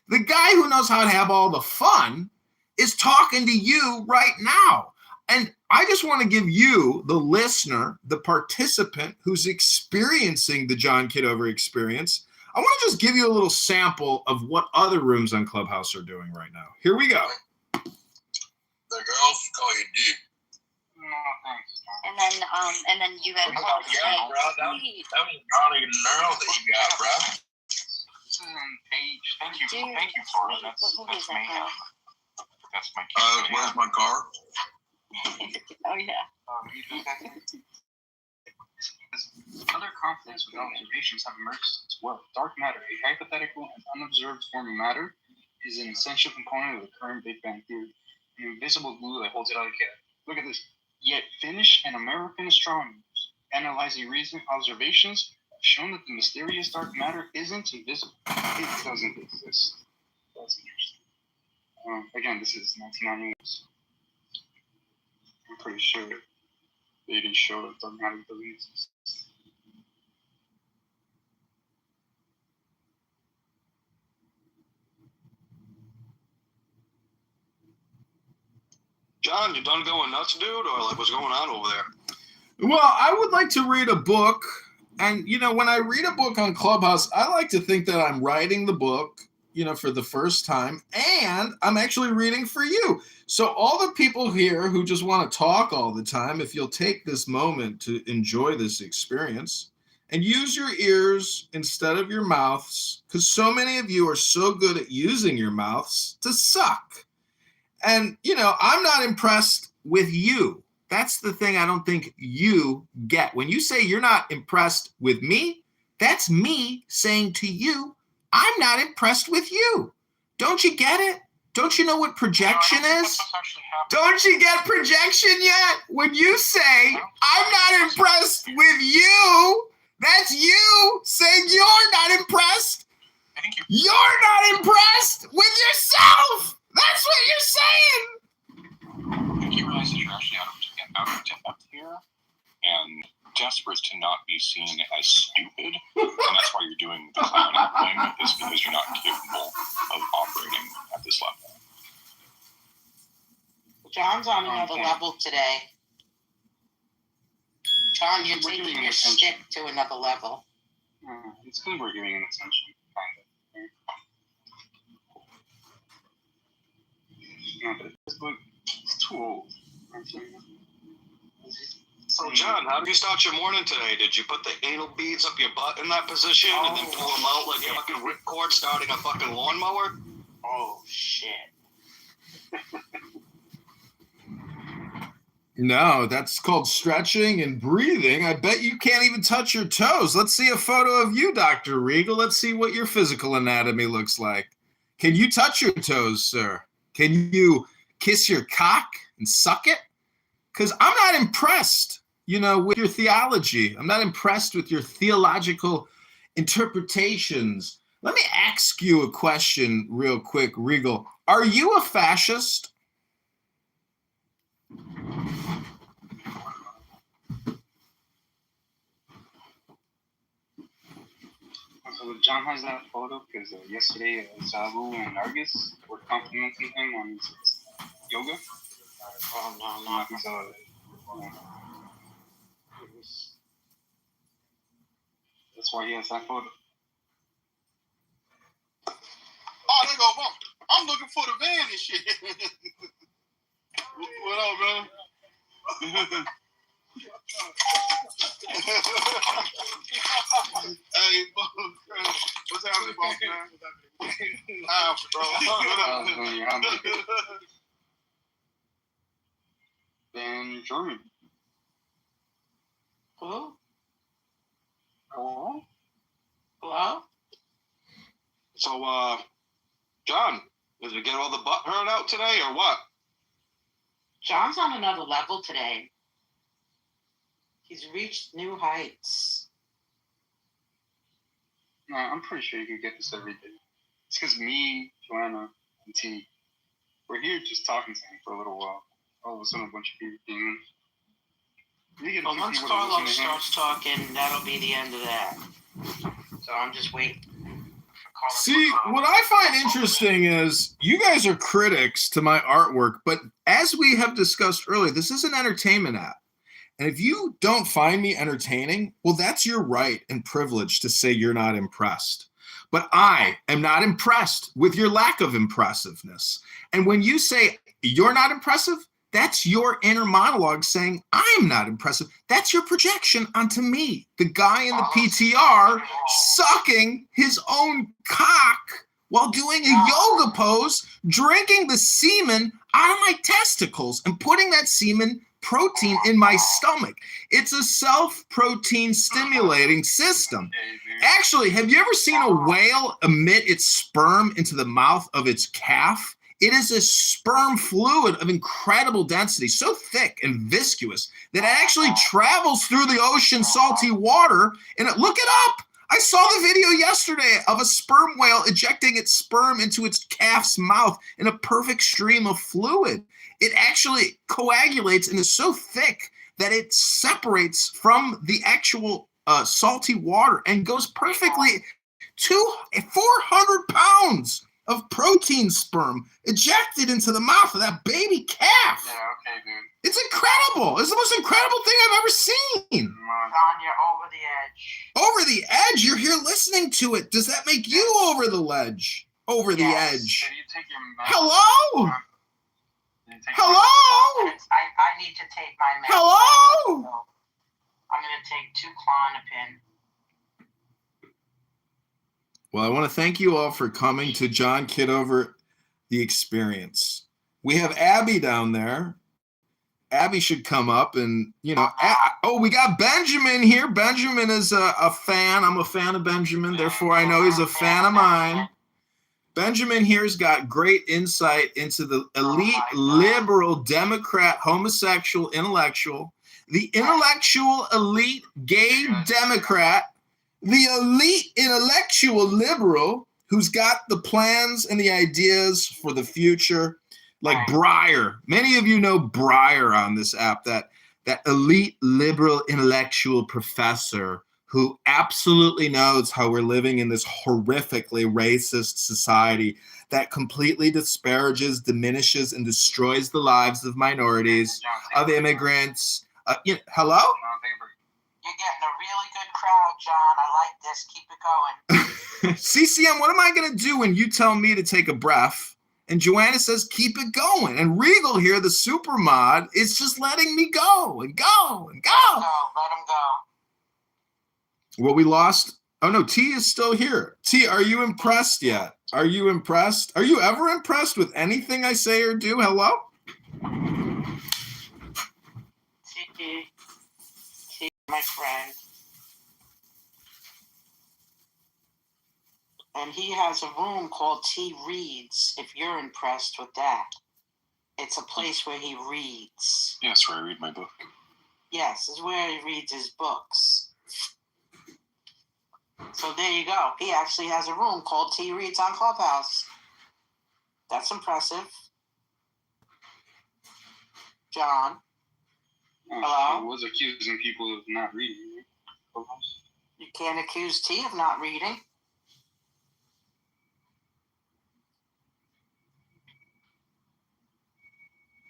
The guy who knows how to have all the fun is talking to you right now. And I just want to give you, the listener, the participant who's experiencing the John Kitover experience, I want to just give you a little sample of what other rooms on Clubhouse are doing right now. Here we go. The girls call you dude. No, thanks. And then you guys Yeah, bro. That means probably a nerve that you got, bro. This is on page. Thank you, Dude, thank you for it. what movie is That's me. that That's my Where's my car? Oh yeah. Other conflicts with observations have emerged as well. Dark matter, a hypothetical and unobserved form of matter, is an essential component of the current Big Bang Theory. An invisible glue that holds it all together. Look at this. Yet Finnish and American astronomers analyzing recent observations have shown that the mysterious dark matter isn't invisible. It doesn't exist. That's interesting. Again, this is 1991. I'm pretty sure they didn't show that dark matter doesn't exist. John, you done going nuts, dude? Or like what's going on over there? Well, I would like to read a book And, you know, when I read a book on Clubhouse, I like to think that I'm writing the book, you know, for the first time, and I'm actually reading for you. So all the people here who just want to talk all the time, if you'll take this moment to enjoy this experience and use your ears instead of your mouths, because so many of you are so good at using your mouths to suck. And, you know, I'm not impressed with you. That's the thing I don't think you get. When you say you're not impressed with me, that's me saying to you, I'm not impressed with you. Don't you get it? Don't you know what projection is? Don't you get projection yet? When you say, I'm not impressed with you, that's you saying you're not impressed. You're not impressed with yourself. That's what you're saying. I think you realize that you're actually out of depth here and desperate to not be seen as stupid. And that's why you're doing the clowning thing, is because you're not capable of operating at this level. John's on another level today. John, you're taking your stick to another level. It's because we're giving him attention, kind of. But this book is too old. So, John, how did you start your morning today? Did you put the anal beads up your butt in that position and then pull them out like a fucking ripcord starting a fucking lawnmower? Oh, shit. No, that's called stretching and breathing. I bet you can't even touch your toes. Let's see a photo of you, Dr. Regal. Let's see what your physical anatomy looks like. Can you touch your toes, sir? Can you kiss your cock and suck it? Because I'm not impressed, you know, with your theology. I'm not impressed with your theological interpretations. Let me ask you a question real quick, Regal. Are you a fascist? So John has that photo because yesterday Zabu and Argus were complimenting him on his yoga. Oh, no. That's why he has that photo. Oh, they go bump. I'm looking for the van and shit. What up, man? Hey, what's happening, boss, man? Bro. Then German. Hello? Hello? Hello? So, John, did you get all the butt hurt out today or what? John's on another level today. He's reached new heights. No, I'm pretty sure you could get this every day. It's because me, Joanna, and T, we're here just talking to him for a little while. All of a sudden, a bunch of people came in. Well, once Carlos starts talking, that'll be the end of that. So I'm just waiting. See, what I find interesting is you guys are critics to my artwork, but as we have discussed earlier, this is an entertainment app. And if you don't find me entertaining, well, that's your right and privilege to say you're not impressed. But I am not impressed with your lack of impressiveness. And when you say you're not impressive, that's your inner monologue saying, I'm not impressive. That's your projection onto me, the guy in the PTR sucking his own cock while doing a yoga pose, drinking the semen out of my testicles and putting that semen protein in my stomach. It's a self-protein stimulating system. Actually, have you ever seen a whale emit its sperm into the mouth of its calf? It is a sperm fluid of incredible density, so thick and viscous that it actually travels through the ocean salty water. And look it up. I saw the video yesterday of a sperm whale ejecting its sperm into its calf's mouth in a perfect stream of fluid. It actually coagulates and is so thick that it separates from the actual salty water and goes perfectly to 400 pounds of protein sperm ejected into the mouth of that baby calf. Yeah, okay, dude. It's incredible. It's the most incredible thing I've ever seen. John, you're over the edge. Over the edge? You're here listening to it. Does that make you over the ledge? Over the edge? Can you take your Hello? Hello? I need to take my medicine. Hello? So I'm going to take 2 Klonopin. Well, I want to thank you all for coming to John Kitover, The Experience. We have Abby down there. Abby should come up and, we got Benjamin here. Benjamin is a fan. I'm a fan of Benjamin. Therefore, I know he's a fan of mine. Benjamin here's got great insight into the elite, liberal, Democrat, homosexual, intellectual, the intellectual, elite, gay Democrat, the elite, intellectual, liberal, who's got the plans and the ideas for the future, like Breyer. Many of you know Breyer on this app, that elite, liberal, intellectual professor who absolutely knows how we're living in this horrifically racist society that completely disparages, diminishes, and destroys the lives of minorities, of immigrants. Hello? You're getting a really good crowd, John. I like this. Keep it going. CCM, what am I going to do when you tell me to take a breath? And Joanna says, keep it going. And Regal here, the super mod, is just letting me go and go and go. Let him go. Well, we lost. Oh, no, T is still here. T, are you impressed yet? Are you impressed? Are you ever impressed with anything I say or do? Hello? T, my friend. And he has a room called T Reads, if you're impressed with that. It's a place where he reads. Yes, where I read my book. Yes, it's where he reads his books. So there you go. He actually has a room called T Reads on Clubhouse. That's impressive. John? Hello? I was accusing people of not reading. You can't accuse T of not reading.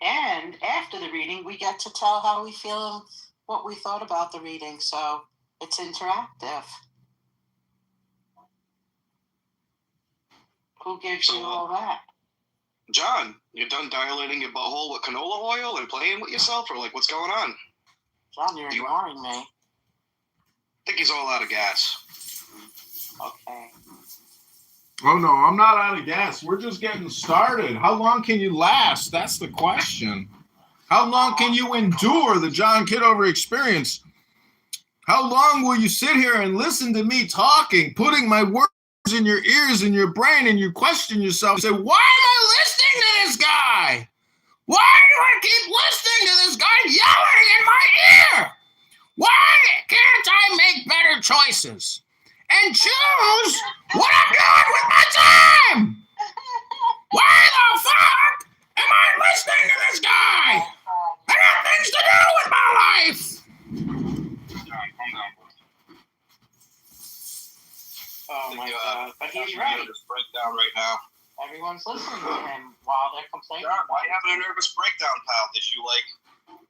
And after the reading, we get to tell how we feel, what we thought about the reading. So it's interactive. Who gives you all that? John, you done dilating your butthole with canola oil and playing with yourself, or like what's going on? John, you're ignoring me. I think he's all out of gas. Okay. Oh, no, I'm not out of gas. We're just getting started. How long can you last? That's the question. How long can you endure the John Kitover experience? How long will you sit here and listen to me talking, putting my words in your ears and your brain, and you question yourself and say, why am I listening to this guy? Why do I keep listening to this guy yelling in my ear? Why can't I make better choices and choose what I'm doing with my time? Why the fuck am I listening to this guy? I got things to do with my life. John, calm down. Oh my God! But he's right. Nervous breakdown right now. Everyone's listening to him while they're complaining. John, why are you having a nervous breakdown, pal? Did you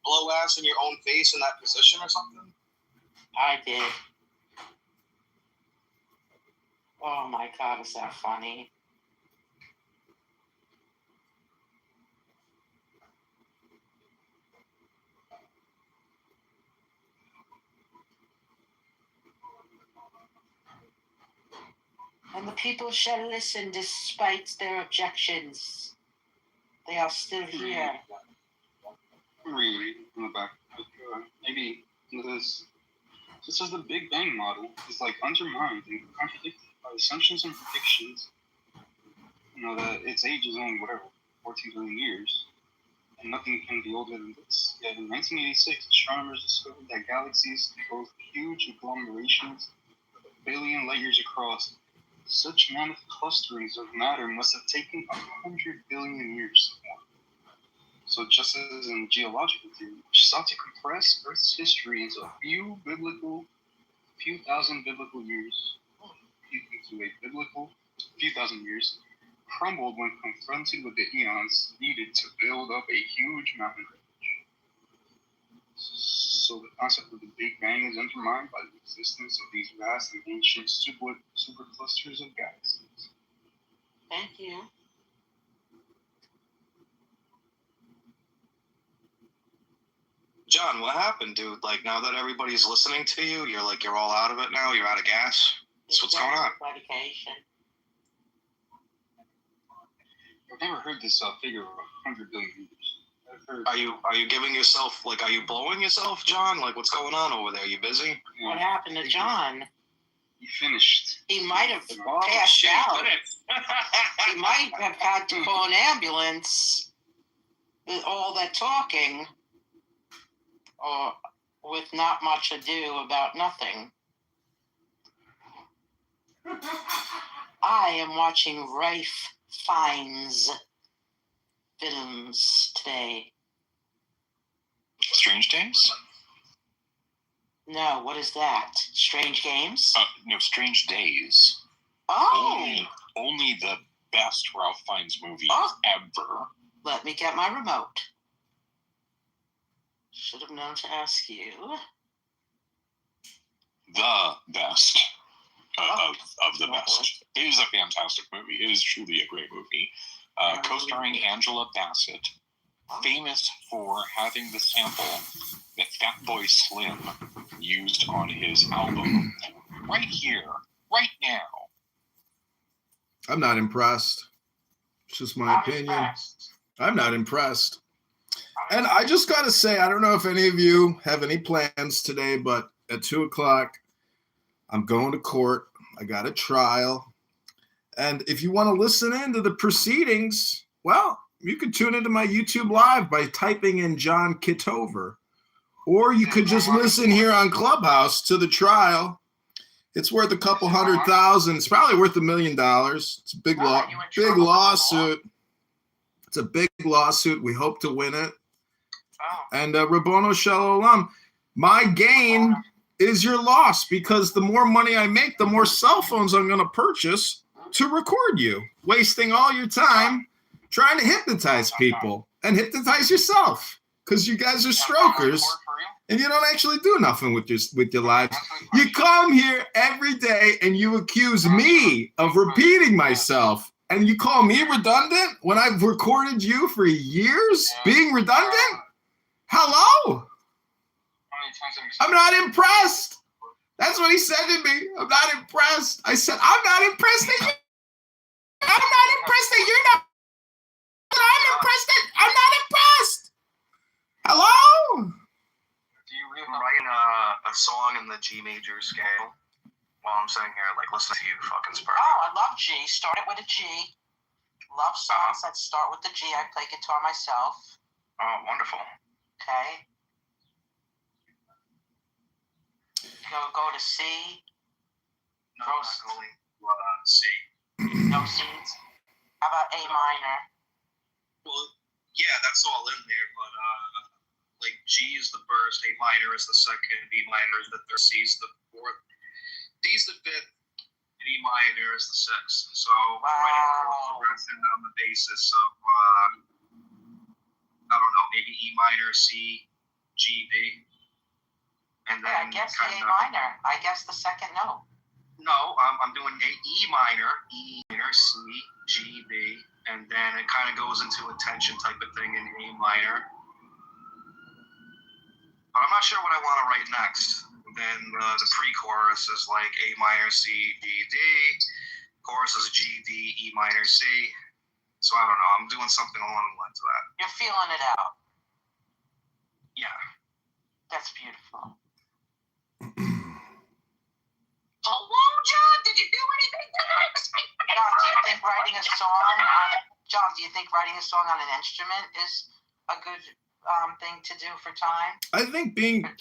blow ass in your own face in that position or something? I did. Oh my God, is that funny? And the people shall listen despite their objections. They are still here. Really, in the back. Maybe this is the Big Bang model is like undermined and contradicted by assumptions and predictions. That its age is only 14 billion years, and nothing can be older than this. Yet in 1986, astronomers discovered that galaxies composed huge agglomerations a billion light years across. Such mammoth clusterings of matter must have taken 100 billion years to form. So just as in geological theory, which sought to compress Earth's history into a few thousand biblical years, few thousand years, crumbled when confronted with the eons needed to build up a huge mountain range. So the concept of the Big Bang is undermined by the existence of these vast and ancient superclusters of galaxies. Thank you. John, what happened, dude? Like, now that everybody's listening to you, you're all out of it now? You're out of gas? That's what's going on. Medication. I've never heard this figure of 100 billion years. Are you giving yourself, are you blowing yourself, John? Like, what's going on over there? You busy? What happened to John? He finished. He might have passed out. He might have had to call an ambulance with all that talking, or with not much ado about nothing. I am watching Rafe Fiennes films today. Strange Days? No, what is that? Strange Games? No, Strange Days. Oh! Only the best Ralph Fiennes movie ever. Let me get my remote. Should have known to ask you. The best of the best. It is a fantastic movie. It is truly a great movie. Co-starring Angela Bassett, famous for having the sample that Fatboy Slim used on his album right here, right now. I'm not impressed. It's just my opinion. I'm not impressed. And I just got to say, I don't know if any of you have any plans today, but at 2:00, I'm going to court. I got a trial. And if you want to listen into the proceedings, well, you could tune into my YouTube Live by typing in John Kitover. Or you could just listen here on Clubhouse to the trial. It's worth a couple $100,000. It's probably worth $1 million. It's a big lawsuit. It's a big lawsuit. We hope to win it. And Rabono Shalom, my gain is your loss, because the more money I make, the more cell phones I'm going to purchase to record you, wasting all your time trying to hypnotize people and hypnotize yourself, because you guys are strokers and you don't actually do nothing with your lives. You come here every day and you accuse me of repeating myself, and you call me redundant when I've recorded you for years being redundant? Hello? I'm not impressed. That's what he said to me. I'm not impressed. I said, I'm not impressed that I'm not impressed that you're not. I'm impressed that I'm not impressed. Hello? I'm writing a song in the G major scale while I'm sitting here, listening to you fucking spur. Oh, I love G. Start it with a G. Love songs that start with the G. I play guitar myself. Oh, wonderful. Okay. Go to C. No, I'm not going to C. No C's. How about A minor? Well, yeah, that's all in there, but G is the first, A minor is the second, B minor is the third, C is the fourth, D is the fifth, and E minor is the sixth. So writing progression on the basis of I don't know, maybe E minor, C, G, B. And then I guess the A minor. I guess the second note. No, I'm doing E minor, C, G, B, and then it kind of goes into a tension type of thing in A minor. But I'm not sure what I want to write next. Then the pre-chorus is A minor, C, D, D. Chorus is G, D, E minor, C. So I don't know. I'm doing something along the lines of that. You're feeling it out. Yeah. That's beautiful. Hello, John. Did you do anything tonight? John, do you think writing a song on an instrument is a good thing to do for time? I think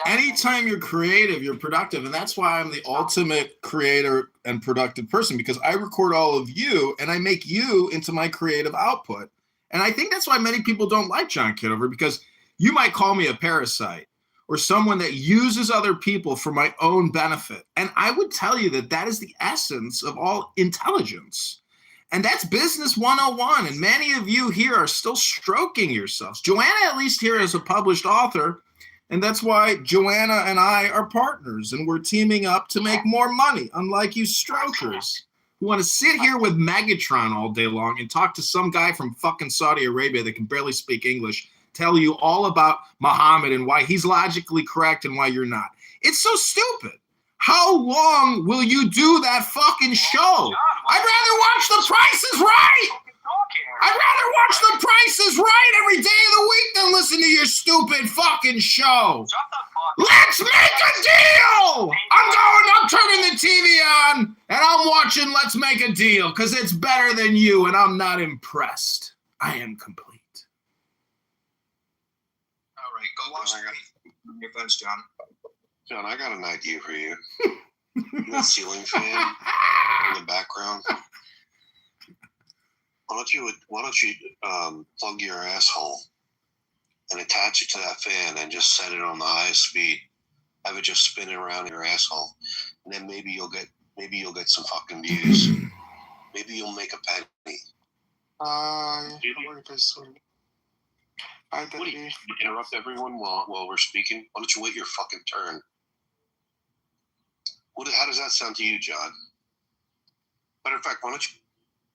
anytime you're creative, you're productive. And that's why I'm the ultimate creator and productive person, because I record all of you and I make you into my creative output. And I think that's why many people don't like John Kitover, because you might call me a parasite or someone that uses other people for my own benefit. And I would tell you that that is the essence of all intelligence. And that's business 101. And many of you here are still stroking yourselves. Joanna, at least here as a published author, And that's why Joanna and I are partners, and we're teaming up to make more money, unlike you strokers who want to sit here with Megatron all day long and talk to some guy from fucking Saudi Arabia that can barely speak English, tell you all about Muhammad and why he's logically correct and why you're not. It's so stupid. How long will you do that fucking show? I'd rather watch The Price is Right. I'd rather watch The Price is Right every day of the week than listen to your stupid fucking show. Let's make a deal. I'm turning the TV on and I'm watching Let's Make a Deal because it's better than you and I'm not impressed. I am complete. All right, go watch your phones, John. John, I got an idea for you. That ceiling fan in the background. Why don't you plug your asshole and attach it to that fan and just set it on the highest speed. Have it just spinning around your asshole, and then maybe you'll get some fucking views. Maybe you'll make a penny. What do you interrupt everyone while we're speaking? Why don't you wait your fucking turn? How does that sound to you, John? Matter of fact, why don't you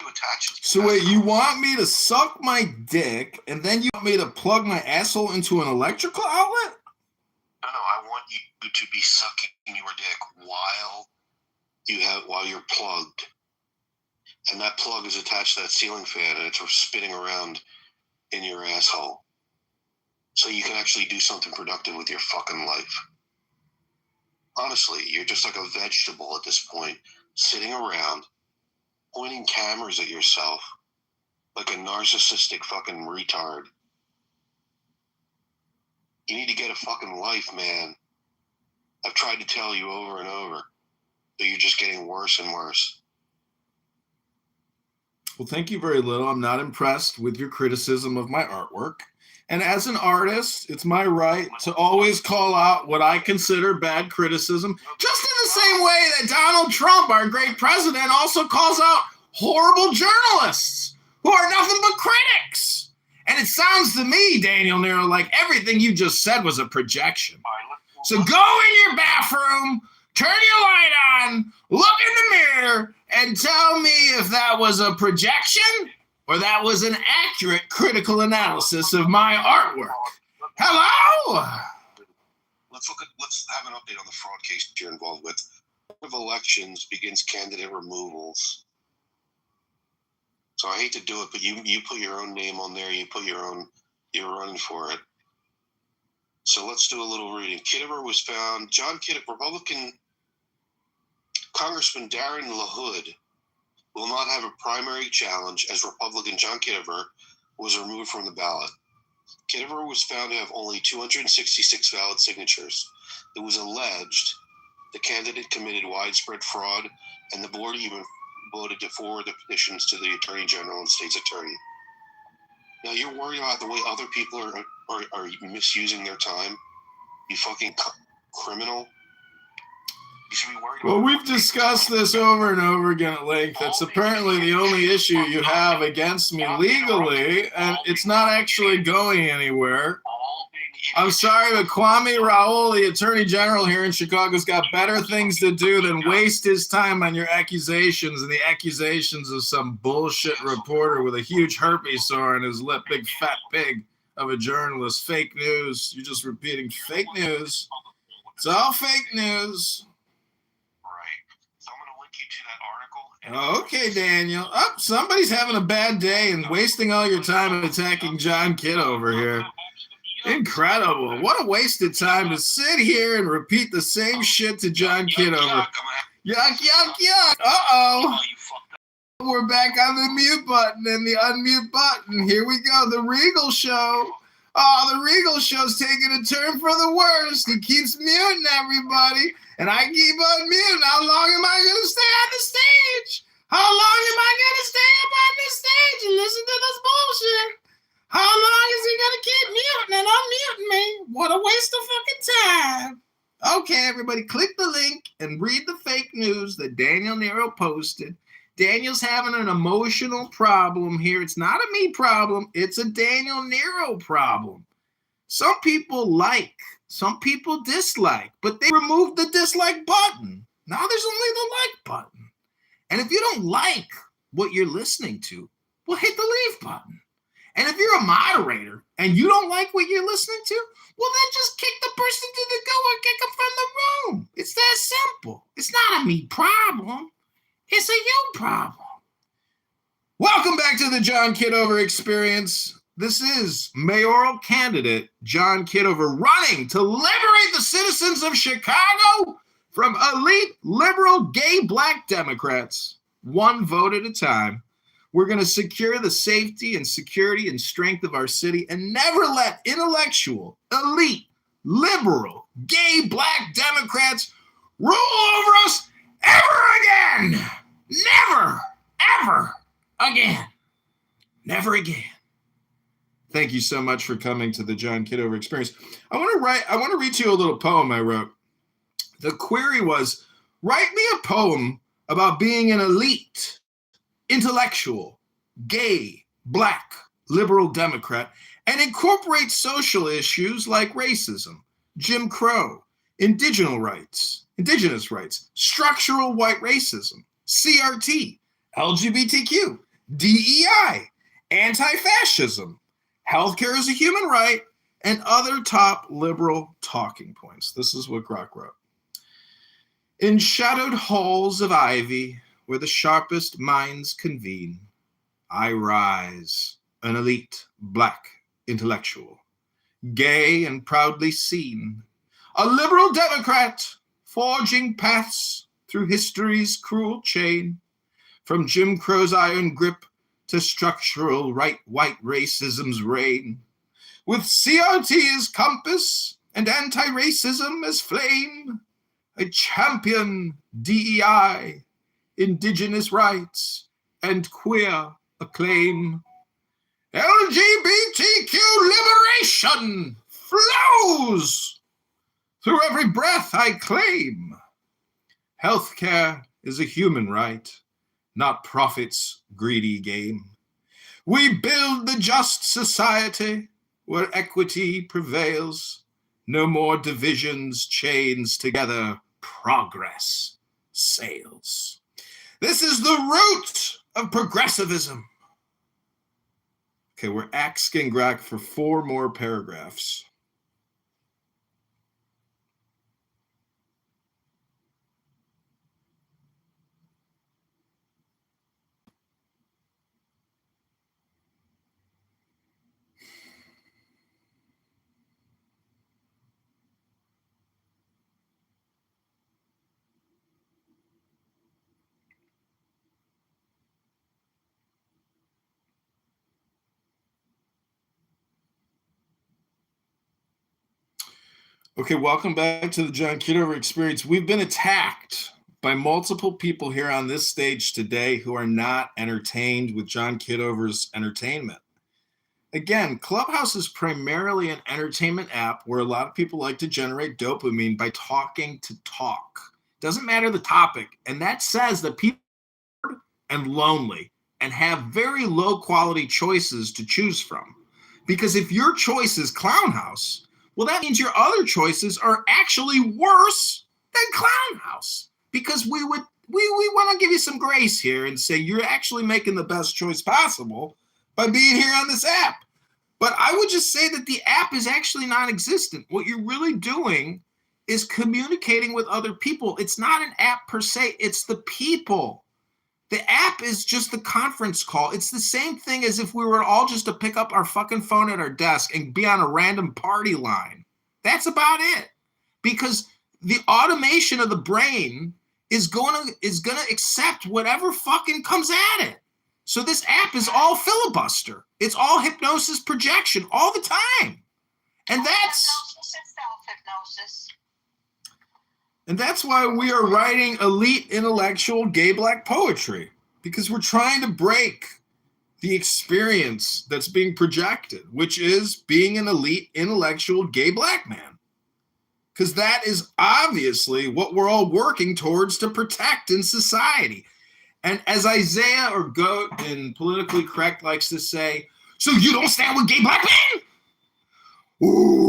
attach it? So wait, you want me to suck my dick, and then you want me to plug my asshole into an electrical outlet? No, I want you to be sucking your dick while you're plugged. And that plug is attached to that ceiling fan, and it's spinning around in your asshole. So you can actually do something productive with your fucking life. Honestly, you're just like a vegetable at this point, sitting around, pointing cameras at yourself like a narcissistic fucking retard. You need to get a fucking life, man. I've tried to tell you over and over, but you're just getting worse and worse. Well, thank you very little. I'm not impressed with your criticism of my artwork. And as an artist, it's my right to always call out what I consider bad criticism, just in the same way that Donald Trump, our great president, also calls out horrible journalists who are nothing but critics. And it sounds to me, Daniel Nero, like everything you just said was a projection. So go in your bathroom, turn your light on, look in the mirror, and tell me if that was a projection or that was an accurate critical analysis of my artwork. Hello? Let's have an update on the fraud case you're involved with. Of elections begins candidate removals. So I hate to do it, but you put your own name on there. You're running for it. So let's do a little reading. Kitover was found. John Kitover, Republican Congressman Darren LaHood will not have a primary challenge as Republican John Kitover was removed from the ballot. Kitover was found to have only 266 valid signatures. It was alleged the candidate committed widespread fraud, and the board even voted to forward the petitions to the Attorney General and State's Attorney. Now you're worried about the way other people are misusing their time? You fucking criminal. You should be worried about. Well, we've discussed this over and over again at length. That's apparently the only issue you have against me legally, and it's not actually going anywhere. I'm sorry, but Kwame Raoul, the Attorney General here in Chicago's got better things to do than waste his time on your accusations and the accusations of some bullshit reporter with a huge herpes sore on his lip, big fat pig of a journalist. Fake news. You're just repeating fake news. It's all fake news. Okay, Daniel. Oh, somebody's having a bad day and wasting all your time attacking John Kitover here. Incredible. What a wasted time to sit here and repeat the same shit to John Kitover. Yuck, yuck, yuck. Uh-oh. We're back on the mute button and the unmute button. Here we go. The Regal Show. Oh, the Regal Show's taking a turn for the worst. He keeps muting everybody, and I keep unmuting. How long am I going to stay on the stage? How long am I going to stay up on this stage and listen to this bullshit? How long is he going to keep muting and unmuting me? What a waste of fucking time. Okay, everybody, click the link and read the fake news that Daniel Nero posted. Daniel's having an emotional problem here. It's not a me problem. It's a Daniel Nero problem. Some people like, some people dislike, but they removed the dislike button. Now there's only the like button. And if you don't like what you're listening to, well, hit the leave button. And if you're a moderator and you don't like what you're listening to, well, then just kick the person to the door and kick them from the room. It's that simple. It's not a me problem. It's a you problem. Welcome back to the John Kitover Experience. This is mayoral candidate John Kitover running to liberate the citizens of Chicago from elite liberal gay black Democrats, one vote at a time. We're going to secure the safety and security and strength of our city and never let intellectual, elite, liberal, gay black Democrats rule over us ever again. Never, ever again. Never again. Thank you so much for coming to the John Kitover Experience. I want to read to you a little poem I wrote. The query was, write me a poem about being an elite, intellectual, gay, black, liberal Democrat, and incorporate social issues like racism, Jim Crow, indigenous rights, structural white racism, CRT, LGBTQ, DEI, anti-fascism, healthcare is a human right, and other top liberal talking points. This is what Grok wrote. In shadowed halls of ivy, where the sharpest minds convene, I rise, an elite black intellectual, gay and proudly seen, a liberal Democrat, forging paths through history's cruel chain, from Jim Crow's iron grip to structural white racism's reign, with CRT as compass and anti-racism as flame, a champion DEI, indigenous rights, and queer acclaim. LGBTQ liberation flows through every breath I claim. Healthcare is a human right, not profit's greedy game. We build the just society where equity prevails. No more divisions, chains together, progress sails. This is the root of progressivism. Okay, we're asking Grok for 4 more paragraphs. Okay, welcome back to the John Kitover Experience. We've been attacked by multiple people here on this stage today who are not entertained with John Kitover's entertainment. Again, Clubhouse is primarily an entertainment app where a lot of people like to generate dopamine by talking to talk. Doesn't matter the topic. And that says that people are bored and lonely and have very low quality choices to choose from. Because if your choice is Clown House, well, that means your other choices are actually worse than Clown House. Because we want to give you some grace here and say you're actually making the best choice possible by being here on this app. But I would just say that the app is actually non-existent. What you're really doing is communicating with other people. It's not an app per se, it's the people. The app is just the conference call. It's the same thing as if we were all just to pick up our fucking phone at our desk and be on a random party line. That's about it. Because the automation of the brain is gonna accept whatever fucking comes at it. So this app is all filibuster. It's all hypnosis projection all the time. And that's why we are writing elite intellectual gay black poetry, because we're trying to break the experience that's being projected, which is being an elite intellectual gay black man. Because that is obviously what we're all working towards to protect in society. And as Isaiah or Goat in Politically Correct likes to say, so you don't stand with gay black men? Ooh.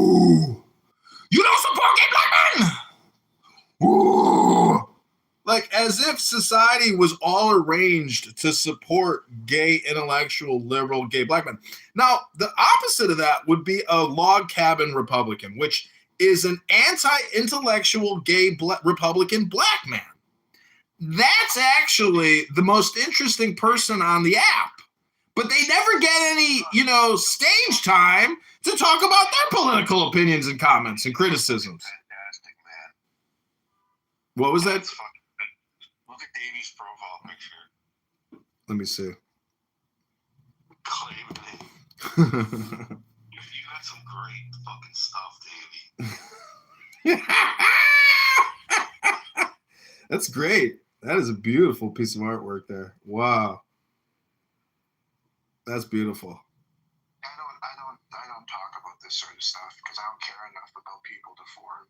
if society was all arranged to support gay, intellectual, liberal, gay black men. Now, the opposite of that would be a log cabin Republican, which is an anti-intellectual gay Republican black man. That's actually the most interesting person on the app. But they never get any, stage time to talk about their political opinions and comments and criticisms. Fantastic, man. What was that? That's fucking, look at Davey's profile picture. Let me see. Clay Dave. You got some great fucking stuff, Davey. That's great. That is a beautiful piece of artwork there. Wow. That's beautiful. I don't talk about this sort of stuff because I don't care enough about people to form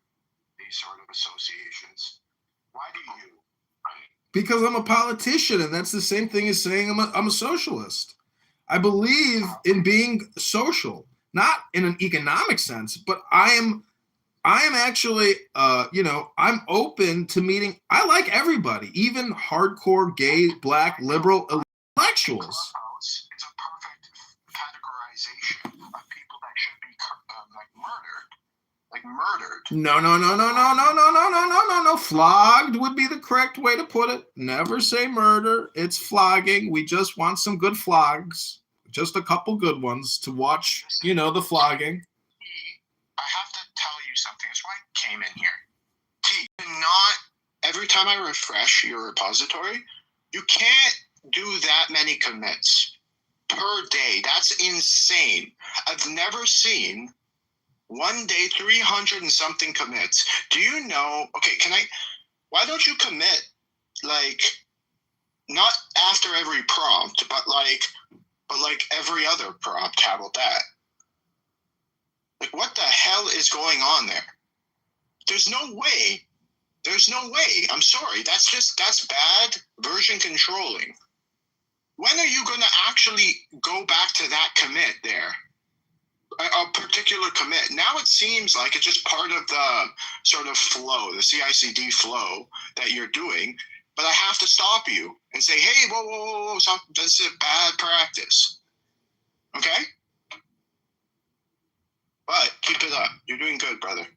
these sort of associations. Why do you? Because I'm a politician, and that's the same thing as saying I'm a socialist. I believe in being social, not in an economic sense, but I am actually, I'm open to meeting. I like everybody, even hardcore gay, black, liberal intellectuals. It's a perfect categorization of people that should be murdered. No. Flogged would be the correct way to put it. Never say murder. It's flogging. We just want some good flogs. Just a couple good ones to watch, the flogging. I have to tell you something. That's why I came in here. T, not every time I refresh your repository, you can't do that many commits per day. That's insane. I've never seen one day 300 and something commits. Do you know? Okay, why don't you commit not after every prompt, but every other prompt? How about that? What the hell is going on there? There's no way. I'm sorry. That's bad version controlling. When are you going to actually go back to that commit there? A particular commit. Now it seems like it's just part of the sort of flow, the CICD flow that you're doing. But I have to stop you and say, hey, whoa, stop. This is a bad practice. Okay? But keep it up. You're doing good, brother.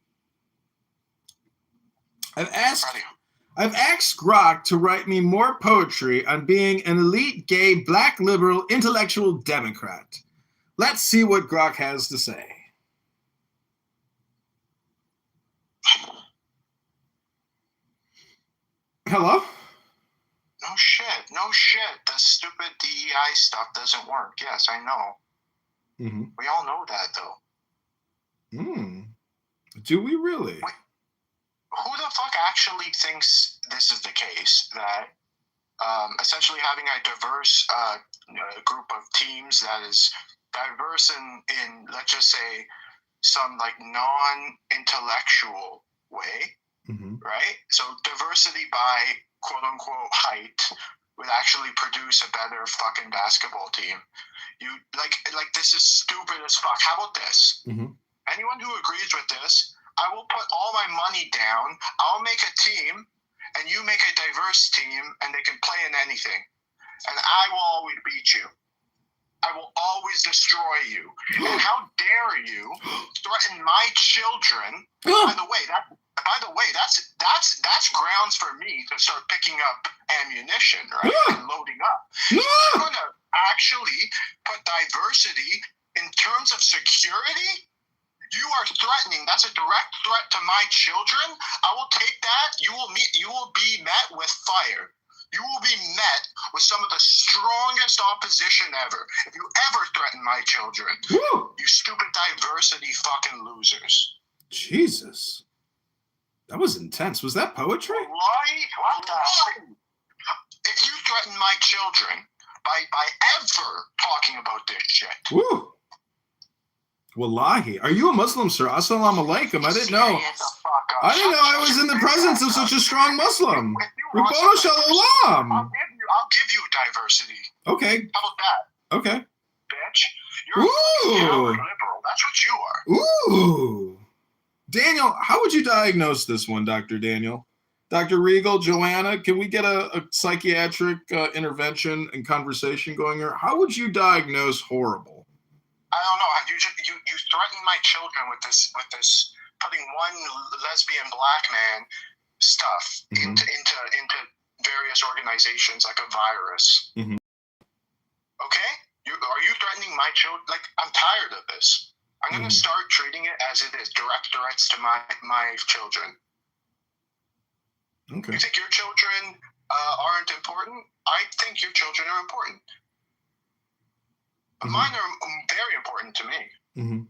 I've asked Grok to write me more poetry on being an elite gay black liberal intellectual Democrat. Let's see what Grok has to say. Hello? No shit. The stupid DEI stuff doesn't work. Yes, I know. Mm-hmm. We all know that, though. Do we really? Wait, who the fuck actually thinks this is the case? That essentially having a diverse group of teams that is diverse in let's just say some non-intellectual way, right? So diversity by quote unquote height would actually produce a better fucking basketball team. You this is stupid as fuck. How about this? Anyone who agrees with this, I will put all my money down. I'll make a team, and you make a diverse team, and they can play in anything. And I will always beat you. I will always destroy you. And how dare you threaten my children? By the way, that's grounds for me to start picking up ammunition, right? And loading up. You're gonna actually put diversity in terms of security? You are threatening. That's a direct threat to my children. I will take that. You will be met with fire. You will be met with some of the strongest opposition ever. If you ever threaten my children, you stupid diversity fucking losers. Jesus. That was intense. Was that poetry? What the? If you threaten my children by ever talking about this shit. Woo. Wallahi. Are you a Muslim, sir? Assalamu alaikum. I didn't know. I was in the presence of such a strong Muslim. Ribbona Shalom. I'll give you diversity. Okay. How about that? Okay. Bitch. You're a liberal. That's what you are. Ooh. Daniel, how would you diagnose this one, Dr. Daniel? Dr. Regal, Joanna, can we get a psychiatric intervention and conversation going here? How would you diagnose horrible? I don't know. You threaten my children with this putting one lesbian black man stuff into various organizations like a virus. Mm-hmm. Okay? Are you threatening my children? Like, I'm tired of this. I'm going to start treating it as it is, direct threats to my children. Okay. You think your children aren't important? I think your children are important. But mine are very important to me. Mm-hmm.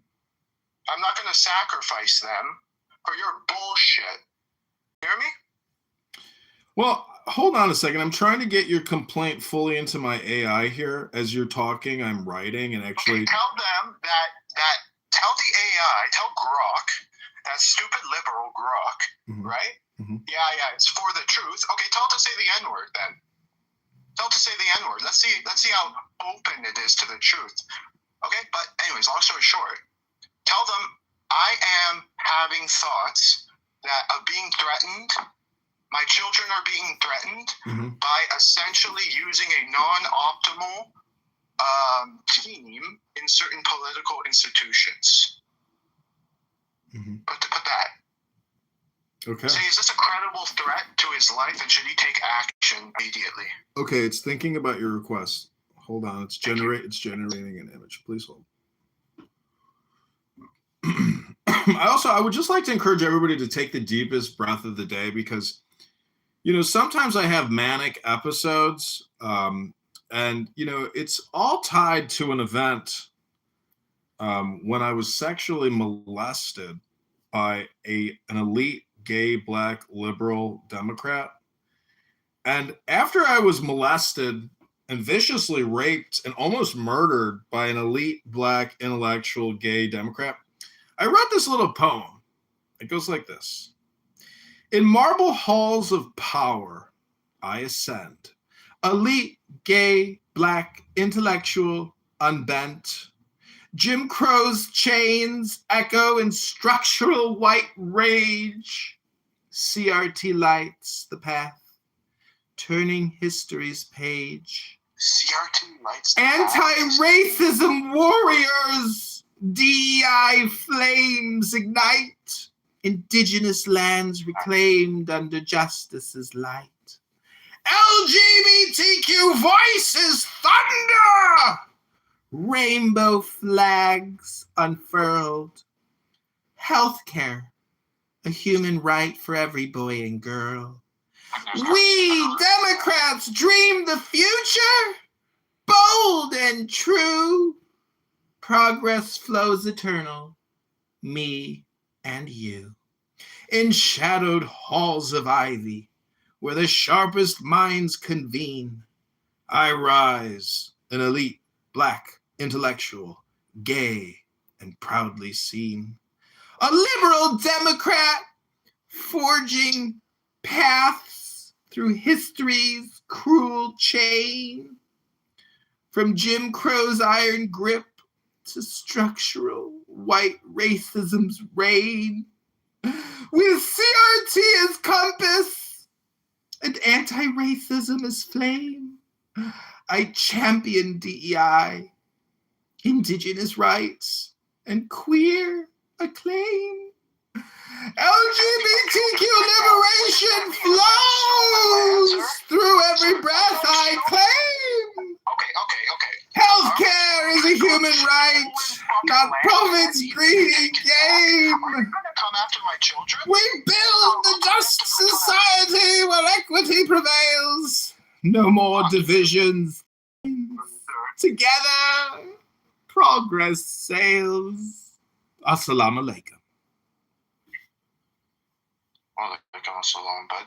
I'm not going to sacrifice them for your bullshit. Hear me? Well, hold on a second. I'm trying to get your complaint fully into my AI here. As you're talking, I'm writing and actually... Okay, tell them that tell the AI, tell Grok, that stupid liberal Grok, right? Mm-hmm. Yeah, it's for the truth. Okay, tell it to say the N-word then. Tell it to say the N-word. Let's see how open it is to the truth. Okay, but anyways, long story short, tell them I am having thoughts that of being threatened. My children are being threatened by essentially using a non-optimal team in certain political institutions. Put that. Okay. Say, is this a credible threat to his life, and should he take action immediately? Okay, it's thinking about your request. Hold on, it's generating an image. Please hold. I would just like to encourage everybody to take the deepest breath of the day, because sometimes I have manic episodes, and it's all tied to an event when I was sexually molested by an elite gay black liberal Democrat. And after I was molested and viciously raped and almost murdered by an elite black intellectual gay Democrat, I wrote this little poem. It goes like this. In marble halls of power, I ascend. Elite, gay, black, intellectual, unbent. Jim Crow's chains echo in structural white rage. CRT lights the path, turning history's page. CRT lights the Anti-racism warriors, DEI flames ignite. Indigenous lands reclaimed under justice's light. LGBTQ voices thunder! Rainbow flags unfurled. Healthcare, a human right for every boy and girl. We Democrats dream the future, bold and true. Progress flows eternal, me and you. In shadowed halls of ivy, where the sharpest minds convene, I rise, an elite, black, intellectual, gay, and proudly seen. A liberal Democrat, forging paths through history's cruel chain. From Jim Crow's iron grip to structural white racism's reign. With CRT as compass and anti-racism as flame, I champion DEI, indigenous rights, and queer acclaim. LGBTQ liberation flows through every breath I claim. Okay. Healthcare is a human right, not profit's greedy game. Come after my children? We build the just society where equity prevails. No more divisions. Together, progress sails. Assalamu alaikum. Walaikum assalam, but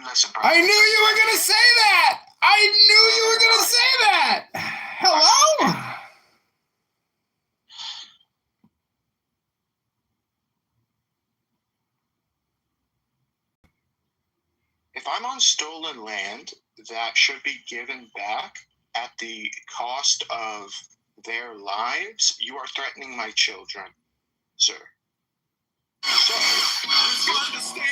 listen, bro. I knew you were going to say that. Hello? If I'm on stolen land, that should be given back at the cost of their lives. You are threatening my children, sir. So, you understand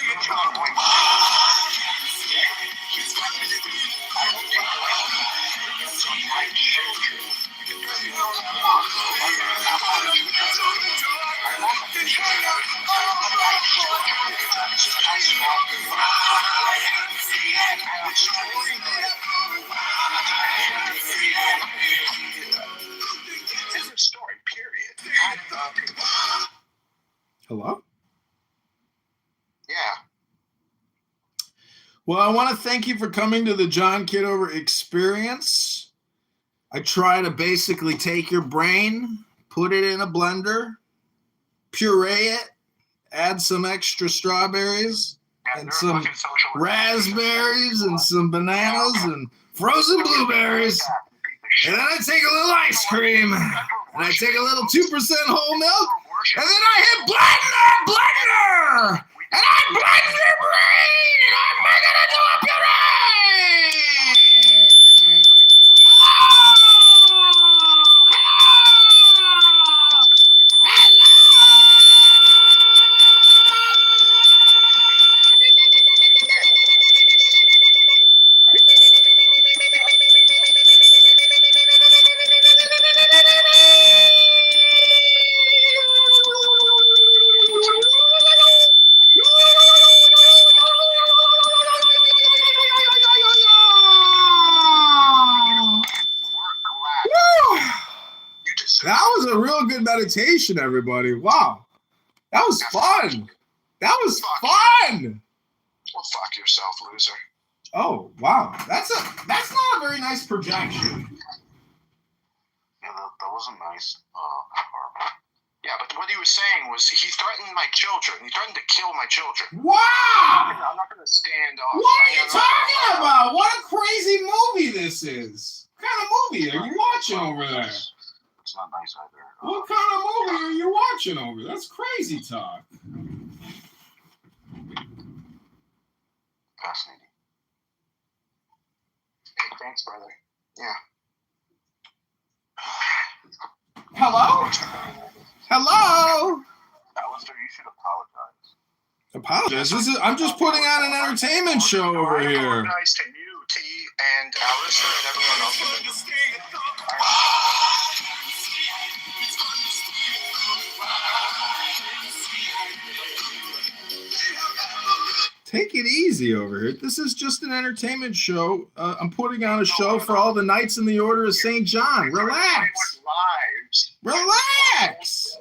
It's a story, period. Hello? Yeah. Well, I want to thank you for coming to the John Kitover experience. I try to basically take your brain, put it in a blender, puree it, add some extra strawberries, and some raspberries and some bananas and frozen blueberries. And then I take a little ice cream, and I take a little 2% whole milk, and then I hit blender, and I blend your brain, and I make it into a puree! That was a real good meditation, everybody. Wow. That was fun. That was fun. Well, fuck yourself, loser. Oh, wow. That's not a very nice projection. Yeah, that wasn't nice. Yeah, but what he was saying was he threatened my children. He threatened to kill my children. Wow! I'm not going to stand off. What are you talking about? What a crazy movie this is. What kind of movie are you watching over there? It's not nice either. What kind of movie are you watching over there? That's crazy talk. Fascinating. Hey, thanks, brother. Yeah. Hello? Hello? Alistair, you should apologize. Apologize? I'm just putting on an entertainment show over here. I apologize to you, T, and Alistair, and everyone else. Take it easy over here. This is just an entertainment show. I'm putting on a show for all the Knights in the Order of St. John. Relax. Relax.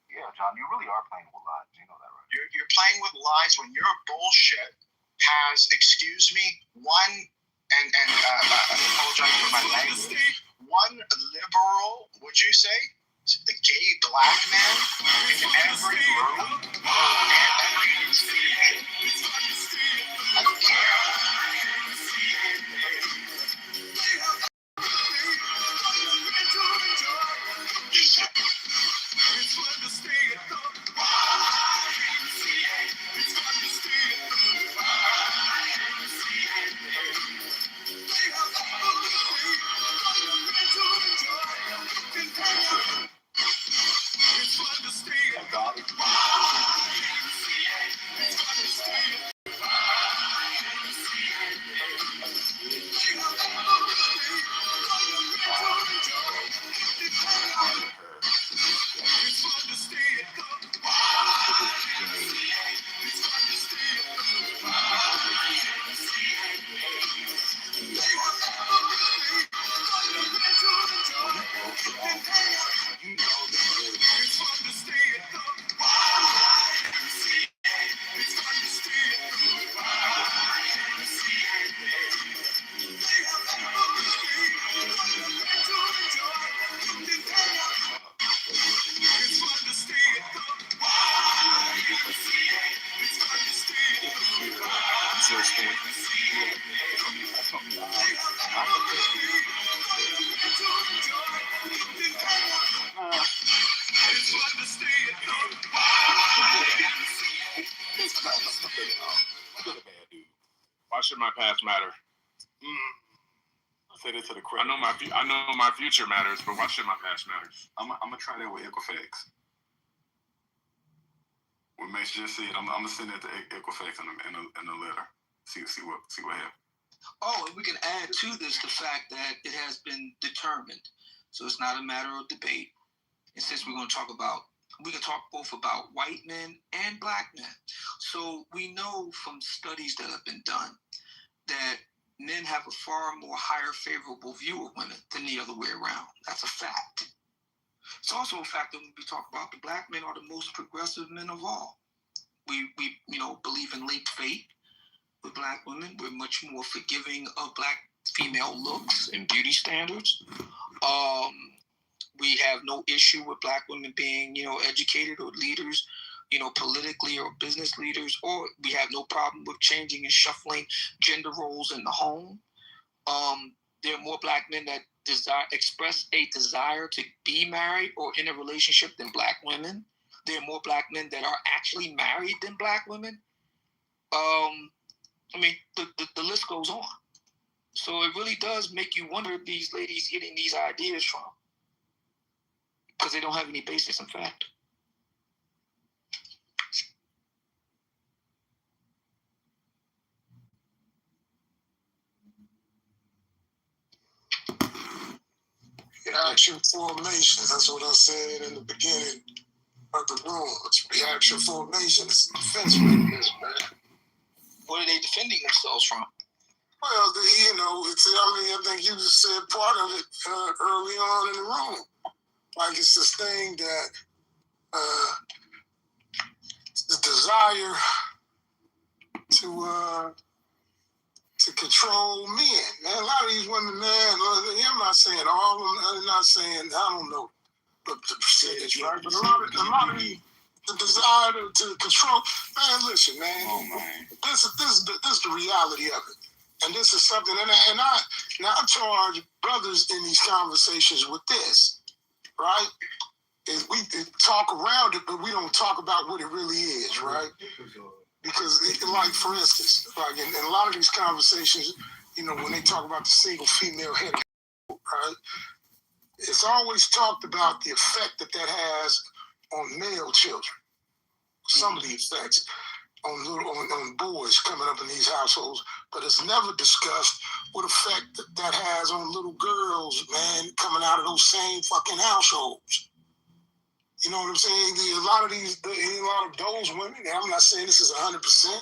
Yeah, John, you really are playing with lives. You know that, right? You're playing with lies when your bullshit has, excuse me, and I apologize for my language, one liberal, would you say, the gay black man in every room and every institution. I don't care. Why should my past matter? Say this to the crowd. I know my future matters, but why should my past matter? I'm gonna try that with Equifax. When Mace just said, I'm gonna send it to Equifax in a letter. See what happens. Oh, and we can add to this the fact that it has been determined, so it's not a matter of debate. And since we're going to talk about We can talk both about white men and black men. So we know from studies that have been done that men have a far more higher favorable view of women than the other way around. That's a fact. It's also a fact that when we talk about the black men are the most progressive men of all. We believe in late fate with black women. We're much more forgiving of black female looks and beauty standards. We have no issue with black women being, educated or leaders, politically or business leaders, or we have no problem with changing and shuffling gender roles in the home. There are more black men that express a desire to be married or in a relationship than black women. There are more black men that are actually married than black women. The list goes on. So it really does make you wonder if these ladies getting these ideas from, because they don't have any basis in fact. Reaction formation. That's what I said in the beginning of the room. It's reaction formation. It's a defense mechanism, man. What are they defending themselves from? Well, I think you just said part of it early on in the room. Like it's this thing that the desire to control men. Man, a lot of these women, man, I'm not saying all of them, I'm not saying, I don't know the percentage, right? But a lot of these, the desire to control, man, listen, man, this is the reality of it. And this is something, and I charge brothers in these conversations with this, right? Is we talk around it, but we don't talk about what it really is, right? Because, like, for instance, like in a lot of these conversations, when they talk about the single female head, right? It's always talked about the effect that has on male children. Some of the effects on boys coming up in these households, but it's never discussed what effect that has on little girls, man, coming out of those same fucking households. You know what I'm saying? A lot of those women, and I'm not saying this is 100%,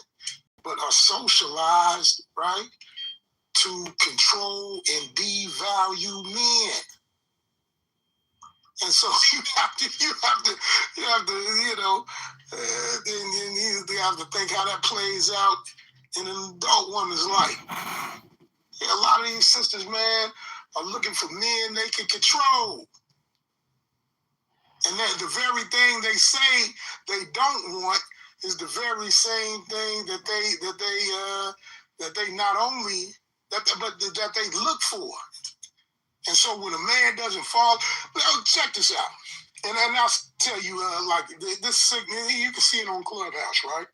but are socialized, right, to control and devalue men. And so you have to, then you have to think how that plays out in an adult woman's life. Yeah, a lot of these sisters, man, are looking for men they can control. And that the very thing they say they don't want is the very same thing that they not only but that they look for. And so when a man doesn't fall, check this out. And I'll tell you, like this segment, you can see it on Clubhouse, right?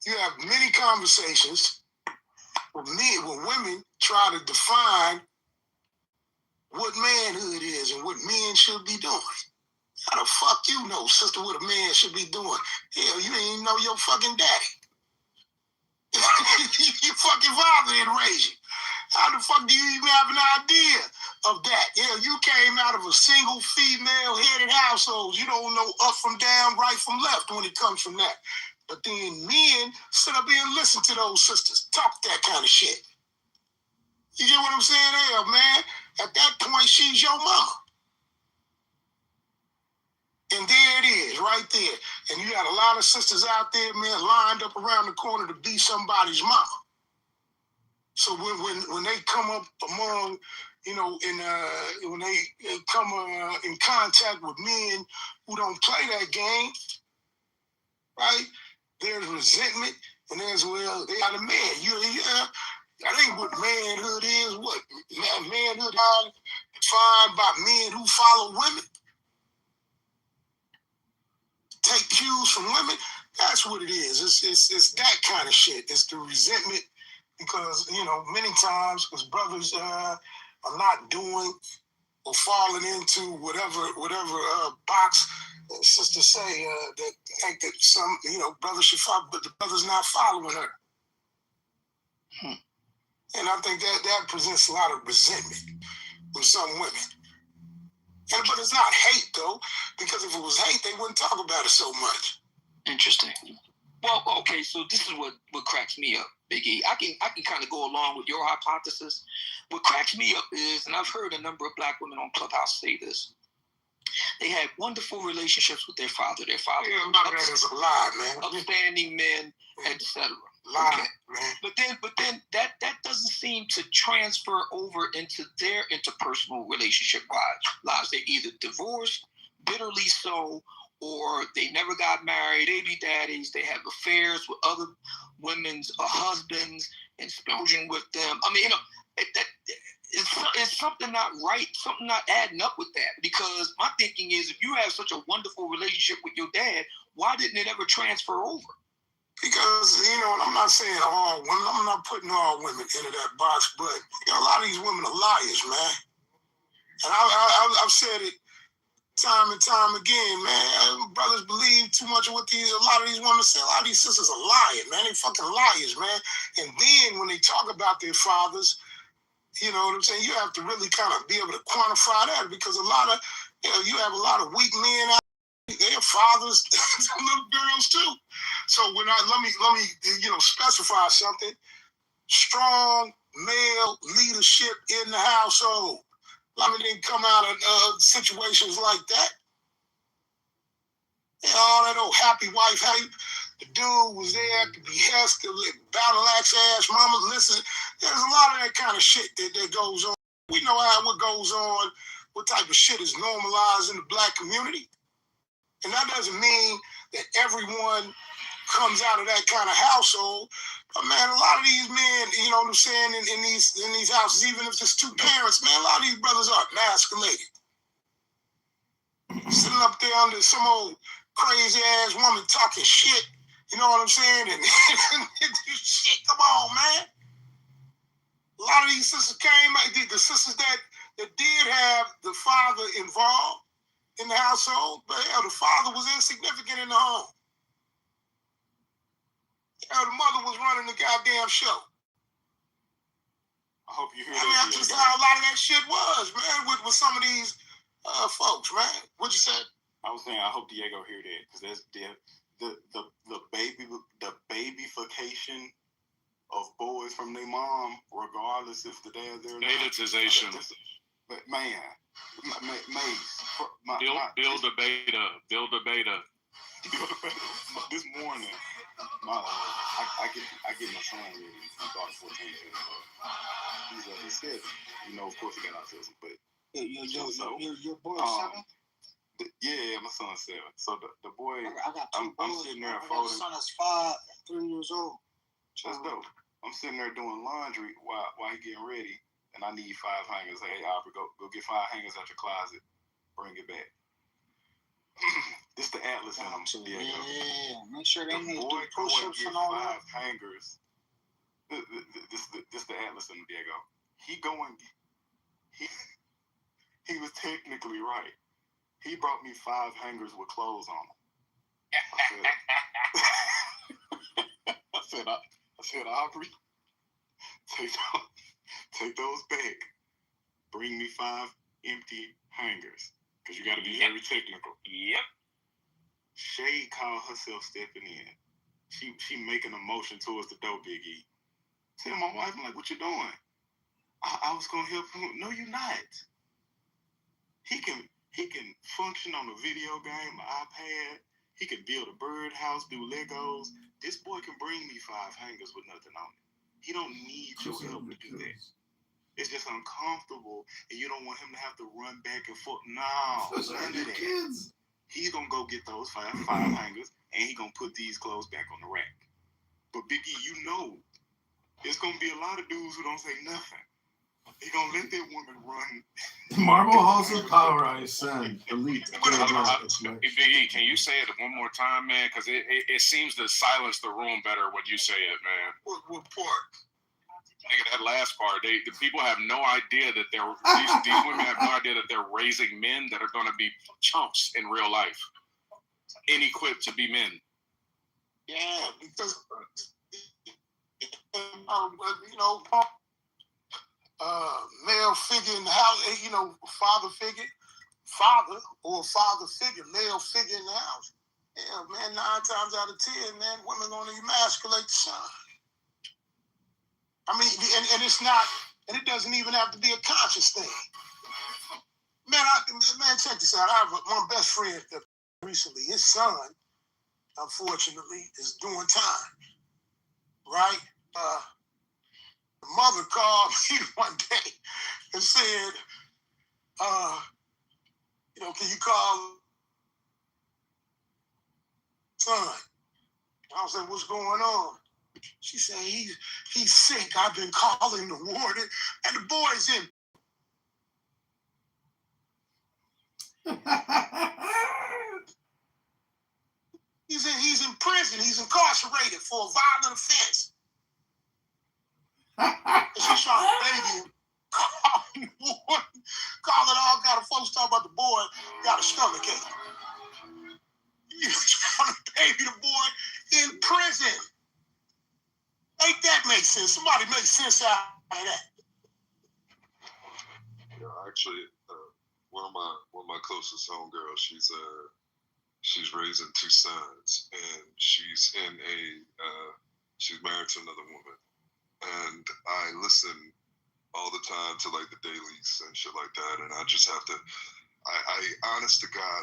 You have many conversations with women try to define what manhood is and what men should be doing. How the fuck you know, sister, what a man should be doing? Hell, you didn't even know your fucking daddy. Your fucking father didn't raise you. How the fuck do you even have an idea of that? Yeah, you came out of a single female-headed household. You don't know up from down, right from left when it comes from that. But then men sit up here and listen to those sisters talk that kind of shit. You get what I'm saying? Hell, man, at that point, she's your mama. And there it is, right there. And you got a lot of sisters out there, man, lined up around the corner to be somebody's mama. So when they come up among, when they come in contact with men who don't play that game, right? There's resentment, and there's, well, they are the man. That ain't what manhood is. What manhood is defined by men who follow women, take cues from women. That's what it is. It's that kind of shit. It's the resentment. Because, many times, because brothers are not doing or falling into whatever box sisters say that think that some, brothers should follow, but the brother's not following her. And I think that presents a lot of resentment from some women. But it's not hate, though, because if it was hate, they wouldn't talk about it so much. Interesting. Well, okay, so this is what cracks me up, Big E. I can kind of go along with your hypothesis. What cracks me up is, and I've heard a number of black women on Clubhouse say this, they had wonderful relationships with their father. Their father, yeah, that is a lie, man. Upstanding men, etc. Lie, okay. Man. But then that doesn't seem to transfer over into their interpersonal relationship lives. They're either divorced, bitterly so, or they never got married, baby daddies, they have affairs with other women's husbands and sponging with them. I mean, it's something not right, something not adding up with that. Because my thinking is, if you have such a wonderful relationship with your dad, why didn't it ever transfer over? Because, and I'm not saying all women, I'm not putting all women into that box, but a lot of these women are liars, man. And I've said it time and time again, man. Brothers believe too much of what a lot of these women say. A lot of these sisters are lying, man. They fucking liars, man. And then when they talk about their fathers, you know what I'm saying, you have to really kind of be able to quantify that, because a lot of, you have a lot of weak men out there. They're fathers to little girls too. So let me specify something. Strong male leadership in the household. A lot of them come out of situations like that. All that old happy wife, the dude was there to behest, the battle axe ass mama. Listen, there's a lot of that kind of shit that goes on. We know what goes on, what type of shit is normalized in the black community. And that doesn't mean that everyone comes out of that kind of household. But man, a lot of these men, you know what I'm saying, in these houses, even if it's two parents, man, a lot of these brothers are emasculated. Sitting up there under some old crazy ass woman talking shit, you know what I'm saying? And shit, come on, man. A lot of these sisters the sisters that did have the father involved in the household, but hell, the father was insignificant in the home. Hell, the mother was running the goddamn show. I hope you hear that. I mean, that's just how a lot of that shit was, man, with some of these folks, man. What'd you say? I was saying, I hope Diego hear that, because that's the babyfication of boys from their mom, regardless if the dad there. Nativisation. But man, build a beta. This morning, I get my son ready. My daughter 14. He's 7. Of course he got autism, but your boy 7? Yeah, my son's 7. So the boy, I got 2 boys. I'm sitting there I got a folding. son that's 5, 3 years old. That's dope. I'm sitting there doing laundry while he getting ready, and I need 5 hangers. Hey, Albert, go get 5 hangers out your closet. Bring it back. This the Atlas in them, Diego. Yeah, make sure they need to do Go and push-ups get and all 5 that. hangers. This the Atlas in them, Diego. He was technically right. He brought me 5 hangers with clothes on them. I said, Aubrey, take those back. Bring me 5 empty hangers. Because you got to be very technical. Yep. Shay called herself stepping in. She making a motion towards the door, Big E. Tell my wife, I'm like, what you doing? I was going to help him. No, you're not. He can function on a video game, an iPad. He can build a birdhouse, do Legos. This boy can bring me 5 hangers with nothing on it. He don't need your help to do that. It's just uncomfortable, and you don't want him to have to run back and forth. No, none of that. Kids. He's gonna go get those 5 hangers, and he's gonna put these clothes back on the rack. But Biggie, it's gonna be a lot of dudes who don't say nothing. He gonna let that woman run. Marble House of Power, I send elite. Big E, can you say it one more time, man? Because it seems to silence the room better when you say it, man. What part? Nigga, that last part, the people have no idea that these women have no idea that they're raising men that are going to be chumps in real life, inequipped to be men. Yeah, because male figure in the house, father figure, father or a father figure, male figure in the house. Yeah, man, 9 times out of 10, man, women gonna emasculate the son. I mean, and it's not, and it doesn't even have to be a conscious thing. Man, check this out. I have one best friend that recently, his son, unfortunately, is doing time. Right? The mother called me one day and said, can you call son? I was like, what's going on? She said, he's sick. I've been calling the warden, and the boy's in. He's in prison. He's incarcerated for a violent offense. And she's trying to baby him. Calling the warden, calling all kind of folks talking about the boy got a stomachache. You trying to baby the boy in prison. Ain't that make sense? Somebody make sense out of that. Yeah, actually, one of my closest homegirls, she's raising 2 sons, and she's she's married to another woman, and I listen all the time to like the dailies and shit like that, and I just have to. I honest to God,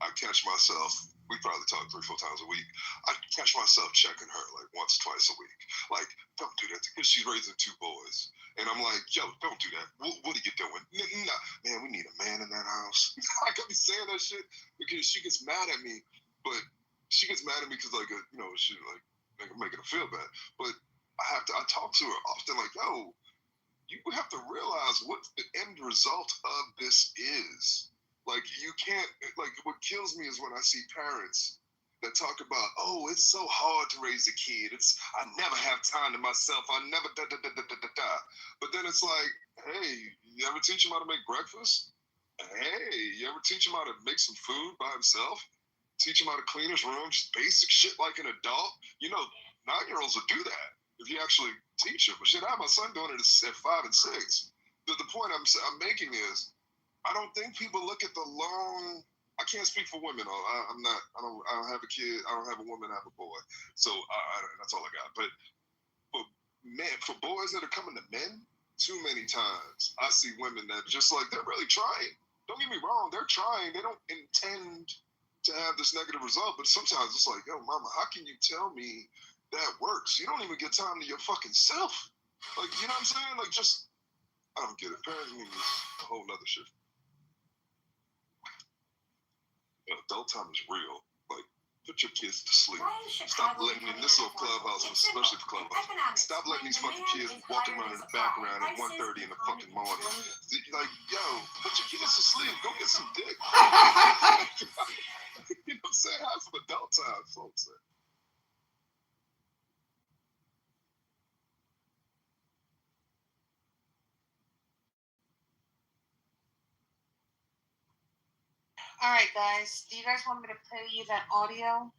I catch myself. We probably talk 3-4 times a week. I catch myself checking her like once, twice a week. Like, don't do that because she's raising 2 boys. And I'm like, yo, don't do that. What are you doing? Nah, man, we need a man in that house. I could be saying that shit because she gets mad at me. But she gets mad at me because, like, she like making her feel bad. But I talk to her often like, yo, you have to realize what the end result of this is. Like, you can't, like, what kills me is when I see parents that talk about, oh, it's so hard to raise a kid. I never have time to myself. I never da. But then it's like, hey, you ever teach him how to make breakfast? Hey, you ever teach him how to make some food by himself? Teach him how to clean his room, just basic shit like an adult. 9-year-olds will do that if you actually teach them. But shit, I have my son doing it at 5 and 6. The point I'm making is, I don't think people look at the long. I can't speak for women. I don't have a kid. I don't have a woman. I have a boy. So that's all I got. But for boys that are coming to men, too many times I see women that just like they're really trying. Don't get me wrong. They're trying. They don't intend to have this negative result. But sometimes it's like, yo, mama, how can you tell me that works? You don't even get time to your fucking self. Like, you know what I'm saying? Like, just I don't get it. Parenting is a whole nother shit. Adult time is real. Like, put your kids to sleep. Stop letting in this little clubhouse, especially the clubhouse. Stop letting these fucking kids walk around in the background at 1:30 in the fucking morning. Like, yo, put your kids to sleep. Go get some dick. You know what I'm saying? Have some adult time, folks. All right, guys. Do you guys want me to play you that audio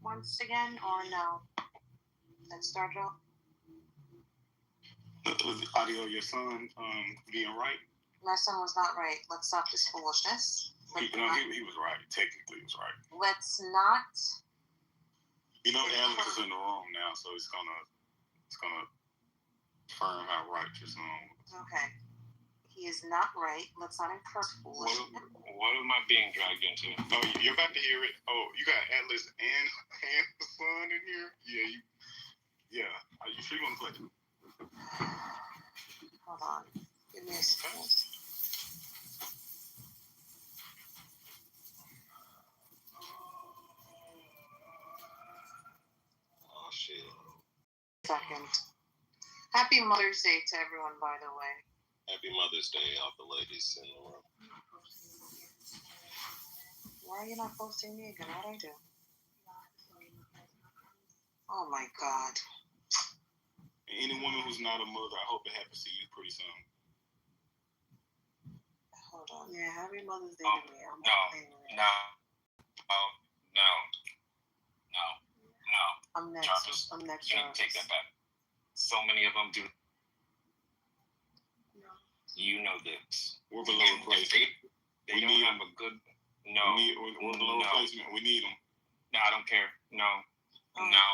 once again, or no? Let's start off. The audio of your son being right? My son was not right. Let's stop this foolishness. He was right. Technically, he was right. Let's not. Alex is in the room now, so it's gonna confirm how right your son was. Okay. He is not right. Let's not encourage foolishness. What am I being dragged into? Oh, you're about to hear it. Oh, you got Atlas and the son in here? Yeah. Are you sure you want to play it? Hold on. Give me a second. Oh, shit. Second. Happy Mother's Day to everyone, by the way. Happy Mother's Day, all the ladies in the world. Why are you not posting me again? What'd I do? Oh my God. Any woman who's not a mother, I hope it happens to you pretty soon. Hold on. Yeah, happy Mother's Day to me. No. I'm next. Jarvis, I'm next. You need to take that back. So many of them do. No. You know this. We're below replacement. They don't have a good. No. We're below replacement. We need them. No, I don't care. No. No.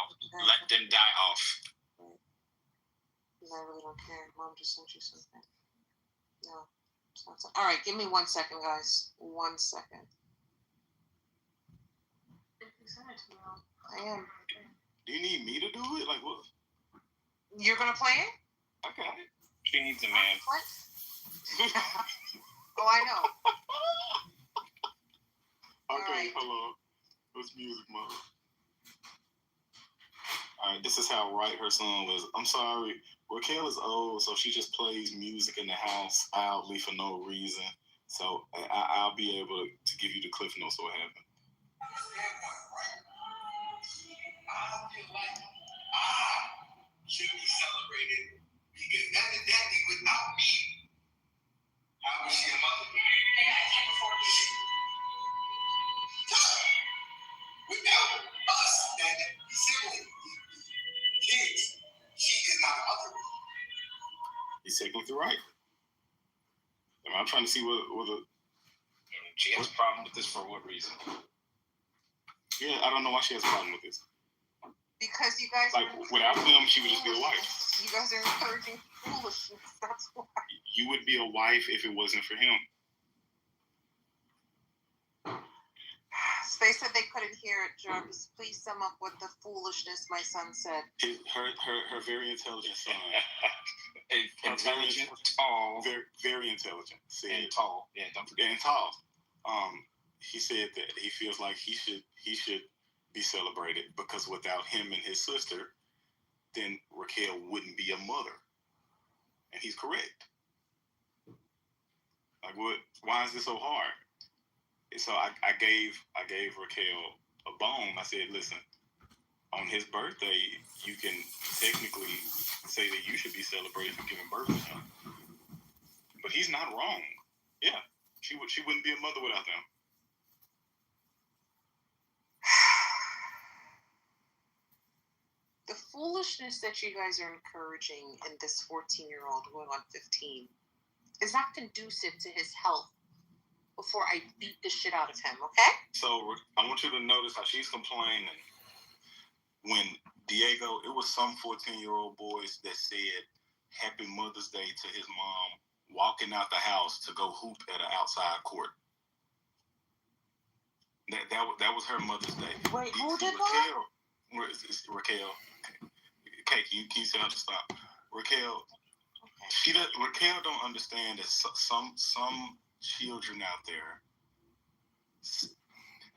Let them die off. I really don't care. Mom just sent you something. No. It's not all right, give me 1 second, guys. 1 second. I am. Do you need me to do it? Like what? You're gonna play it? I got it. She needs a man. What? Oh, I know. Okay, right. hello. What's music, mother? Alright, this is how right her son was. I'm sorry. Raquel is old, so she just plays music in the house loudly for no reason. So I'll be able to give you the cliff notes of what happened. I feel like I should be celebrated because evidently without me, how was she a mother? I can't afford this. Without us and the siblings, kids, she is not a mother. He's technically right. I'm trying to see what the. She has a problem with this for what reason? Yeah, I don't know why she has a problem with this. Because you guys like without them, she would just be a wife. You guys are encouraging foolishness. That's why. You would be a wife if it wasn't for him. They said they couldn't hear it, Jarvis. Please sum up what the foolishness my son said. Her very intelligent son. Intelligent, tall. Very intelligent. And tall. Yeah, don't forget. And tall. He said that he feels like he should be celebrated because without him and his sister, then Raquel wouldn't be a mother. And he's correct. Like what? Why is this so hard? So I gave Raquel a bone. I said, listen, on his birthday, you can technically say that you should be celebrated for giving birth to him. But he's not wrong. Yeah, she wouldn't be a mother without them. The foolishness that you guys are encouraging in this 14-year-old going on 15 is not conducive to his health before I beat the shit out of him, okay? So I want you to notice how she's complaining when Diego, it was some 14-year-old boys that said Happy Mother's Day to his mom walking out the house to go hoop at an outside court. That was her Mother's Day. Wait, who did that? Raquel. Okay, can you say how to stop? Raquel. Raquel don't understand that some children out there,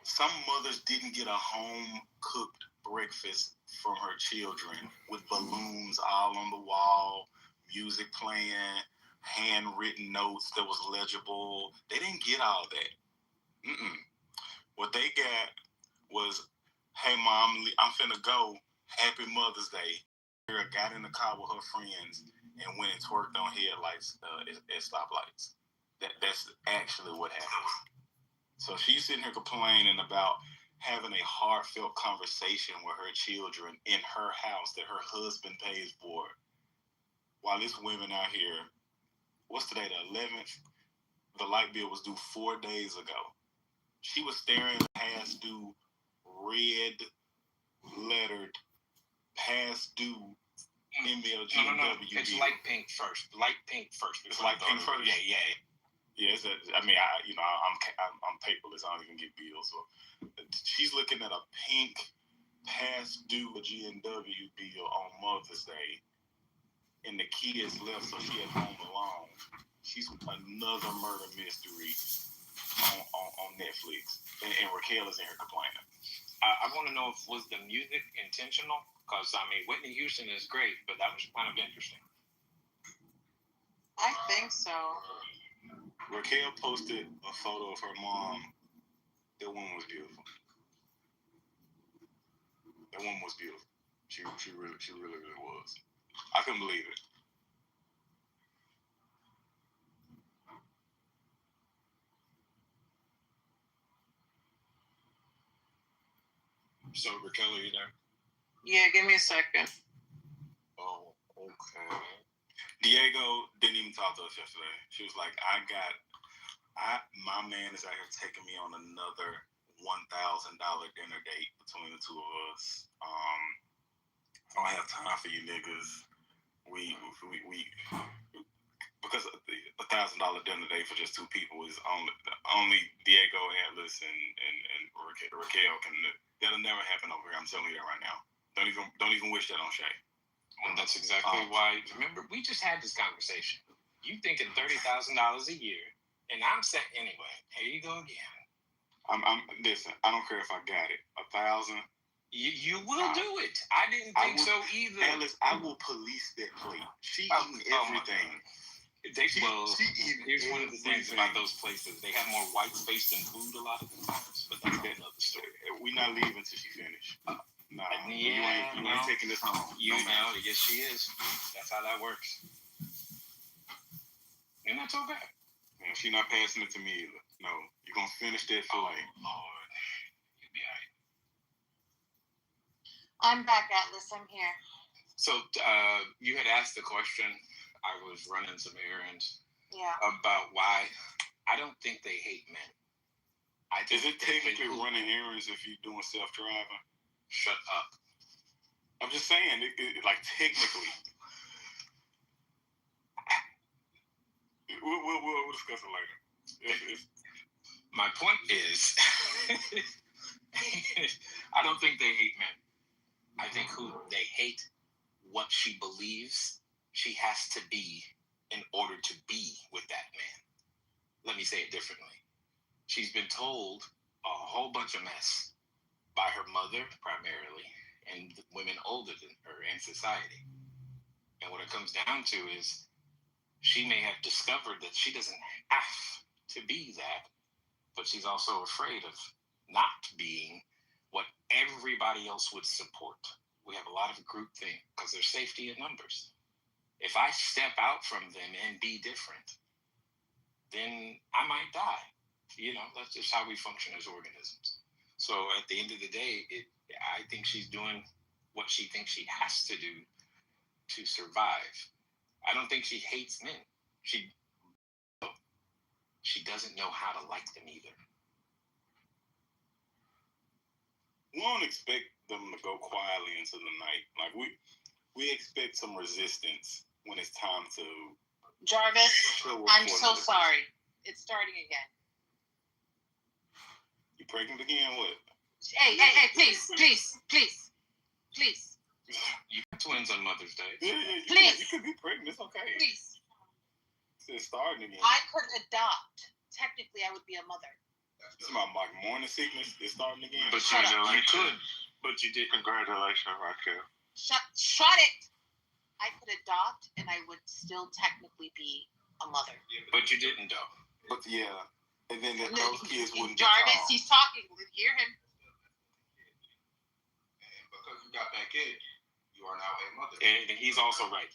some mothers didn't get a home cooked breakfast from her children with balloons all on the wall, music playing, handwritten notes that was legible. They didn't get all that. What they got was, hey mom, I'm finna go. Happy Mother's Day. Girl got in the car with her friends and went and twerked on headlights at stoplights. That's actually what happened. So she's sitting here complaining about having a heartfelt conversation with her children in her house that her husband pays for. While this women out here, what's today, the 11th? The light bill was due 4 days ago. She was staring past due, red lettered, past due MLG and No. WB. It's light pink first. Light pink first. It's light pink first. Yeah. Yeah, I'm paperless. I don't even get bills. So she's looking at a pink past due G&W bill on Mother's Day, and the kids left, so she at home alone. She's another murder mystery on Netflix, and Raquel is in here complaining. I want to know if was the music intentional? Because Whitney Houston is great, but that was kind of interesting. I think so. Raquel posted a photo of her mom. That one was beautiful. That one was beautiful. She really was. I couldn't believe it. So Raquel, are you there? Yeah, give me a second. Oh, okay. Diego didn't even talk to us yesterday. She was like, I My man is out here taking me on another $1,000 dinner date between the two of us. I don't have time for you niggas. We because $1,000 dinner date for just two people is only Diego, Atlas, and Raquel can. That'll never happen over here. I'm telling you that right now. Don't even wish that on Shay. And that's exactly why. Remember, we just had this conversation. You thinking $30,000 a year, and I'm set anyway. Here you go again. I'm listen. I don't care if I got it. 1,000. You will do it. I didn't think so either. Atlas, I will police that plate. She eating everything. Here's one of the things about those places. They have more white space than food a lot of the times, but that's another story. We're not leaving until she finishes. No, you ain't taking this home. Yes, she is. That's how that works. And that's so bad. Man, she's not passing it to me either. No, you're going to finish that fillet. Lord. You'll be all right. I'm back, Atlas. I'm here. So you had asked the question. I was running some errands. Yeah. About why. I don't think they hate men. Is it technically running errands if you're doing self-driving? Shut up. I'm just saying, like technically. We'll discuss it later. My point is, I don't think they hate men. I think they hate what she believes she has to be in order to be with that man. Let me say it differently. She's been told a whole bunch of mess by her mother primarily and women older than her in society. And what it comes down to is she may have discovered that she doesn't have to be that, but she's also afraid of not being what everybody else would support. We have a lot of groupthink because there's safety in numbers. If I step out from them and be different, then I might die. That's just how we function as organisms. So at the end of the day, I think she's doing what she thinks she has to do to survive. I don't think she hates men. She doesn't know how to like them either. We don't expect them to go quietly into the night. Like we expect some resistance when it's time to. Jarvis, I'm so sorry. It's starting again. You pregnant again? What? Hey, please. You have twins on Mother's Day. Yeah, please. You could be pregnant. It's okay. Please. It's starting again. I could adopt. Technically, I would be a mother. It's my morning sickness. It's starting again. But you could. But you did. Congratulations, Raquel. Shut it. I could adopt, and I would still technically be a mother. But you didn't, though. But yeah, and then those kids wouldn't. Jarvis, he's talking. Hear him. And because you got that kid, you are now a mother. And he's also right.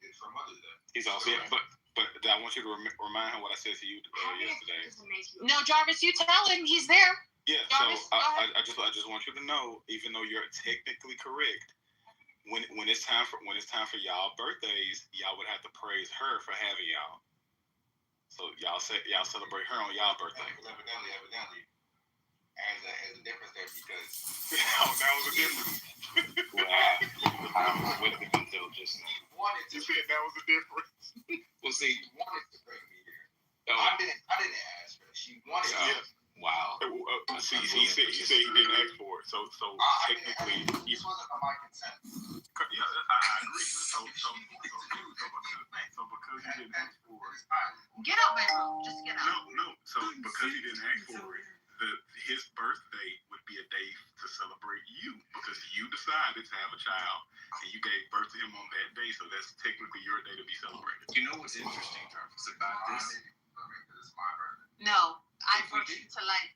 It's for Mother's Day. He's also right. But I want you to remind him what I said to you yesterday. No, Jarvis, you tell him he's there. Yeah. Jarvis, so I just want you to know, even though you're technically correct, when it's time for y'all birthdays, y'all would have to praise her for having y'all. So y'all celebrate her on y'all birthday. Evidently. As a difference there because that was a difference. I don't know what the detail just now. You said that was a difference. Well, see, she wanted to bring me here. I didn't ask her. She wanted to. Wow. He said he didn't ask for it. So technically, this wasn't on my consent. Yeah, I agree. So because he didn't ask for it. Get out, bedroom. Just get out. No. So because he didn't ask for it, his birthday would be a day to celebrate you because you decided to have a child and you gave birth to him on that day. So that's technically your day to be celebrated. You know what's interesting, Jarvis, about this? It's my birthday. No, I brought you to life.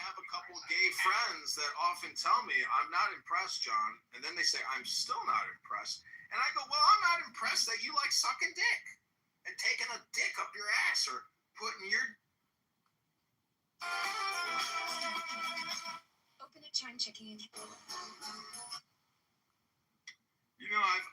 have a couple of gay friends that often tell me, I'm not impressed, John. And then they say, I'm still not impressed. And I go, well, I'm not impressed that you like sucking dick and taking a dick up your ass or putting your... Open it, try and check in. You know, I've...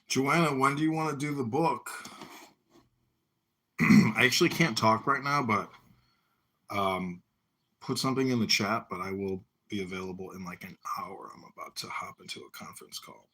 Joanna, when do you want to do the book? I actually can't talk right now, but put something in the chat, but I will be available in like an hour. I'm about to hop into a conference call.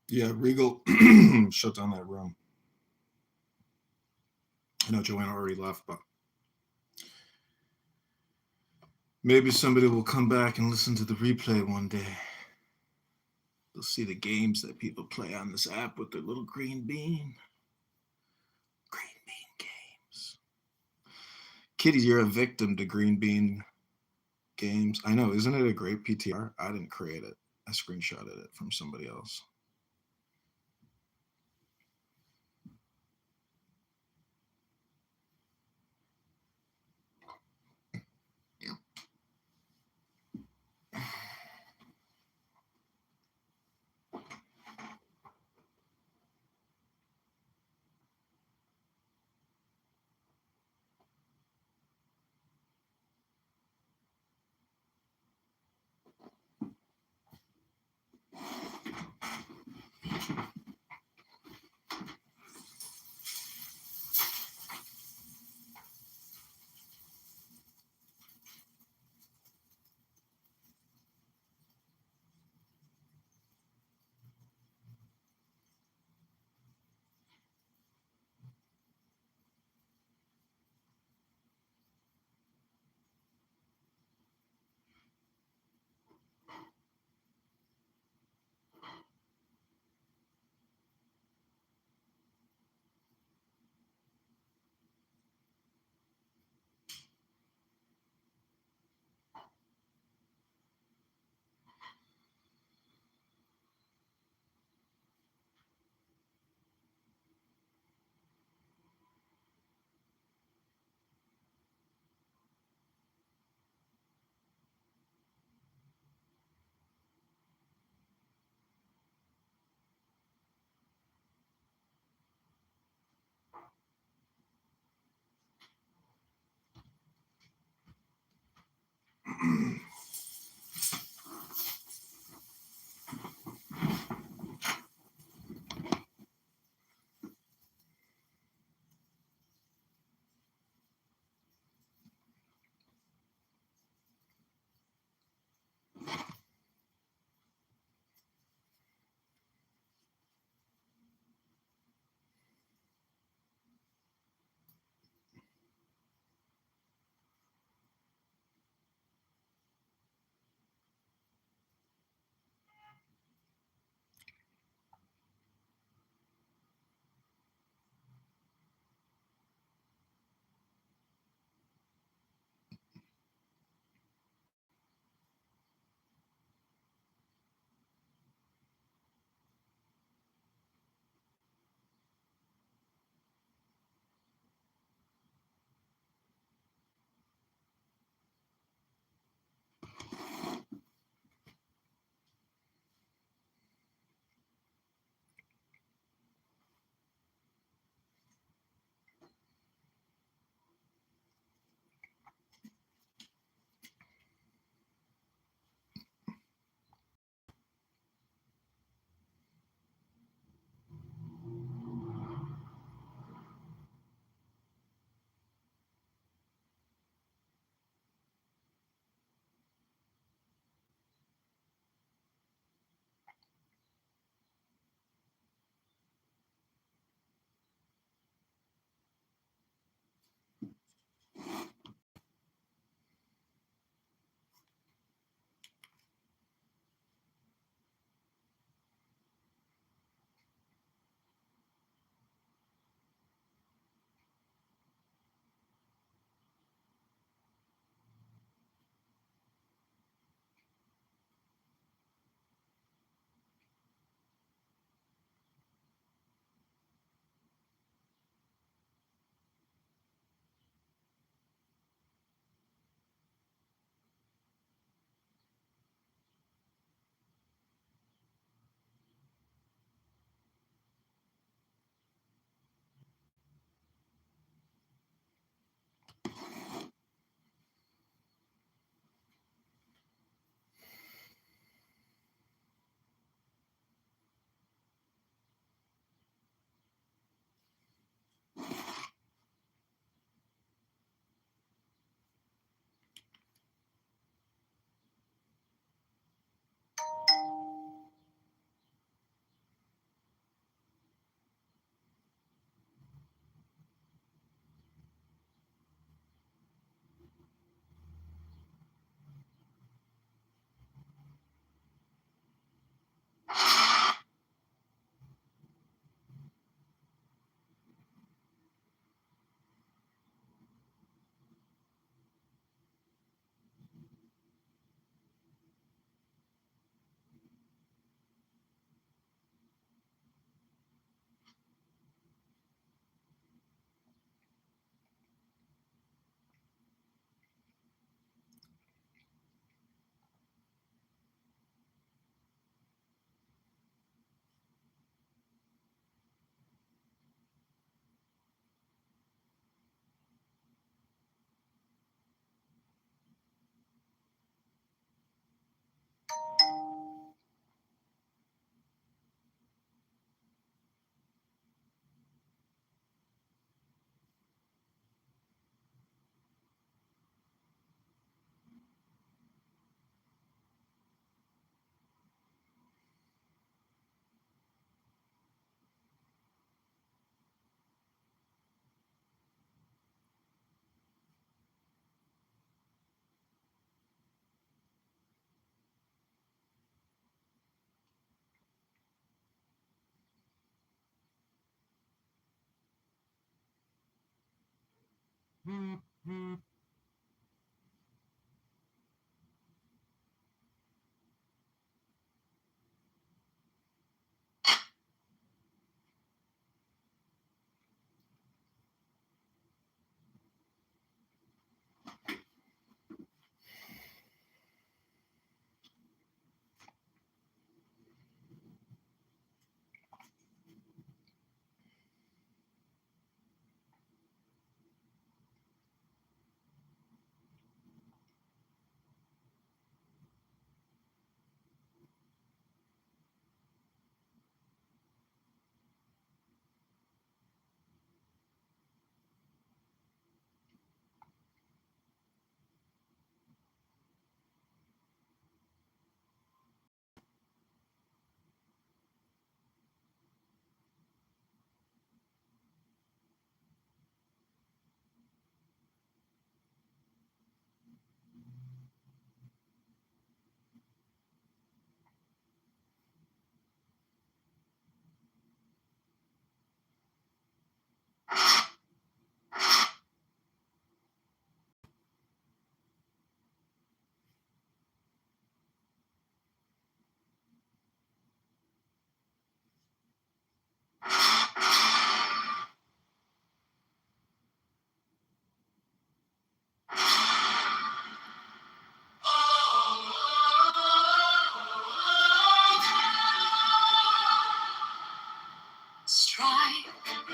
Yeah, Regal shut down that room. I know Joanna already left, but maybe somebody will come back and listen to the replay one day. They'll see the games that people play on this app with their little green bean. Green bean games. Kitty, you're a victim to green bean games. I know, isn't it a great PTR? I didn't create it. I screenshotted it from somebody else.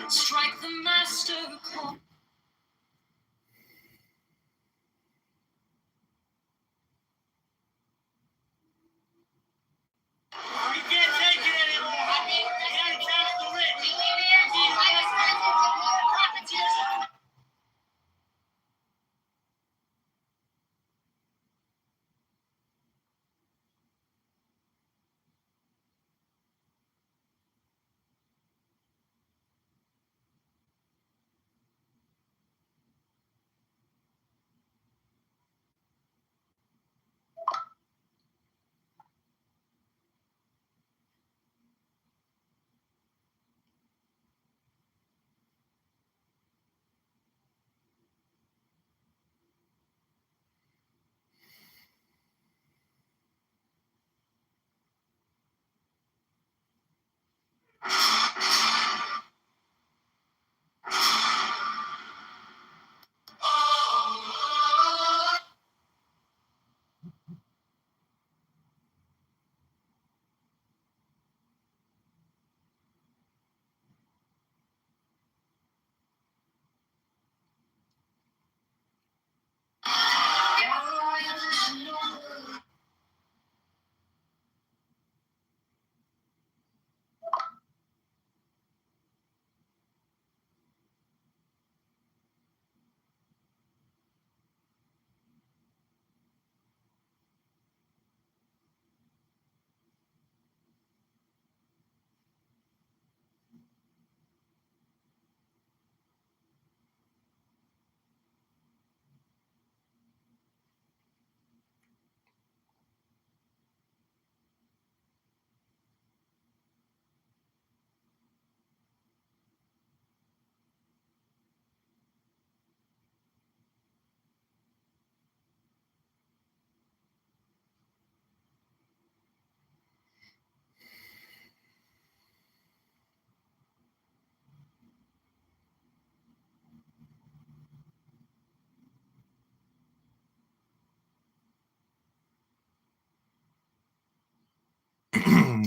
Strike the master chord. We can't take it anymore. I mean, we gotta catch the rich.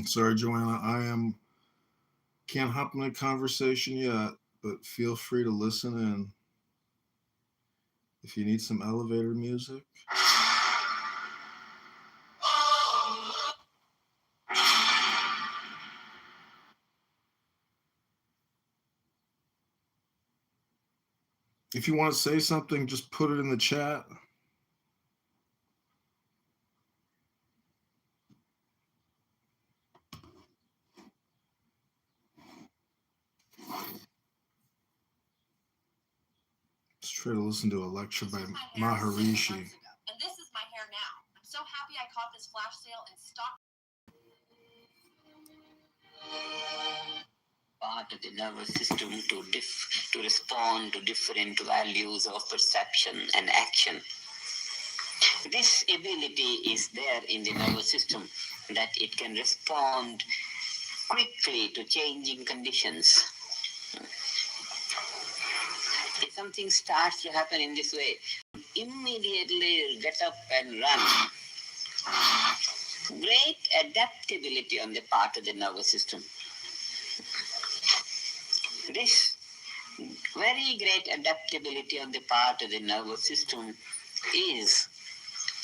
Sorry, Joanna. Can't hop in the conversation yet, but feel free to listen in. If you need some elevator music. If you want to say something, just put it in the chat. Let's try to listen to a lecture by Maharishi. And this is my hair now. I'm so happy I caught this flash sale in stock. part of the nervous system to respond to different values of perception and action. This ability is there in the nervous system, that it can respond quickly to changing conditions. If something starts to happen in this way, immediately get up and run. Great adaptability on the part of the nervous system. This very great adaptability on the part of the nervous system is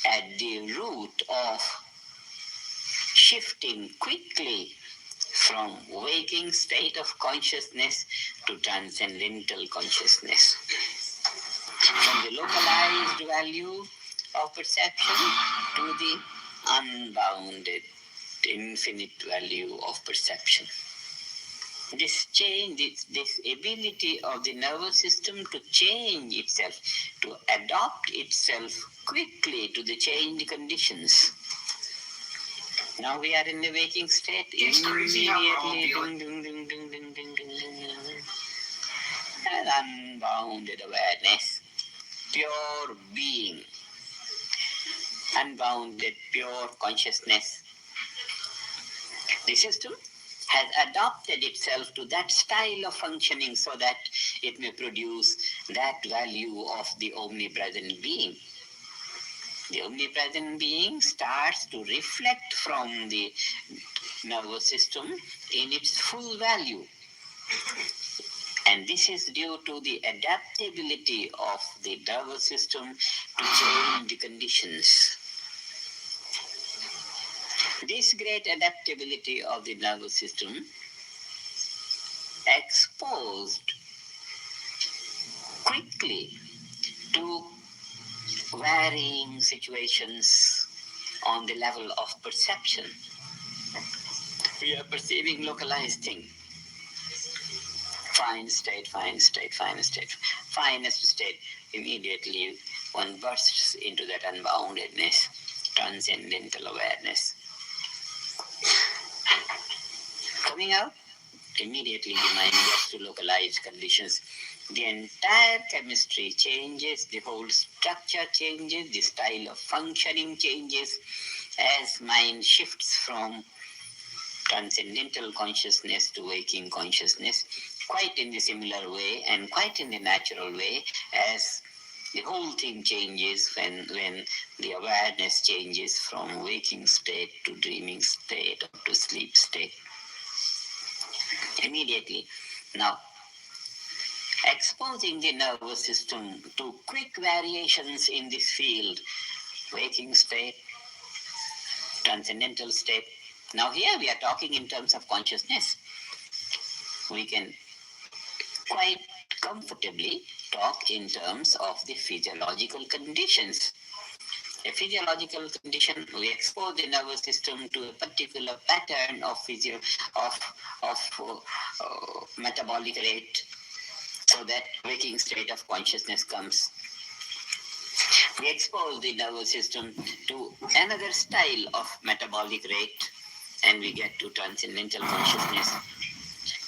at the root of shifting quickly from waking state of consciousness to transcendental consciousness. From the localized value of perception to the unbounded, infinite value of perception. This change, this ability of the nervous system to change itself, to adapt itself quickly to the changed conditions. Now we are in the waking state. It's crazy how Immediately, and unbounded awareness, pure being, unbounded pure consciousness. The system has adopted itself to that style of functioning so that it may produce that value of the omnipresent being. The omnipresent being starts to reflect from the nervous system in its full value. And this is due to the adaptability of the nervous system to change conditions. This great adaptability of the nervous system exposed quickly to varying situations on the level of perception. We are perceiving localized thing. Fine state, fine state, fine state. Finest state, immediately one bursts into that unboundedness, transcendental awareness. Coming out, immediately the mind gets to localized conditions. The entire chemistry changes, the whole structure changes, the style of functioning changes as mind shifts from transcendental consciousness to waking consciousness, quite in the similar way and quite in the natural way as the whole thing changes when the awareness changes from waking state to dreaming state or to sleep state. Immediately. Now, exposing the nervous system to quick variations in this field, waking state, transcendental state. Now here we are talking in terms of consciousness. We can quite comfortably talk in terms of the physiological conditions. A physiological condition, we expose the nervous system to a particular pattern of metabolic rate, so that waking state of consciousness comes. We expose the nervous system to another style of metabolic rate, and we get to transcendental consciousness.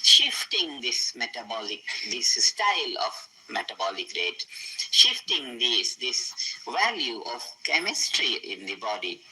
Shifting this style of metabolic rate, shifting this value of chemistry in the body.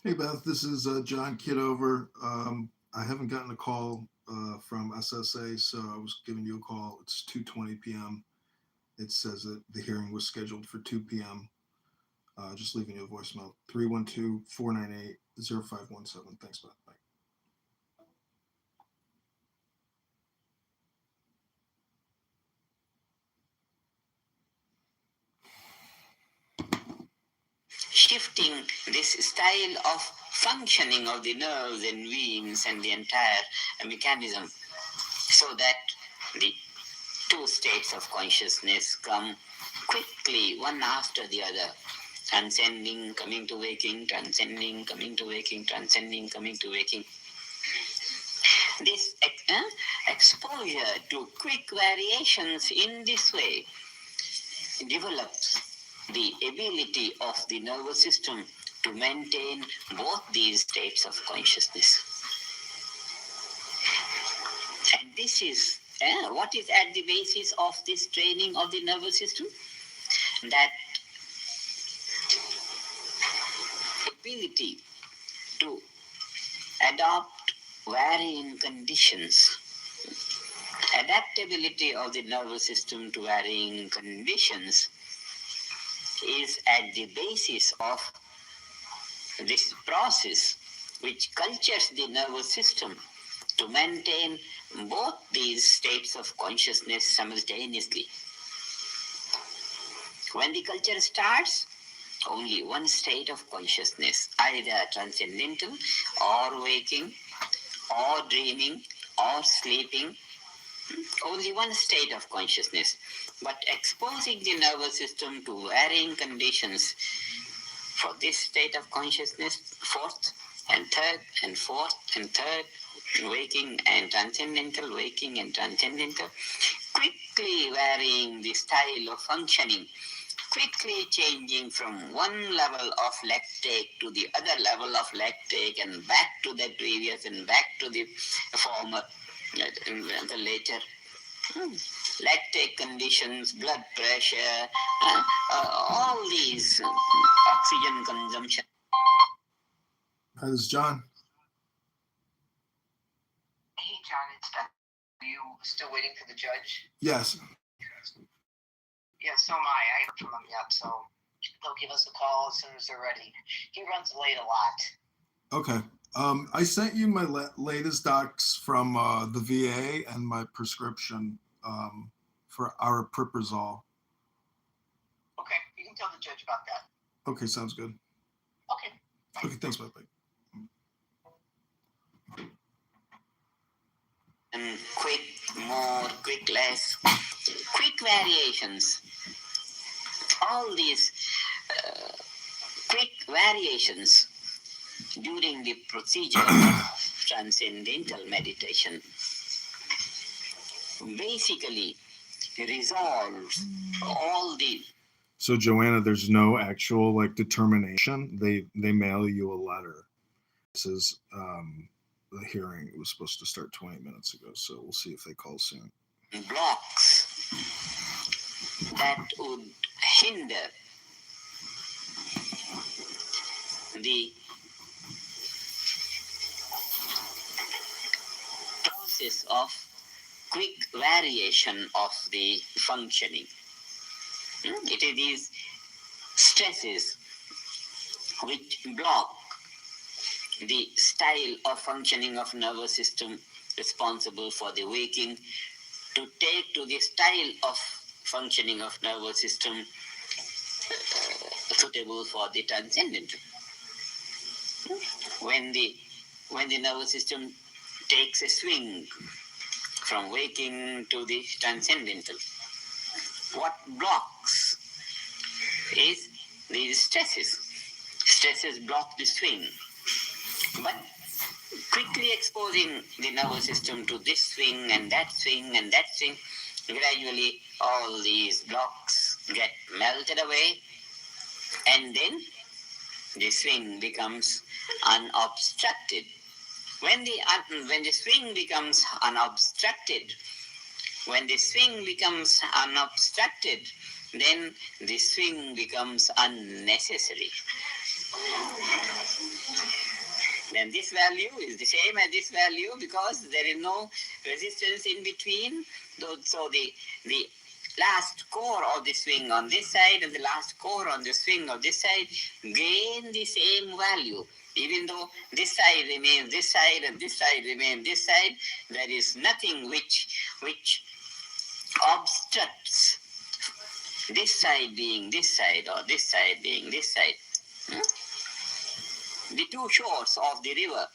Hey Beth, this is John Kitover. I haven't gotten a call from SSA, so I was giving you a call. It's 2:20 p.m. It says that the hearing was scheduled for 2 p.m. Just leaving you a voicemail, 312-498-0517. Thanks, bye. Bye. Shifting this style of functioning of the nerves and veins and the entire mechanism so that the two states of consciousness come quickly, one after the other, transcending, coming to waking, transcending, coming to waking, transcending, coming to waking. This exposure to quick variations in this way develops the ability of the nervous system to maintain both these states of consciousness. And this is what is at the basis of this training of the nervous system? That ability to adopt varying conditions. Adaptability of the nervous system to varying conditions is at the basis of this process which cultures the nervous system to maintain both these states of consciousness simultaneously. When the culture starts, only one state of consciousness, either transcendental or waking or dreaming or sleeping, only one state of consciousness. But exposing the nervous system to varying conditions for this state of consciousness, fourth and third and fourth and third, waking and transcendental, waking and transcendental, quickly varying the style of functioning, quickly changing from one level of lactate to the other level of lactate and back to the previous and back to the former, the later. Lactate conditions, blood pressure, all these oxygen consumption. Hi, this is John. Hey, John, it's Beth. Are you still waiting for the judge? Yes. Yeah, so am I. I haven't heard from him yet, so they'll give us a call as soon as they're ready. He runs late a lot. Okay. I sent you my latest docs from the VA and my prescription for aripiprazole. Okay, you can tell the judge about that. Okay, sounds good. Okay. Okay, thanks, bye. And quick, more, quick, less, quick variations. All these quick variations during the procedure of transcendental meditation basically resolves all the. So Joanna, there's no actual determination. They mail you a letter. This is the hearing. It was supposed to start 20 minutes ago, so we'll see if they call soon. Blocks that would hinder the process of quick variation of the functioning. It is these stresses which block the style of functioning of nervous system responsible for the waking to take to the style of functioning of nervous system suitable for the transcendental. When the nervous system takes a swing from waking to the transcendental, what blocks is these stresses. Stresses block the swing. But quickly exposing the nervous system to this swing and that swing and that swing, gradually all these blocks get melted away, and then the swing becomes unobstructed. When the swing becomes unobstructed, then the swing becomes unnecessary. then this value is the same as this value because there is no resistance in between. So the last core of the swing on this side and the last core on the swing of this side gain the same value. Even though this side remains this side and this side remains this side, there is nothing which obstructs this side being this side or this side being this side. The two shores of the river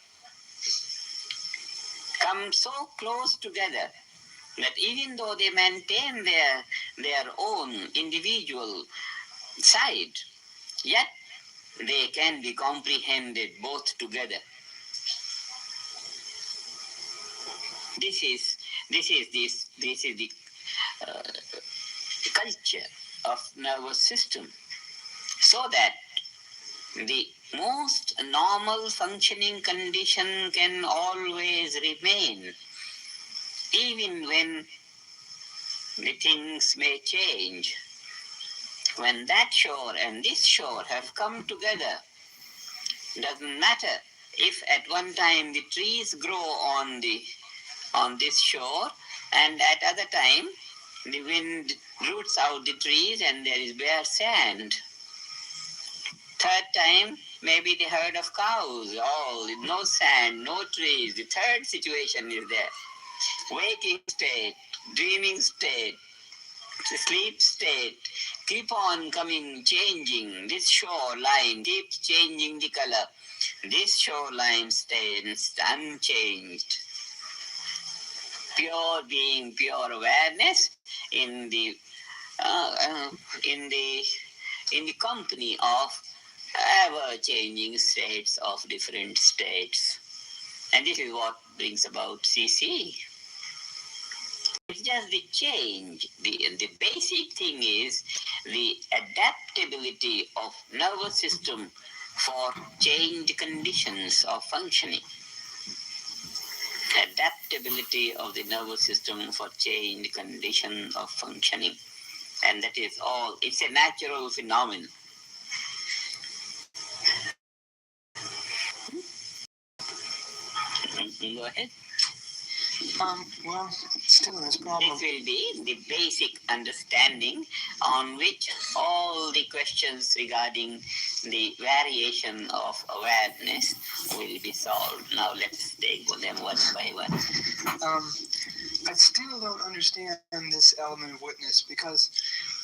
come so close together that even though they maintain their own individual side, yet they can be comprehended both together. This is the culture of nervous system, so that the most normal functioning condition can always remain, even when the things may change. When that shore and this shore have come together, doesn't matter if at one time the trees grow on this shore and at other time the wind roots out the trees and there is bare sand. Third time, maybe the herd of cows, all, no sand, no trees. The third situation is there. Waking state, dreaming state, sleep state, keep on coming, changing. This shoreline keeps changing the color. This shoreline stays unchanged. Pure being, pure awareness in the company of ever-changing states of different states. And this is what brings about CC. It's just the change. The basic thing is the adaptability of nervous system for changed conditions of functioning. Adaptability of the nervous system for changed condition of functioning. And that is all. It's a natural phenomenon. Go ahead. Well, still in this problem. This will be the basic understanding on which all the questions regarding the variation of awareness will be solved. Now let's take them one by one. I still don't understand this element of witness, because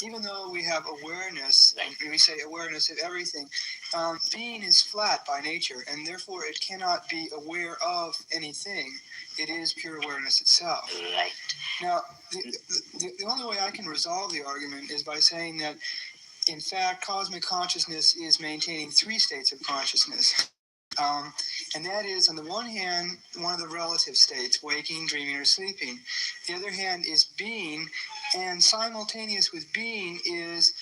even though we have awareness, and we say awareness of everything, being is flat by nature, and therefore it cannot be aware of anything. It is pure awareness itself. Right. Now, the only way I can resolve the argument is by saying that, in fact, cosmic consciousness is maintaining three states of consciousness. And that is, on the one hand, one of the relative states, waking, dreaming, or sleeping. The other hand is being, and simultaneous with being is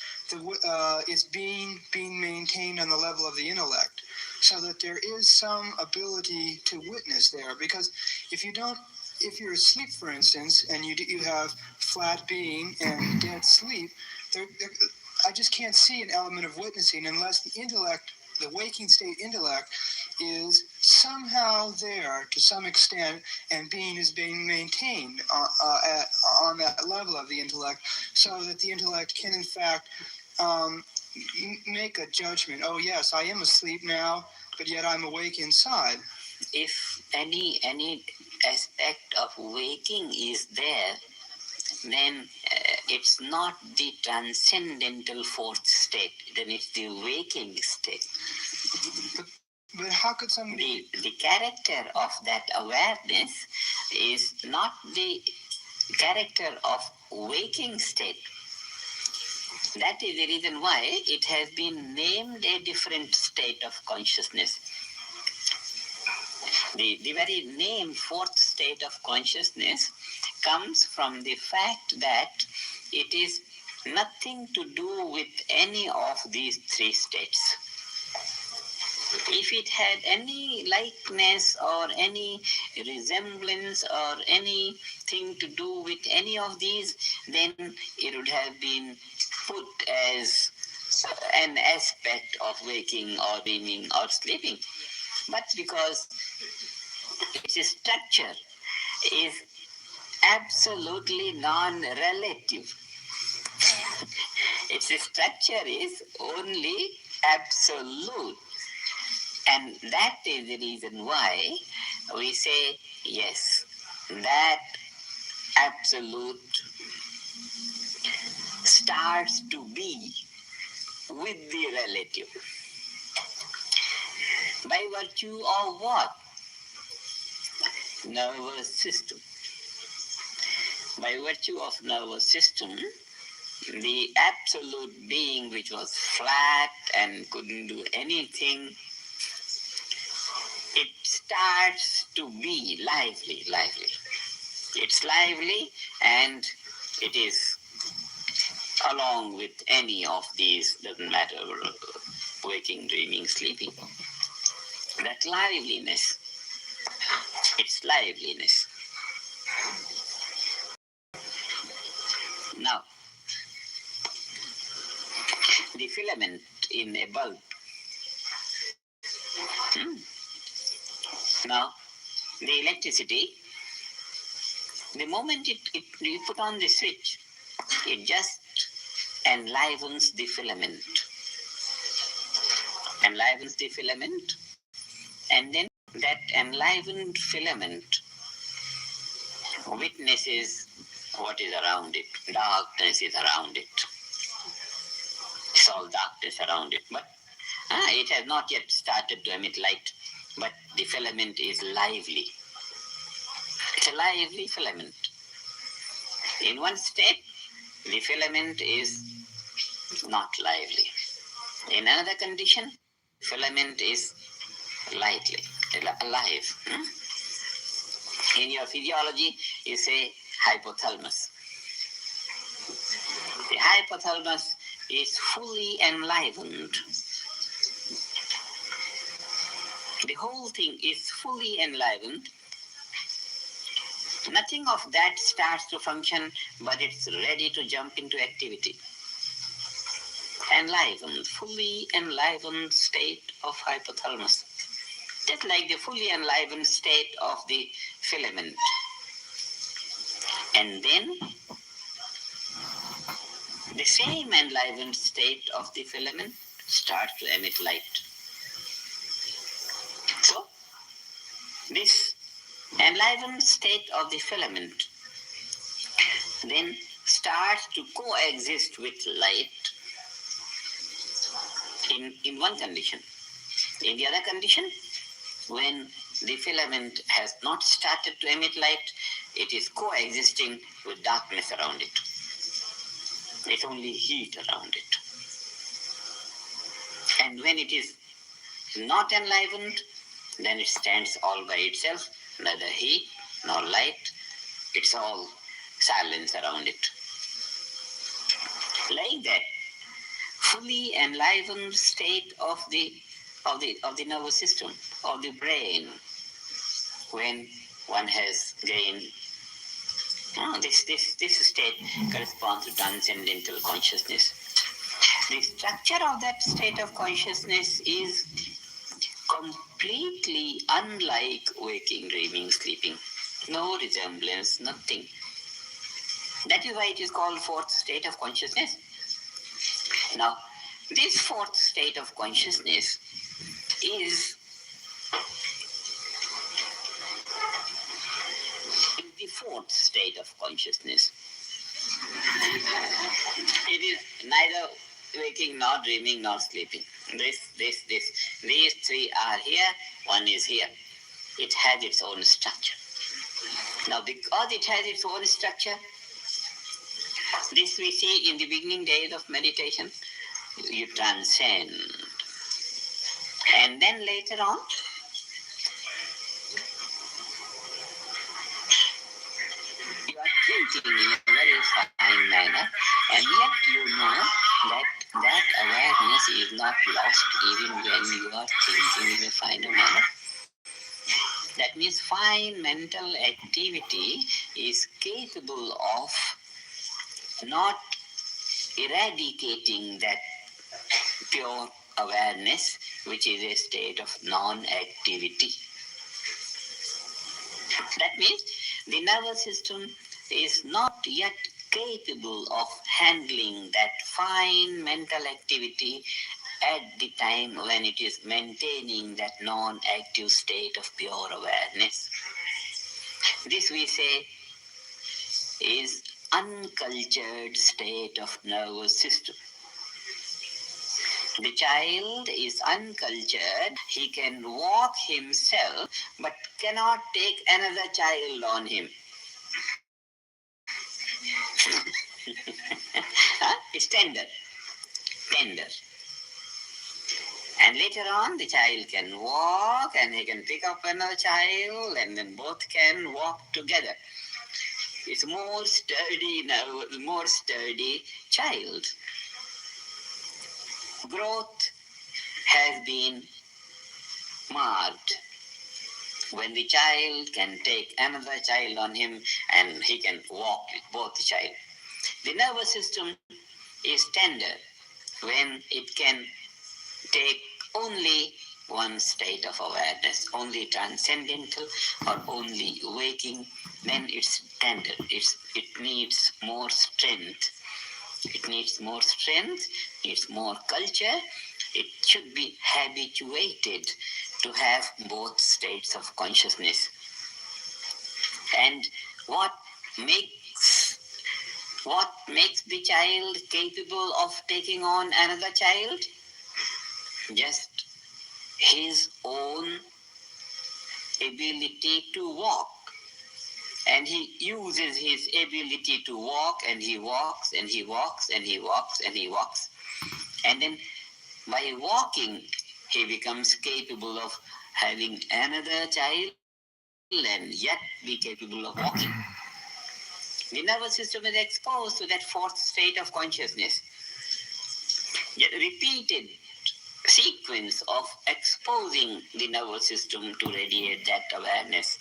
being maintained on the level of the intellect, so that there is some ability to witness there. Because if you're asleep, for instance, and you have flat being and dead sleep, I just can't see an element of witnessing unless the intellect, the waking state intellect, is somehow there to some extent, and being is being maintained on that level of the intellect, so that the intellect can in fact make a judgment. Oh yes, I am asleep now, but yet I'm awake inside. If any aspect of waking is there, then it's not the transcendental fourth state, then it's the waking state. But how could somebody... The character of that awareness is not the character of waking state. That is the reason why it has been named a different state of consciousness. The very name fourth state of consciousness comes from the fact that it is nothing to do with any of these three states. If it had any likeness or any resemblance or anything to do with any of these, then it would have been put as an aspect of waking or dreaming or sleeping. but because its structure is absolutely non-relative. Its structure is only absolute. And that is the reason why we say, yes, that absolute starts to be with the relative. By virtue of what? Nervous system. By virtue of nervous system, the absolute being which was flat and couldn't do anything, it starts to be lively. It's lively, and it is along with any of these, doesn't matter, waking, dreaming, sleeping. That liveliness, it's liveliness. Now, the filament in a bulb. Now, the electricity, the moment you put on the switch, it just enlivens the filament. Enlivens the filament, and then that enlivened filament witnesses what is around it. Darkness is around it. It's all darkness around it. But it has not yet started to emit light, but the filament is lively. It's a lively filament. In one state, the filament is not lively. In another condition, filament is lightly, alive. In your physiology, you say hypothalamus. The hypothalamus is fully enlivened. The whole thing is fully enlivened. Nothing of that starts to function, but it's ready to jump into activity. Enlivened, fully enlivened state of hypothalamus. Just like the fully enlivened state of the filament. And then the same enlivened state of the filament starts to emit light. So, this enlivened state of the filament then starts to coexist with light in one condition. In the other condition, when the filament has not started to emit light, it is coexisting with darkness around it. It's only heat around it. And when it is not enlivened, then it stands all by itself, neither heat nor light. It's all silence around it. Like that, fully enlivened state of the nervous system, of the brain, when one has gained this state corresponds to transcendental consciousness. The structure of that state of consciousness is completely unlike waking, dreaming, sleeping. No resemblance, nothing. That is why it is called fourth state of consciousness. Now, this fourth state of consciousness is the fourth state of consciousness. It is neither waking, nor dreaming, nor sleeping. These three are here, one is here. It has its own structure. Now, because it has its own structure, this we see in the beginning days of meditation, you transcend. And then later on, you are thinking in a very fine manner, and yet you know that awareness is not lost even when you are thinking in a finer manner. That means fine mental activity is capable of not eradicating that pure awareness, which is a state of non-activity. That means the nervous system is not yet capable of handling that fine mental activity at the time when it is maintaining that non-active state of pure awareness. This we say is uncultured state of nervous system. The child is uncultured. He can walk himself, but cannot take another child on him. It's tender. And later on, the child can walk and he can pick up another child and then both can walk together. It's more sturdy now, more sturdy child. Growth has been marked when the child can take another child on him and he can walk with both the child. The nervous system is tender when it can take only one state of awareness, only transcendental or only waking, then it's tender. It needs more strength. It needs more strength, needs more culture. It should be habituated to have both states of consciousness. And what makes the child capable of taking on another child? Just his own ability to walk. And he uses his ability to walk, and he walks, and he walks, and he walks, and he walks. And then by walking, he becomes capable of having another child and yet be capable of walking. The nervous system is exposed to that fourth state of consciousness. Yet repeated sequence of exposing the nervous system to radiate that awareness.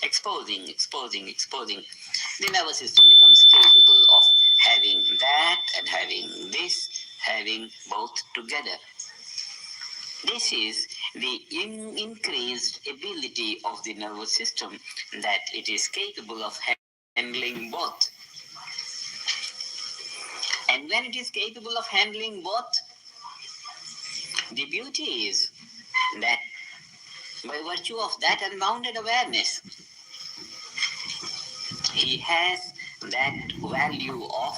Exposing. The nervous system becomes capable of having that and having this, having both together. This is the increased ability of the nervous system, that it is capable of handling both. And when it is capable of handling both, the beauty is that by virtue of that unbounded awareness, he has that value of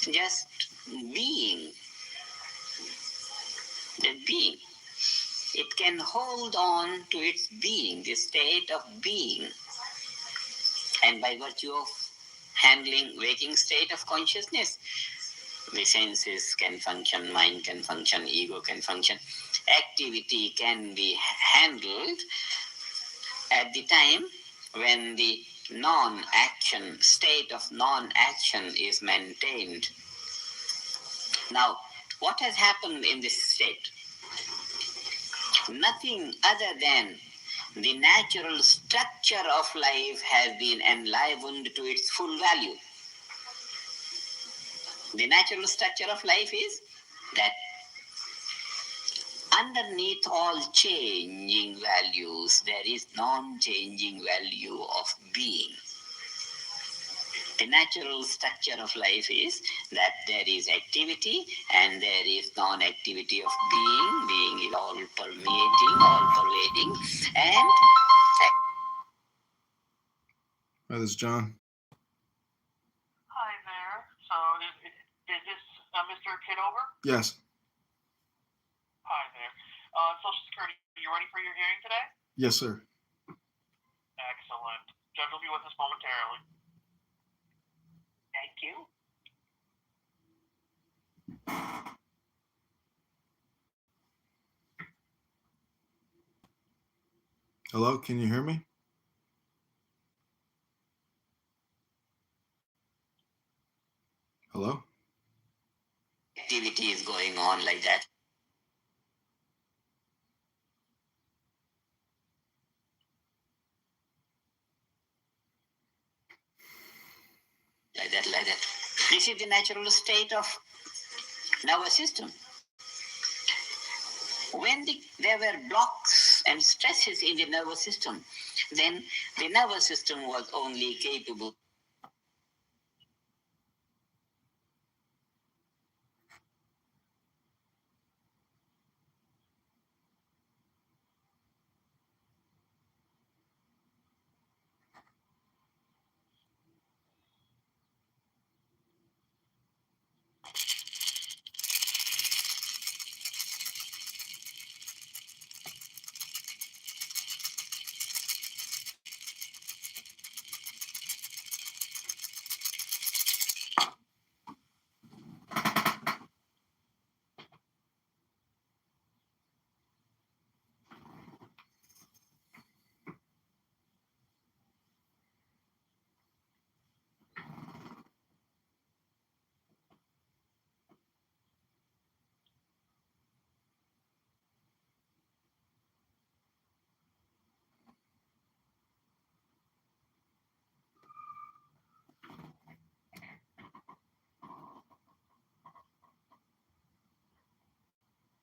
just being. The being. It can hold on to its being, the state of being. And by virtue of handling waking state of consciousness, the senses can function, mind can function, ego can function. Activity can be handled at the time when the non-action, state of non-action is maintained. Now, what has happened in this state? Nothing other than the natural structure of life has been enlivened to its full value. The natural structure of life is that underneath all changing values, there is non-changing value of being. The natural structure of life is that there is activity and there is non-activity of being. Being is all permeating, all pervading, and... Hi, this is John. Hi there. So is this Mr. Kitover? Yes. Hi there. Social Security, you ready for your hearing today? Yes, sir. Excellent. Judge will be with us momentarily. Thank you. Hello, can you hear me? Hello? Activity is going on like that. Like that. This is the natural state of nervous system. When there were blocks and stresses in the nervous system, then the nervous system was only capable